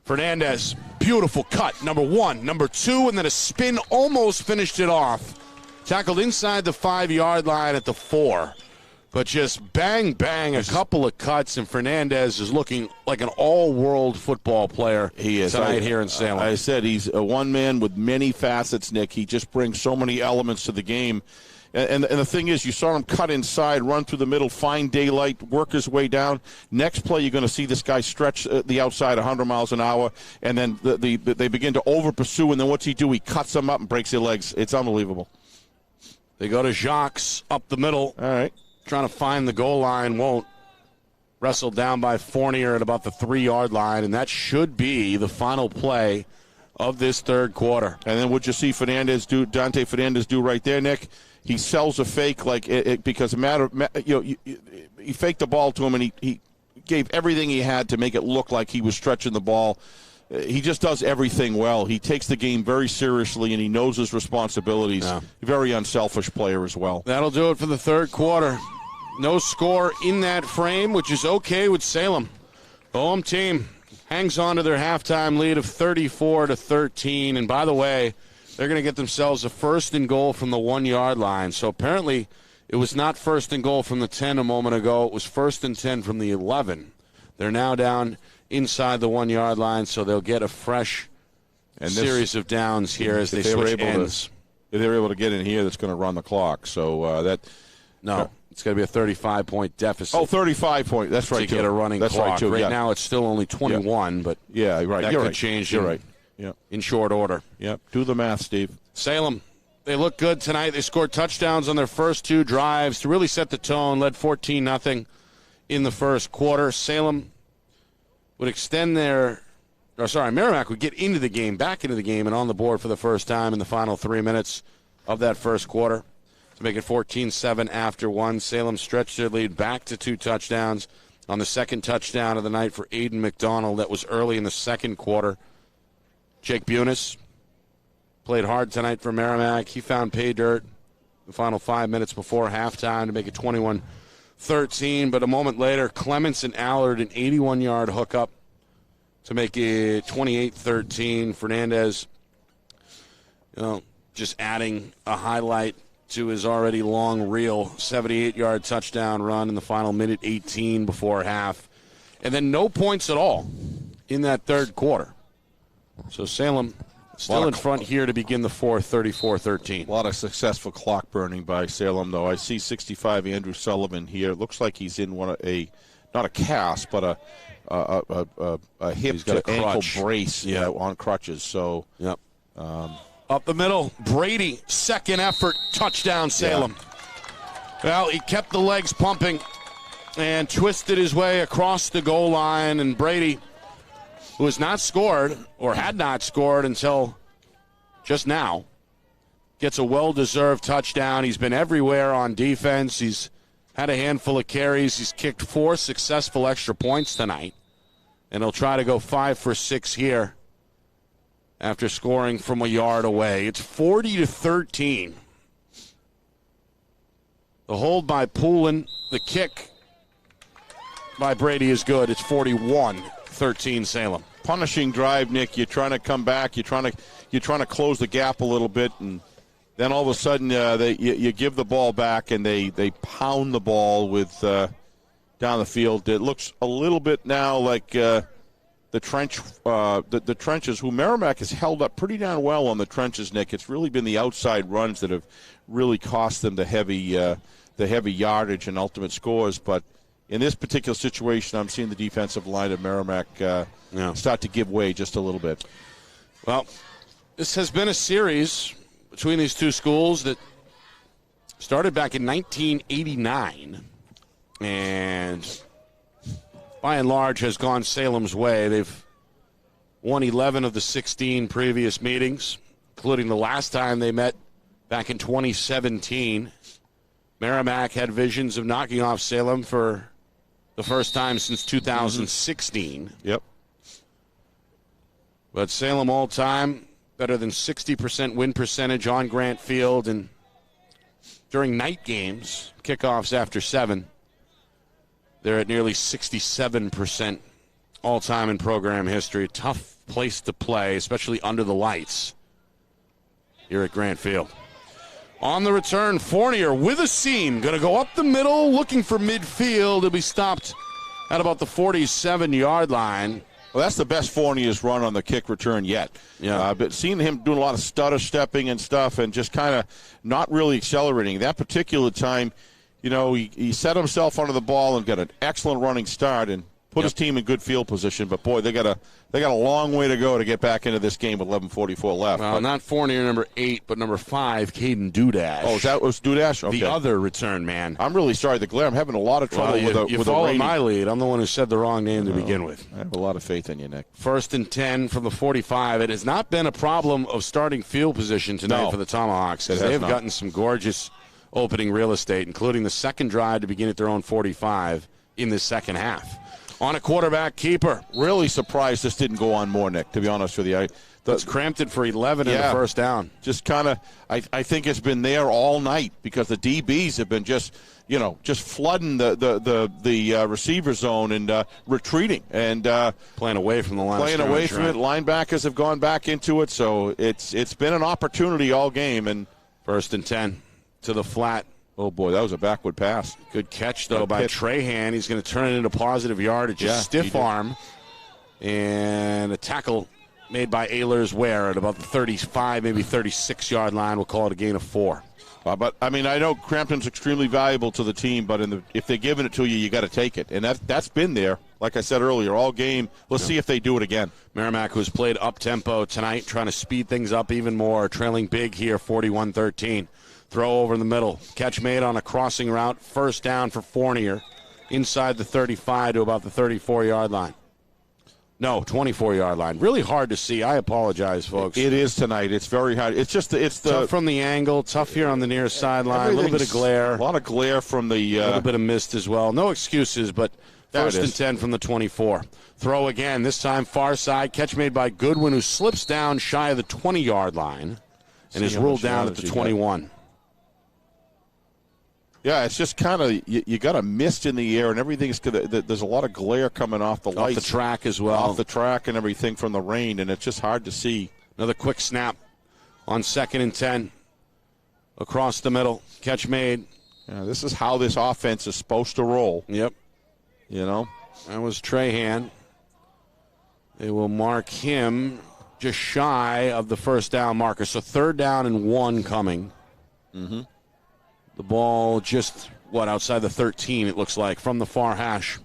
Fernandez, beautiful cut, number 1, number 2, and then a spin almost finished it off. Tackled inside the 5-yard line at the 4. But just bang, bang, a couple of cuts, and Fernandez is looking like an all-world football player tonight here in Salem. I said he's a one man with many facets, Nick. He just brings so many elements to the game. And the thing is, you saw him cut inside, run through the middle, find daylight, work his way down. Next play, you're going to see this guy stretch the outside 100 miles an hour, and then they begin to over-pursue, and then what's he do? He cuts them up and breaks their legs. It's unbelievable. They go to Jacques up the middle. All right. Trying to find the goal line, won't. Wrestled down by Fournier at about the 3-yard line, and that should be the final play of this third quarter. And then what you see Dante Fernandez do right there, Nick? He sells a fake because he faked the ball to him, and he gave everything he had to make it look like he was stretching the ball. He just does everything well. He takes the game very seriously, and he knows his responsibilities. Yeah. Very unselfish player as well. That'll do it for the third quarter. No score in that frame, which is okay with Salem. The home team hangs on to their halftime lead of 34-13. And by the way, they're going to get themselves a first and goal from the 1-yard line. So apparently it was not first and goal from the 10 a moment ago. It was first and 10 from the 11. They're now down inside the 1-yard line, so they'll get a fresh series of downs here as they switch ends. If they're able to get in here, that's going to run the clock. So it's going to be a 35-point deficit. Oh, 35-point. That's right. To get a running that's clock. Right, now it's still only 21, but right. That You're could right. change. You're right. in short order. Yep. Do the math, Steve. Salem, they look good tonight. They scored touchdowns on their first 2 drives to really set the tone, led 14-0 in the first quarter. Salem would extend Merrimack would get back into the game, and on the board for the first time in the final 3 minutes of that first quarter to make it 14-7 after 1. Salem stretched their lead back to 2 touchdowns on the second touchdown of the night for Aiden McDonald. That was early in the second quarter. Jake Bunis played hard tonight for Merrimack. He found pay dirt the final 5 minutes before halftime to make it 21-13. But a moment later, Clements and Allard an 81-yard hookup to make it 28-13. Fernandez, just adding a highlight to his already long reel, 78-yard touchdown run in the final minute 18 before half. And then no points at all in that third quarter. So Salem still in front here to begin the fourth, 34-13. A lot of successful clock burning by Salem, though. I see 65 Andrew Sullivan here. It looks like he's in not a cast, but a hip to ankle brace on crutches. So, yep. Up the middle, Brady, second effort, touchdown Salem. Yeah. Well, he kept the legs pumping and twisted his way across the goal line, and Brady, who has not scored or had not scored until just now, gets a well-deserved touchdown. He's been everywhere on defense. He's had a handful of carries. He's kicked 4 successful extra points tonight, and he'll try to go 5 for 6 here after scoring from a yard away. It's 40-13. The hold by Poulin, the kick by Brady is good. It's 41-13 Salem. Punishing drive, Nick. You're trying to come back. You're trying to close the gap a little bit, and then all of a sudden you give the ball back, and they pound the ball with down the field. It looks a little bit now like the trenches, who Merrimack has held up pretty darn well on the trenches, Nick. It's really been the outside runs that have really cost them the heavy yardage and ultimate scores. But in this particular situation, I'm seeing the defensive line of Merrimack start to give way just a little bit. Well, this has been a series between these two schools that started back in 1989 and by and large has gone Salem's way. They've won 11 of the 16 previous meetings, including the last time they met back in 2017. Merrimack had visions of knocking off Salem for the first time since 2016. Yep. But Salem all time, better than 60% win percentage on Grant Field, and during night games, kickoffs after 7, they're at nearly 67% all-time in program history. Tough place to play, especially under the lights here at Grant Field. On the return, Fournier with a seam. Going to go up the middle, looking for midfield. He'll be stopped at about the 47-yard line. Well, that's the best Fournier's run on the kick return yet. Yeah. But seeing him doing a lot of stutter stepping and stuff and just kind of not really accelerating. That particular time, he set himself under the ball and got an excellent running start and put his team in good field position. But, boy, they got a long way to go to get back into this game with 11:44 left. Well, not Fournier, number 8, but number 5, Caden Dudash. Oh, was Dudash? Okay. The other return man. I'm really sorry. The glare. I'm having a lot of trouble you follow my lead. I'm the one who said the wrong name to begin with. I have a lot of faith in you, Nick. 1st and 10 from the 45. It has not been a problem of starting field position tonight for the Tomahawks, because they've gotten some gorgeous opening real estate, including the second drive to begin at their own 45 in the second half. On a quarterback keeper. Really surprised this didn't go on more, Nick, to be honest with you. It's Crampton for 11 in the first down. Just kind of, I think it's been there all night because the DBs have been just flooding the receiver zone and retreating and playing away from the line. Playing away from it. Linebackers have gone back into it, so it's been an opportunity all game. And 1st and 10 to the flat. Oh, boy, that was a backward pass. Good catch, though, by Trahan. He's going to turn it into positive yardage. Stiff arm. And a tackle made by Ehlers-Ware at about the 35, maybe 36-yard line. We'll call it a gain of 4. But, I mean, I know Crampton's extremely valuable to the team, but if they're giving it to you, you got to take it. And that's been there. like I said earlier, all game. Let's see if they do it again. Merrimack, who's played up-tempo tonight, trying to speed things up even more, trailing big here, 41-13. Throw over the middle. Catch made on a crossing route. First down for Fournier. Inside the 35 to about the 34-yard line. No, 24-yard line. Really hard to see. I apologize, folks. It is tonight. It's very hard. It's tough from the angle. Tough here on the near sideline. A little bit of glare. A lot of glare from the. A little bit of mist as well. No excuses, but first and 10 from the 24. Throw again. This time far side. Catch made by Goodwin, who slips down shy of the 20-yard line and is ruled down at the 21. Yeah, it's just kind of you got a mist in the air and everything's there's a lot of glare coming off the lights, off the track as well, off the track and everything from the rain, and it's just hard to see. Another quick snap on 2nd and 10 across the middle. Catch made. Yeah, this is how this offense is supposed to roll. Yep. You know, that was Trahan. They will mark him just shy of the first down marker. So 3rd down and 1 coming. Mm-hmm. The ball just, outside the 13, it looks like, from the far hash.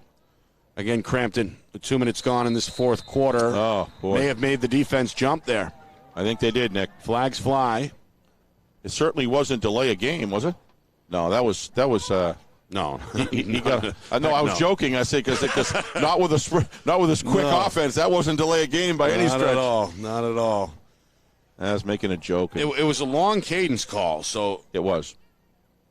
Again, Crampton, with 2 minutes gone in this fourth quarter. Oh, boy. May have made the defense jump there. I think they did, Nick. Flags fly. It certainly wasn't delay a game, was it? No, that was. No, he got. I was joking. I say because not with this quick offense, that wasn't delay a game by any stretch. Not at all. I was making a joke. It was a long cadence call, so it was.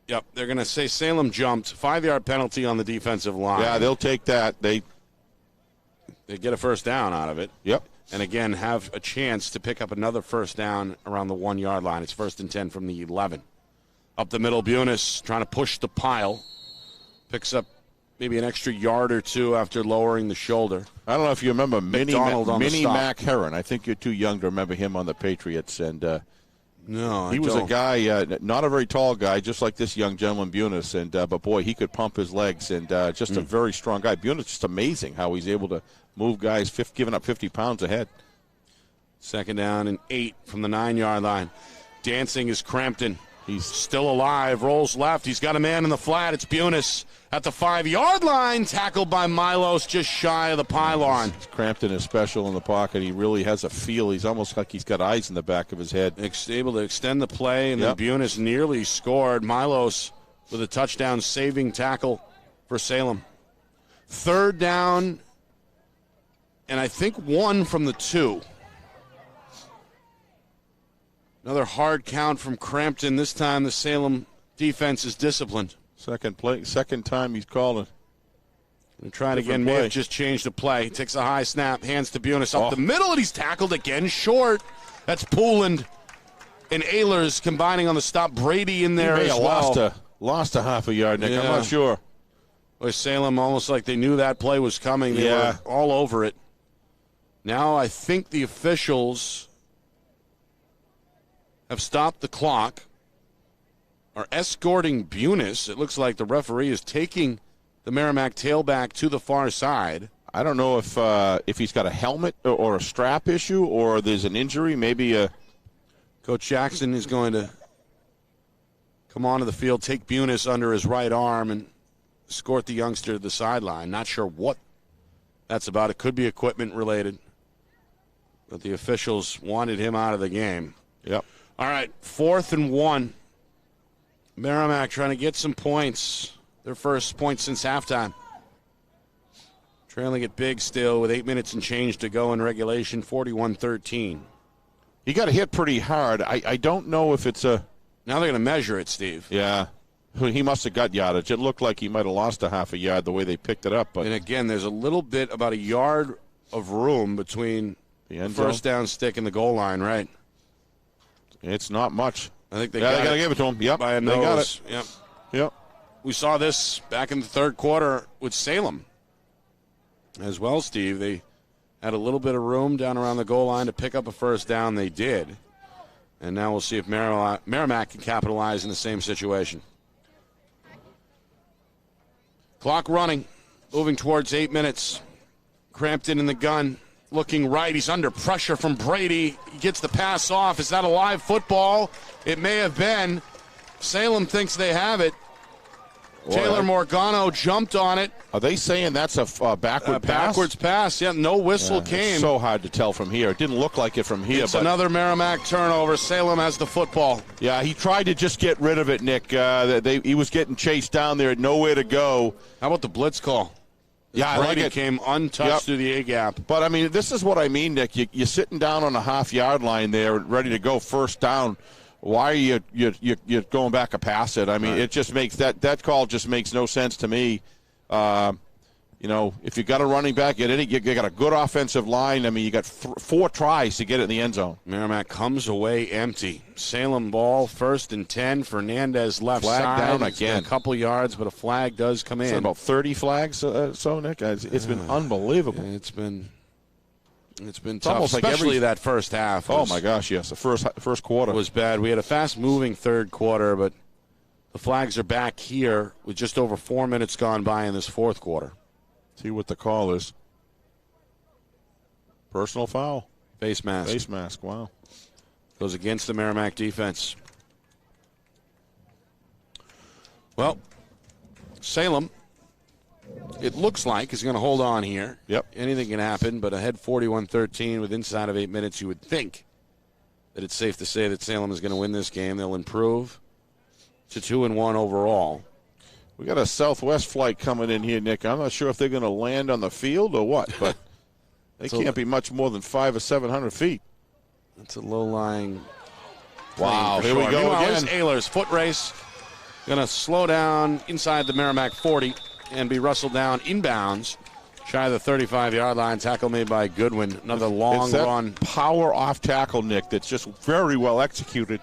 Yep, they're going to say Salem jumped. 5-yard penalty on the defensive line. Yeah, they'll take that. They get a first down out of it. Yep. And again, have a chance to pick up another first down around the 1-yard line. It's 1st and 10 from the 11. Up the middle, Bunis trying to push the pile. Picks up maybe an extra yard or two after lowering the shoulder. I don't know if you remember Mini Mac Mac Heron. I think you're too young to remember him on the Patriots. And no, he was a guy, not a very tall guy, just like this young gentleman, Bunis. And but boy, he could pump his legs, and just a very strong guy. Bunis, just amazing how he's able to move guys, giving up 50 pounds ahead. 2nd down and 8 from the 9-yard line. Dancing is Crampton. He's still alive. Rolls left. He's got a man in the flat. It's Bunis at the 5-yard line. Tackled by Milos just shy of the pylon. Crampton is special in the pocket. He really has a feel. He's almost like he's got eyes in the back of his head. Able to extend the play, and then Bunis nearly scored. Milos with a touchdown-saving tackle for Salem. 3rd down, and I think 1 from the 2. Another hard count from Crampton. This time the Salem defense is disciplined. Second time he's calling. And trying again, may have just changed the play. Takes a high snap, hands to Bunis up the middle, and he's tackled again short. That's Poland and Ehlers combining on the stop. Brady in there as well. Lost a half a yard, Nick. I'm not sure. With Salem, almost like they knew that play was coming. They were all over it. Now I think the officials have stopped the clock, are escorting Bunis. It looks like the referee is taking the Merrimack tailback to the far side. I don't know if he's got a helmet or a strap issue or there's an injury. Maybe Coach Jackson is going to come onto the field, take Bunis under his right arm, and escort the youngster to the sideline. Not sure what that's about. It could be equipment related, but the officials wanted him out of the game. Yep. All right, 4th and 1. Merrimack trying to get some points. Their first point since halftime. Trailing it big still with 8 minutes and change to go in regulation, 41-13. He got hit pretty hard. I don't know if it's a... Now they're going to measure it, Steve. Yeah. He must have got yardage. It looked like he might have lost a half a yard the way they picked it up. But and again, there's a little bit, about a yard of room between the first down stick and the goal line, right? It's not much. I think they got to give it to him. Yep. By a nose. They got it. Yep. Yep. We saw this back in the 3rd quarter with Salem as well, Steve. They had a little bit of room down around the goal line to pick up a first down. They did. And now we'll see if Merrimack can capitalize in the same situation. Clock running, moving towards 8 minutes. Crampton in the gun. Looking right, he's under pressure from Brady. He gets the pass off. Is that a live football? It may have been. Salem thinks they have it. Taylor Morgano jumped on it. Are they saying that's a backward pass? Backwards pass, yeah. No whistle came. It's so hard to tell from here. It didn't look like it from here. It's another Merrimack turnover. Salem has the football. Yeah, he tried to just get rid of it, Nick. He was getting chased down there, nowhere to go. How about the blitz call? Yeah, I like it. Came untouched through the A-gap. But, I mean, this is what I mean, Nick. You're sitting down on a half-yard line there, ready to go first down. Why are you going back a pass it? I mean, It just makes that call just makes no sense to me. If you got a running back, you got a good offensive line. I mean, you got 4 tries to get it in the end zone. Merrimack comes away empty. Salem ball, 1st and 10. Fernandez left flag side. Down again. A couple yards, but a flag does come in. About 30 flags, Nick. It's been unbelievable. It's been It's tough, almost like especially that first half. Oh my gosh, yes, the first quarter was bad. We had a fast-moving third quarter, but the flags are back here with just over 4 minutes gone by in this fourth quarter. See what the call is. Personal foul. Face mask. Face mask. Wow. Goes against the Merrimack defense. Well, Salem, it looks like, is going to hold on here. Yep. Anything can happen, but ahead 41-13 with inside of 8 minutes, you would think that it's safe to say that Salem is going to win this game. They'll improve to 2-1 overall. We got a Southwest flight coming in here, Nick. I'm not sure if they're going to land on the field or what, but they can't be much more than 500 or 700 feet. That's a low-lying. Wow, here we go Meanwhile, again. here's Ehlers, foot race. Going to slow down inside the Merrimack 40 and be wrestled down inbounds. Shy of the 35-yard line. Tackle made by Goodwin. Another long it's that run. Power off tackle, Nick, that's just very well executed.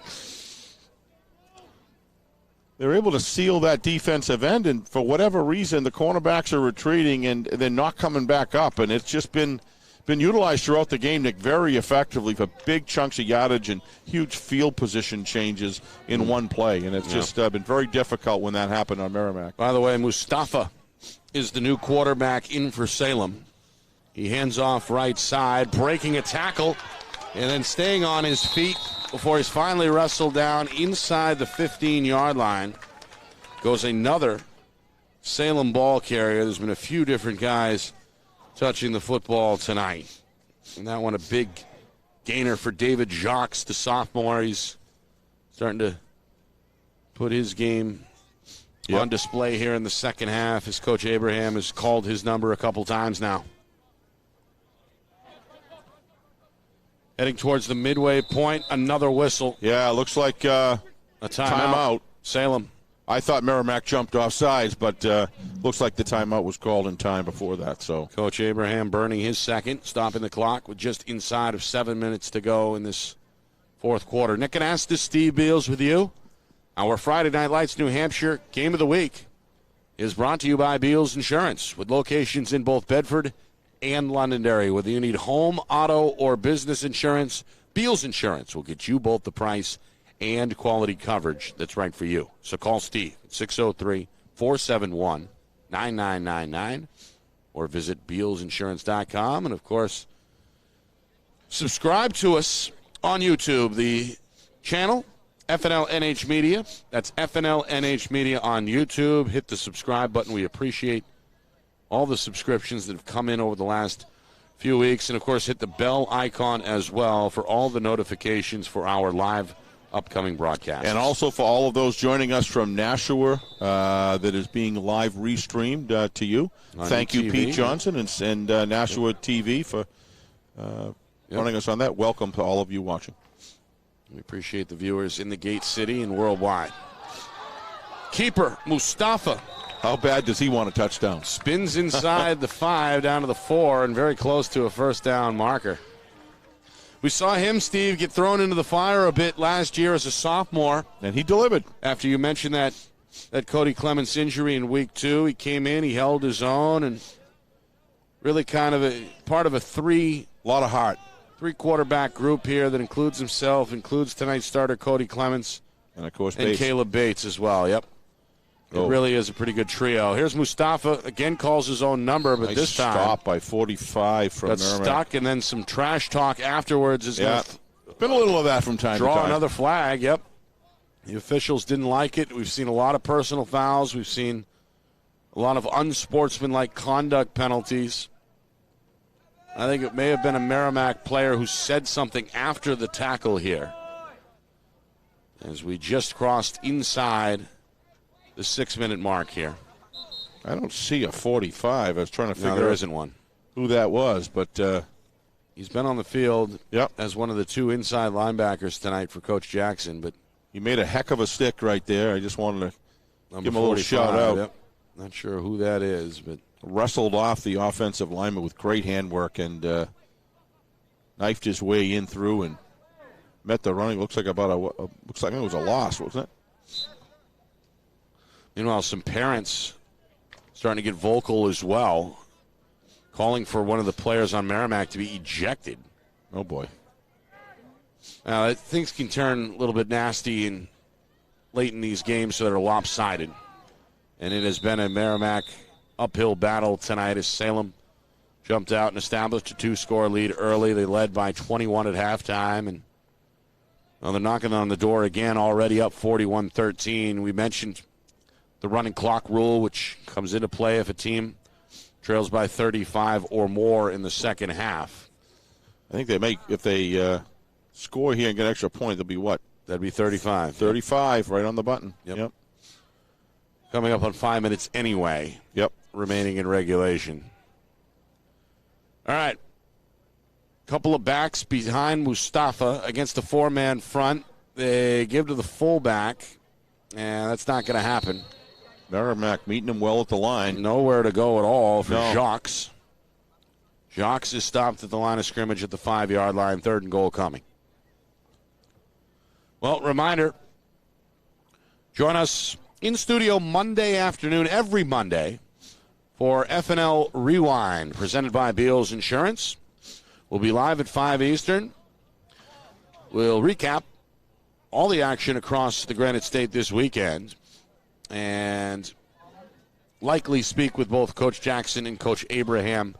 They're able to seal that defensive end, and for whatever reason, the cornerbacks are retreating and they're not coming back up. And it's just been utilized throughout the game, Nick, very effectively for big chunks of yardage and huge field position changes in one play. And it's just been very difficult when that happened on Merrimack. By the way, Mustafa is the new quarterback in for Salem. He hands off right side, breaking a tackle, and then staying on his feet before he's finally wrestled down inside the 15-yard line. Goes another Salem ball carrier. There's been a few different guys touching the football tonight. And that one a big gainer for David Jacques, the sophomore. He's starting to put his game on display here in the second half, as Coach Abraham has called his number a couple times now. Heading towards the midway point, another whistle. Yeah, it looks like a timeout. Salem. I thought Merrimack jumped off sides, but looks like the timeout was called in time before that. So Coach Abraham burning his second, stopping the clock with just inside of 7 minutes to go in this fourth quarter. Nick and Astis, Steve Beals with you. Our Friday Night Lights New Hampshire Game of the Week is brought to you by Beals Insurance, with locations in both Bedford and Londonderry. Whether you need home, auto, or business insurance, Beals Insurance will get you both the price and quality coverage that's right for you. So call Steve at 603-471-9999 or visit BealsInsurance.com. And, of course, subscribe to us on YouTube, the channel, FNL NH Media. That's FNL NH Media on YouTube. Hit the subscribe button. We appreciate all the subscriptions that have come in over the last few weeks. And, of course, hit the bell icon as well for all the notifications for our live upcoming broadcast. And also for all of those joining us from Nashua that is being live restreamed to you. Thank you, Pete Johnson and Nashua TV for running us on that. Welcome to all of you watching. We appreciate the viewers in the Gate City and worldwide. Keeper, Mustafa. How bad does he want a touchdown? Spins inside the 5 down to the 4 and very close to a first down marker. We saw him, Steve, get thrown into the fire a bit last year as a sophomore. And he delivered. After you mentioned that Cody Clements injury in week 2, he came in, he held his own, and really kind of a part of a lot of heart. 3-quarterback group here that includes himself, includes tonight's starter Cody Clements, and of course Bates. Caleb Bates as well. Yep. It really is a pretty good trio. Here's Mustafa, again calls his own number, but this time stop by 45 from got Merrimack. Stuck, and then some trash talk afterwards. Is been a little of that from time to time. Draw another flag, yep. The officials didn't like it. We've seen a lot of personal fouls. We've seen a lot of unsportsmanlike conduct penalties. I think it may have been a Merrimack player who said something after the tackle here, as we just crossed inside the 6-minute mark here. I don't see a 45. I was trying to figure there out isn't one. Who that was, but he's been on the field yep. as one of the 2 inside linebackers tonight for Coach Jackson. But he made a heck of a stick right there. I just wanted to give him a little 45, shout out. Yep. Not sure who that is, but wrestled off the offensive lineman with great handwork and knifed his way in through and met the running. Looks like it was a loss, wasn't it? Meanwhile, some parents starting to get vocal as well, calling for one of the players on Merrimack to be ejected. Oh, boy. Things can turn a little bit nasty and late in these games that are lopsided. And it has been a Merrimack uphill battle tonight as Salem jumped out and established a 2-score lead early. They led by 21 at halftime, and they're knocking on the door again, already up 41-13. We mentioned the running clock rule, which comes into play if a team trails by 35 or more in the second half. I think if they score here and get an extra point, they'll be what? That'd be 35. 35, right on the button. Yep. Coming up on 5 minutes anyway. Yep. Remaining in regulation. All right. Couple of backs behind Mustafa against the 4-man front. They give to the fullback, and that's not going to happen. Merrimack meeting him well at the line. Nowhere to go at all for Jacques. Jacques is stopped at the line of scrimmage at the 5-yard line. 3rd and goal coming. Well, reminder, join us in studio Monday afternoon, every Monday, for FNL Rewind, presented by Beals Insurance. We'll be live at 5 Eastern. We'll recap all the action across the Granite State this weekend and likely speak with both Coach Jackson and Coach Abraham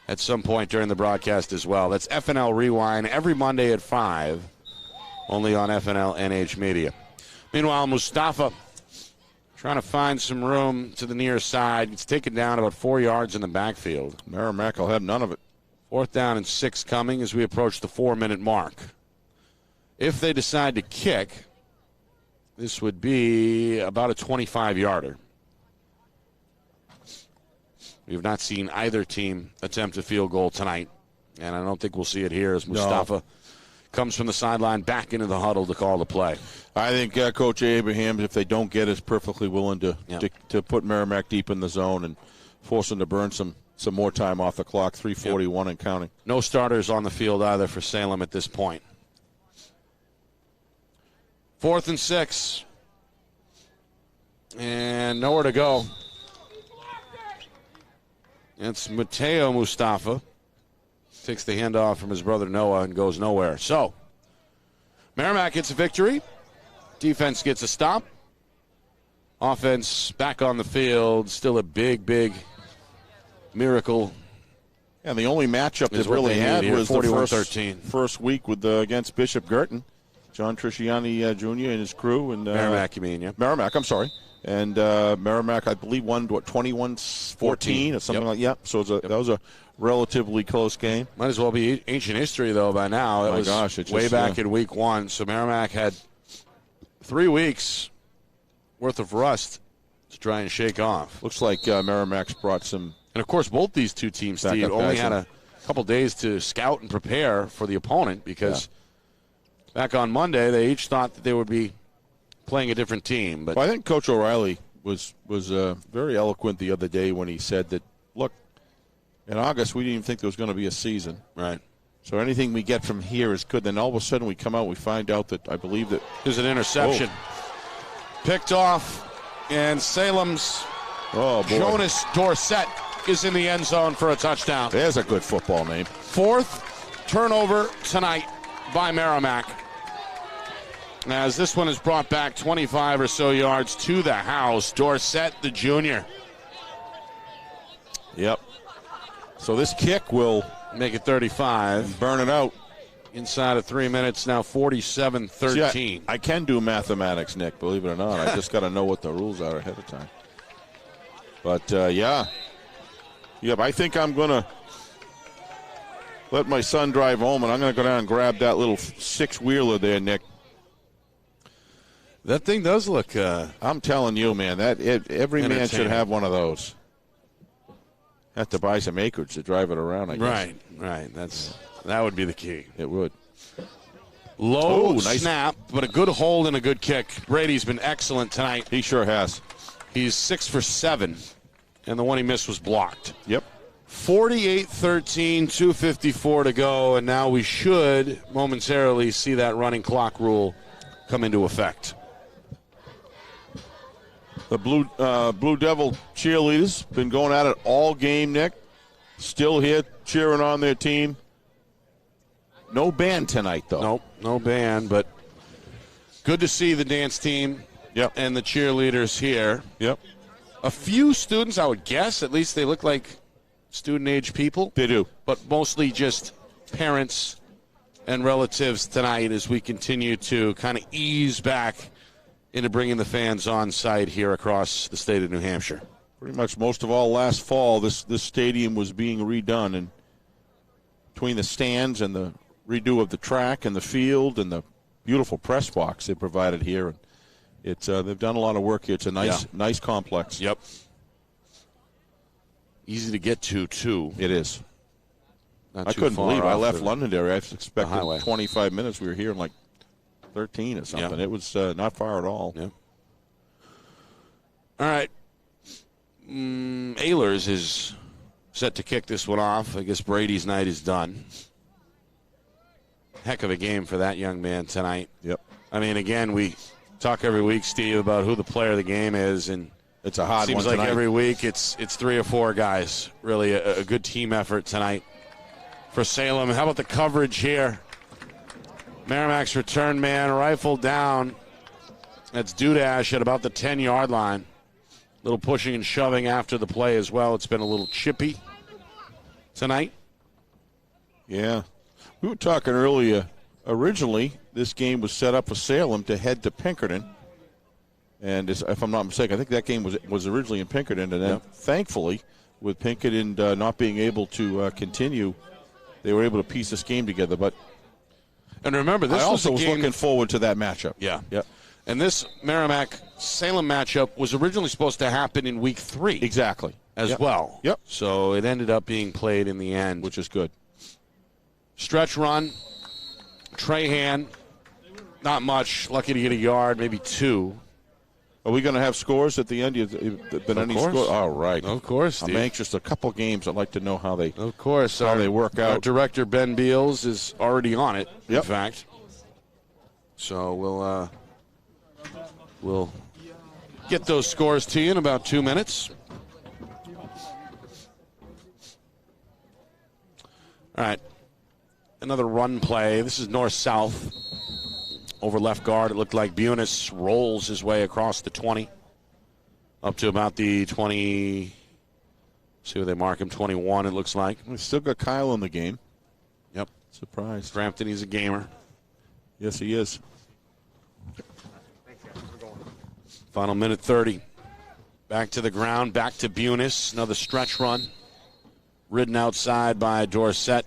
at some point during the broadcast as well. That's FNL Rewind every Monday at 5, only on FNL NH Media. Meanwhile, Mustafa trying to find some room to the near side. It's taken down about 4 yards in the backfield. Merrimack will have none of it. 4th down and 6 coming as we approach the 4-minute mark. If they decide to kick, this would be about a 25-yarder. We have not seen either team attempt a field goal tonight, and I don't think we'll see it here as Mustafa comes from the sideline back into the huddle to call the play. I think Coach Abraham, if they don't get it, is perfectly willing to put Merrimack deep in the zone and force them to burn some more time off the clock, 3:41 and counting. No starters on the field either for Salem at this point. 4th and 6. And nowhere to go. It's Mateo Mustafa. Takes the handoff from his brother Noah and goes nowhere. So, Merrimack gets a victory. Defense gets a stop. Offense back on the field. Still a big, big miracle. And the only matchup they really had was the first week with against Bishop Girton. John Trisciani Jr. and his crew. And Merrimack, you mean, yeah? Merrimack, I'm sorry. And Merrimack, I believe, won, 21-14 or something like that. So that was a relatively close game. Might as well be ancient history, though, by now. It was way back in week 1. So Merrimack had 3 weeks worth of rust to try and shake off. Looks like Merrimack's brought some. And, of course, both these two teams, Steve, only had a couple days to scout and prepare for the opponent because back on Monday they each thought that they would be playing a different team. But I think Coach O'Reilly was very eloquent the other day when he said that, look, in August we didn't even think there was going to be a season. Right. So anything we get from here is good. Then all of a sudden we come out, we find out that I believe that there's an interception. Picked off, and Salem's Jonas Dorsett is in the end zone for a touchdown. There's a good football name. 4th turnover tonight by Merrimack, as this one is brought back 25 or so yards to the house. Dorsett, the junior. Yep. So this kick will make it 35. Burn it out. inside of 3 minutes, now 47-13. See, I can do mathematics, Nick, believe it or not. I just got to know what the rules are ahead of time. But, yeah, I think I'm going to let my son drive home, and I'm going to go down and grab that little six-wheeler there, Nick. That thing does look. I'm telling you, man, every man should have one of those. Have to buy some acreage to drive it around, I guess. Right. That would be the key. It would. Low snap, but a good hold and a good kick. Brady's been excellent tonight. He sure has. He's 6 for 7, and the one he missed was blocked. Yep. 48-13, 2:54 to go, and now we should momentarily see that running clock rule come into effect. The Blue Devil cheerleaders been going at it all game, Nick. Still here cheering on their team. No band tonight, though. Nope, no band, but good to see the dance team and the cheerleaders here. Yep. A few students, I would guess, at least they look like student-age people. They do. But mostly just parents and relatives tonight as we continue to kind of ease back into bringing the fans on site here across the state of New Hampshire. Pretty much most of all last fall, this stadium was being redone, and between the stands and the redo of the track and the field and the beautiful press box they provided here, and it's they've done a lot of work here. It's a nice complex. Yep. Easy to get to, too. It is. Not I too couldn't far believe I off left the- Londonderry. I expected highway. 25 minutes. We were here in like 13 or something. It was not far at all. Yeah. All right. Ehlers is set to kick this one off. I guess Brady's night is done. Heck of a game for that young man tonight. Yep. I mean, again, we talk every week, Steve, about who the player of the game is, and it's a hard seems one like tonight. every week it's 3 or 4 guys. Really a good team effort tonight for Salem. How about the coverage here? Merrimack's return man rifled down. That's Dudash at about the 10-yard line. Little pushing and shoving after the play as well. It's been a little chippy tonight. Yeah. We were talking earlier. Originally, this game was set up for Salem to head to Pinkerton. And if I'm not mistaken, I think that game was originally in Pinkerton. And then, thankfully, with Pinkerton not being able to continue, they were able to piece this game together. But and remember, this I also was looking forward to that matchup. Yeah. Yep. And this Merrimack-Salem matchup was originally supposed to happen in week 3. Exactly. As well. Yep. So it ended up being played in the end. Which is good. Stretch run. Trahan. Not much. Lucky to get a yard, maybe 2. Are we going to have scores at the end? Been any scores? All right. Of course, Steve. I'm anxious. A couple games. I'd like to know how they. Of course. How they work out. Our director Ben Beals is already on it. Yep. In fact. So we'll get those scores to you in about 2 minutes. All right. Another run play. This is north-south. Over left guard, it looked like Bunis rolls his way across the 20. Up to about the 20. See where they mark him, 21, it looks like. We still got Kyle in the game. Yep. Surprised. Frampton, he's a gamer. Yes, he is. Final minute 30. Back to the ground, back to Bunis. Another stretch run. Ridden outside by Dorsett.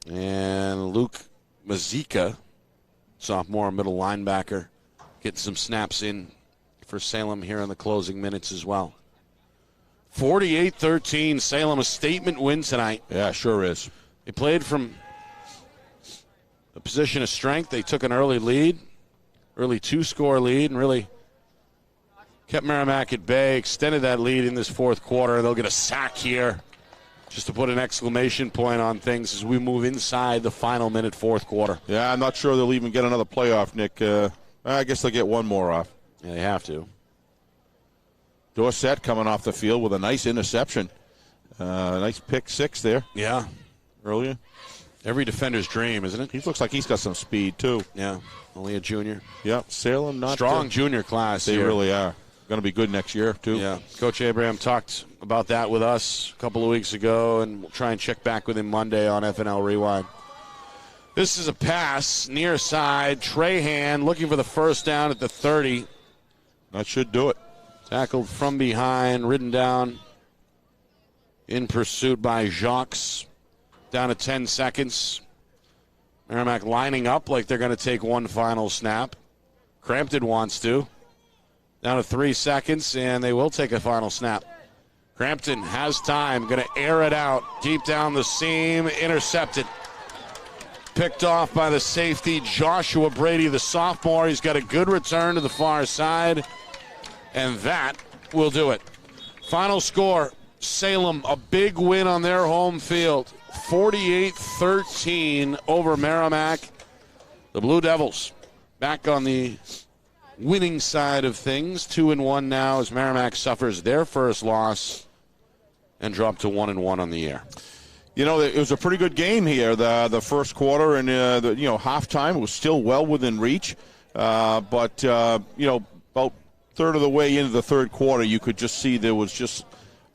And Luke Mazika, sophomore middle linebacker, getting some snaps in for Salem here in the closing minutes as well. 48-13, Salem, a statement win tonight. Yeah, sure is. They played from a position of strength. They took an early lead, early 2-score lead, and really kept Merrimack at bay, extended that lead in this fourth quarter. They'll get a sack here just to put an exclamation point on things as we move inside the final minute, fourth quarter. Yeah, I'm not sure they'll even get another playoff, Nick. I guess they'll get one more off. Yeah, they have to. Dorsett coming off the field with a nice interception. Nice pick 6 there. Yeah. Earlier. Every defender's dream, isn't it? He looks like he's got some speed, too. Yeah. Only a junior. Yeah. Salem not strong junior class. They here. really are. Going to be good next year, too. Yeah. Coach Abraham talked about that with us a couple of weeks ago, and we'll try and check back with him Monday on FNL Rewind. This is a pass, near side. Trahan looking for the first down at the 30. That should do it. Tackled from behind, ridden down in pursuit by Jacques. Down to 10 seconds. Merrimack lining up like they're going to take one final snap. Crampton wants to. Down to 3 seconds, and they will take a final snap. Crampton has time, going to air it out deep down the seam, intercepted. Picked off by the safety, Joshua Brady, the sophomore. He's got a good return to the far side, and that will do it. Final score, Salem, a big win on their home field, 48-13 over Merrimack. The Blue Devils back on the winning side of things, 2-1 now as Merrimack suffers their first loss and dropped to 1-1 on the year. You know, it was a pretty good game here, the first quarter, and halftime was still well within reach. But about third of the way into the third quarter, you could just see there was just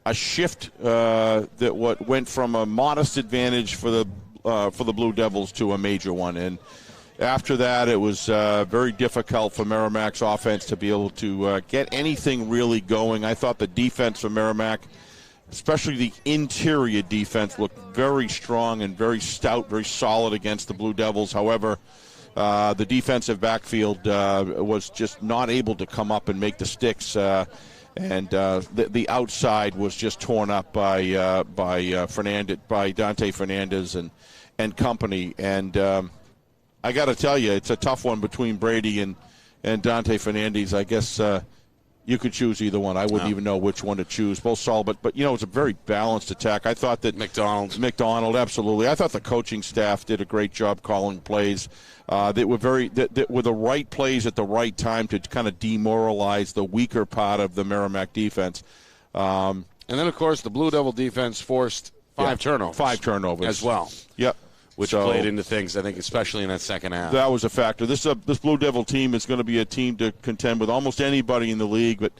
a shift that went from a modest advantage for the Blue Devils to a major one. And after that, it was very difficult for Merrimack's offense to be able to get anything really going. I thought the defense for Merrimack, especially the interior defense, looked very strong and very stout, very solid against the Blue Devils. However, the defensive backfield was just not able to come up and make the sticks, and the outside was just torn up by Dante Fernandez and company. And I got to tell you, it's a tough one between Brady and Dante Fernandez. I guess you could choose either one. I wouldn't even know which one to choose. Both solid, but it's a very balanced attack. I thought that McDonald, absolutely. I thought the coaching staff did a great job calling plays. That were the right plays at the right time to kind of demoralize the weaker part of the Merrimack defense. And then, of course, the Blue Devil defense forced five turnovers as well. Yep. Which played into things, I think, especially in that second half. That was a factor. This Blue Devil team is going to be a team to contend with almost anybody in the league. But,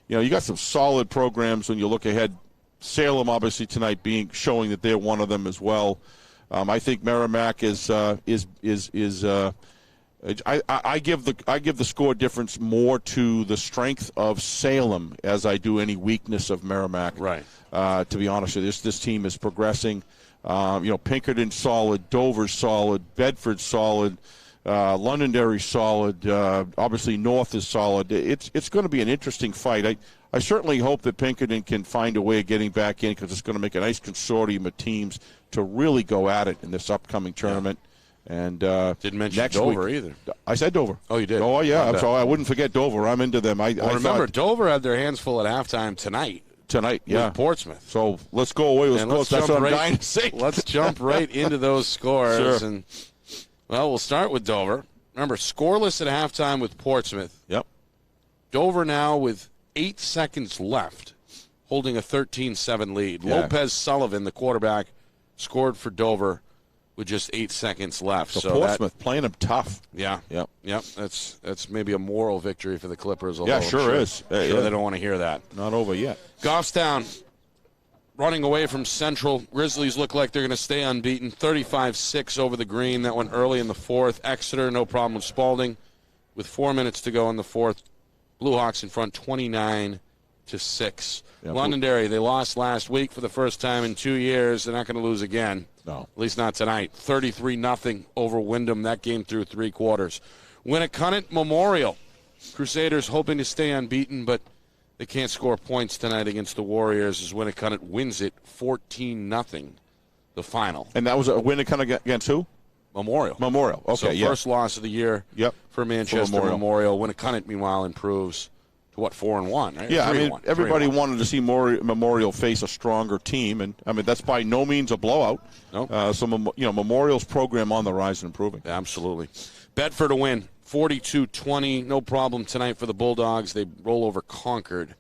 you got some solid programs when you look ahead. Salem, obviously, tonight showing that they're one of them as well. I think Merrimack I give the score difference more to the strength of Salem as I do any weakness of Merrimack. Right. To be honest with you, this team is progressing. Pinkerton solid, Dover's solid, Bedford's solid, Londonderry's solid. Obviously, North is solid. It's going to be an interesting fight. I certainly hope that Pinkerton can find a way of getting back in, because it's going to make a nice consortium of teams to really go at it in this upcoming tournament. Yeah. And didn't mention Dover either. I said Dover. Oh, you did? Oh, yeah. I'm sorry. I wouldn't forget Dover. I'm into them. I remember, Dover had their hands full at halftime tonight. Yeah. With Portsmouth. So let's go away with scores. That's what I'm dying to say. Let's jump right into those scores. Sure. And we'll start with Dover. Remember, scoreless at halftime with Portsmouth. Yep. Dover now with 8 seconds left, holding a 13-7 lead. Yeah. Lopez Sullivan, the quarterback, scored for Dover with just 8 seconds left. So Portsmouth playing them tough. Yeah. Yep. That's maybe a moral victory for the Clippers. Yeah, sure is. They don't want to hear that. Not over yet. Goffstown running away from Central. Grizzlies look like they're going to stay unbeaten. 35-6 over the Green. That went early in the fourth. Exeter, no problem with Spalding. With 4 minutes to go in the fourth, Blue Hawks in front 29-6. Yeah, Londonderry, they lost last week for the first time in 2 years. They're not going to lose again. No. At least not tonight. 33-0 over Wyndham. That game through 3 quarters. Winnicott Memorial. Crusaders hoping to stay unbeaten, but they can't score points tonight against the Warriors as Winnicott wins it 14-0, the final. And that was a Winnicott against who? Memorial. Okay, so first loss of the year for Manchester Memorial. Winnicott, meanwhile, improves to 4-1, right? Yeah, everybody wanted to see Memorial face a stronger team, and that's by no means a blowout. Nope. So Memorial's program on the rise and improving. Yeah, absolutely. Bedford to win, 42-20, no problem tonight for the Bulldogs. They roll over Concord.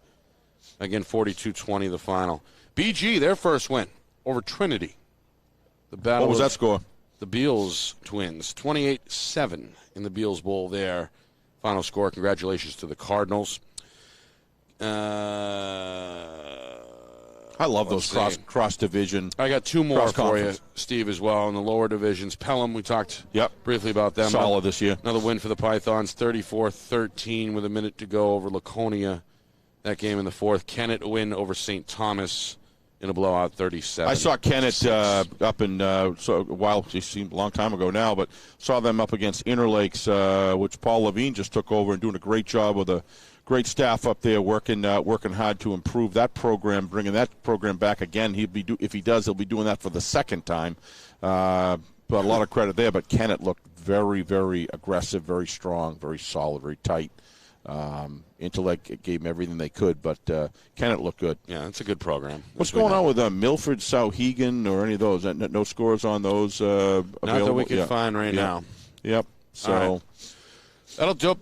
Again, 42-20 the final. BG, their first win over Trinity. What was that score? The Beals twins, 28-7 in the Beals Bowl there. Final score, congratulations to the Cardinals. I love those cross division. I got two more for you, Steve, as well in the lower divisions. Pelham, we talked briefly about them. Solid this year. Another win for the Pythons, 34-13 with a minute to go over Laconia. That game in the fourth. Kennett win over St. Thomas in a blowout, 37. I saw Kennett up in it seemed a long time ago now, but saw them up against Interlakes, which Paul Levine just took over and doing a great job with a great staff up there, working hard to improve that program, bringing that program back again. If he does, he'll be doing that for the second time. But a lot of credit there. But Kennett looked very, very aggressive, very strong, very solid, very tight. Intellect gave them everything they could, but Kennett looked good. Yeah, it's a good program. What's going on with Milford, Sauhegan, or any of those? No scores on those available? Not that we can find right now. Yep. So that'll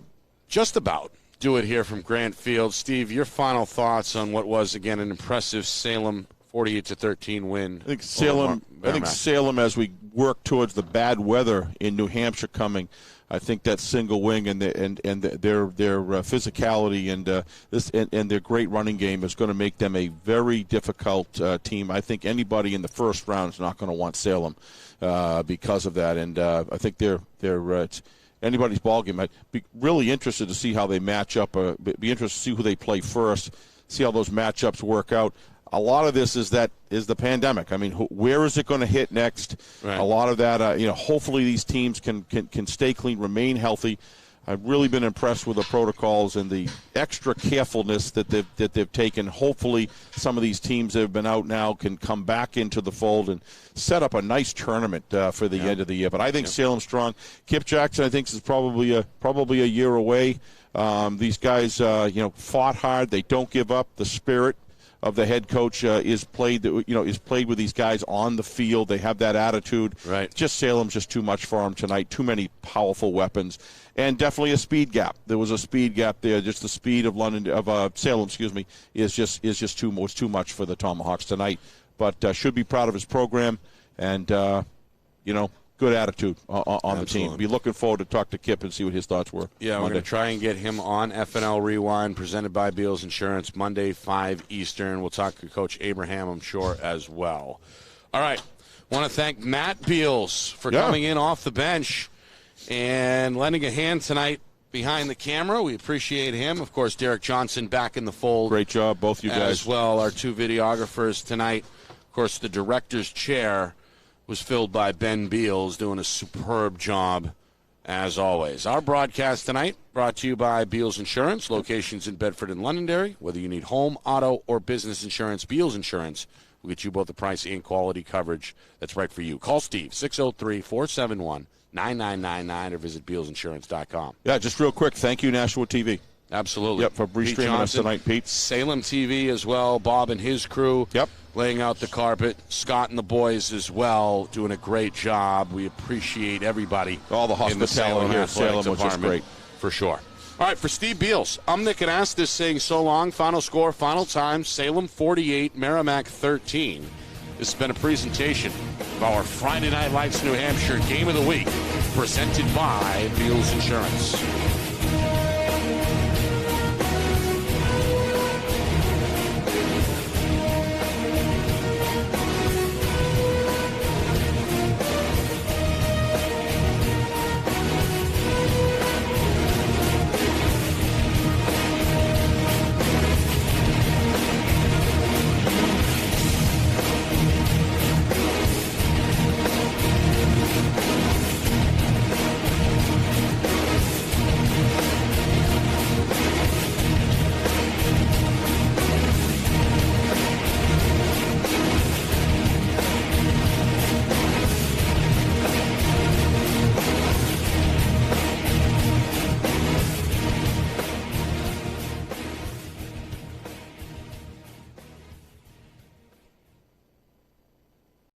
just about do it here from Grant Field. Steve, your final thoughts on what was, again, an impressive Salem 48-13 win. I think Salem, as we work towards the bad weather in New Hampshire coming, I think that single wing and their physicality and their great running game is going to make them a very difficult team. I think anybody in the first round is not going to want Salem because of that, and I think it's anybody's ball game. I'd be really interested to see how they match up. Be interested to see who they play first, see how those matchups work out. A lot of this is the pandemic. I mean, where is it going to hit next? Right. A lot of that, hopefully these teams can stay clean, remain healthy. I've really been impressed with the protocols and the extra carefulness that they've taken. Hopefully some of these teams that have been out now can come back into the fold and set up a nice tournament for the end of the year. But I think Salem's strong. Kip Jackson, I think, is probably a year away. These guys, fought hard. They don't give up. The spirit of the head coach is played with these guys on the field. They have that attitude. Right. Salem's just too much for them tonight. Too many powerful weapons, and definitely a speed gap. There was a speed gap there. Just the speed of Salem, is just too much for the Tomahawks tonight. But should be proud of his program, and good attitude on the team. Be looking forward to talk to Kip and see what his thoughts were. Yeah, we're going to try and get him on FNL Rewind, presented by Beals Insurance, Monday, 5 Eastern. We'll talk to Coach Abraham, I'm sure, as well. All right. Want to thank Matt Beals for coming in off the bench and lending a hand tonight behind the camera. We appreciate him. Of course, Derek Johnson back in the fold. Great job, both you guys. As well, our two videographers tonight. Of course, the director's chair was filled by Ben Beals, doing a superb job as always. Our broadcast tonight brought to you by Beals Insurance, locations in Bedford and Londonderry. Whether you need home, auto, or business insurance, Beals Insurance will get you both the price and quality coverage that's right for you. Call Steve, 603-471-9999, or visit BealsInsurance.com. Yeah, just real quick, thank you, Nashua TV. Absolutely. Yep, for streaming us tonight, Pete. Salem TV as well, Bob and his crew. Yep. Laying out the carpet. Scott and the boys as well, doing a great job. We appreciate everybody. All the hospitality here at Salem was just great. For sure. All right, for Steve Beals, I'm Nick Anastas saying so long. Final score, final time, Salem 48, Merrimack 13. This has been a presentation of our Friday Night Lights New Hampshire Game of the Week, presented by Beals Insurance.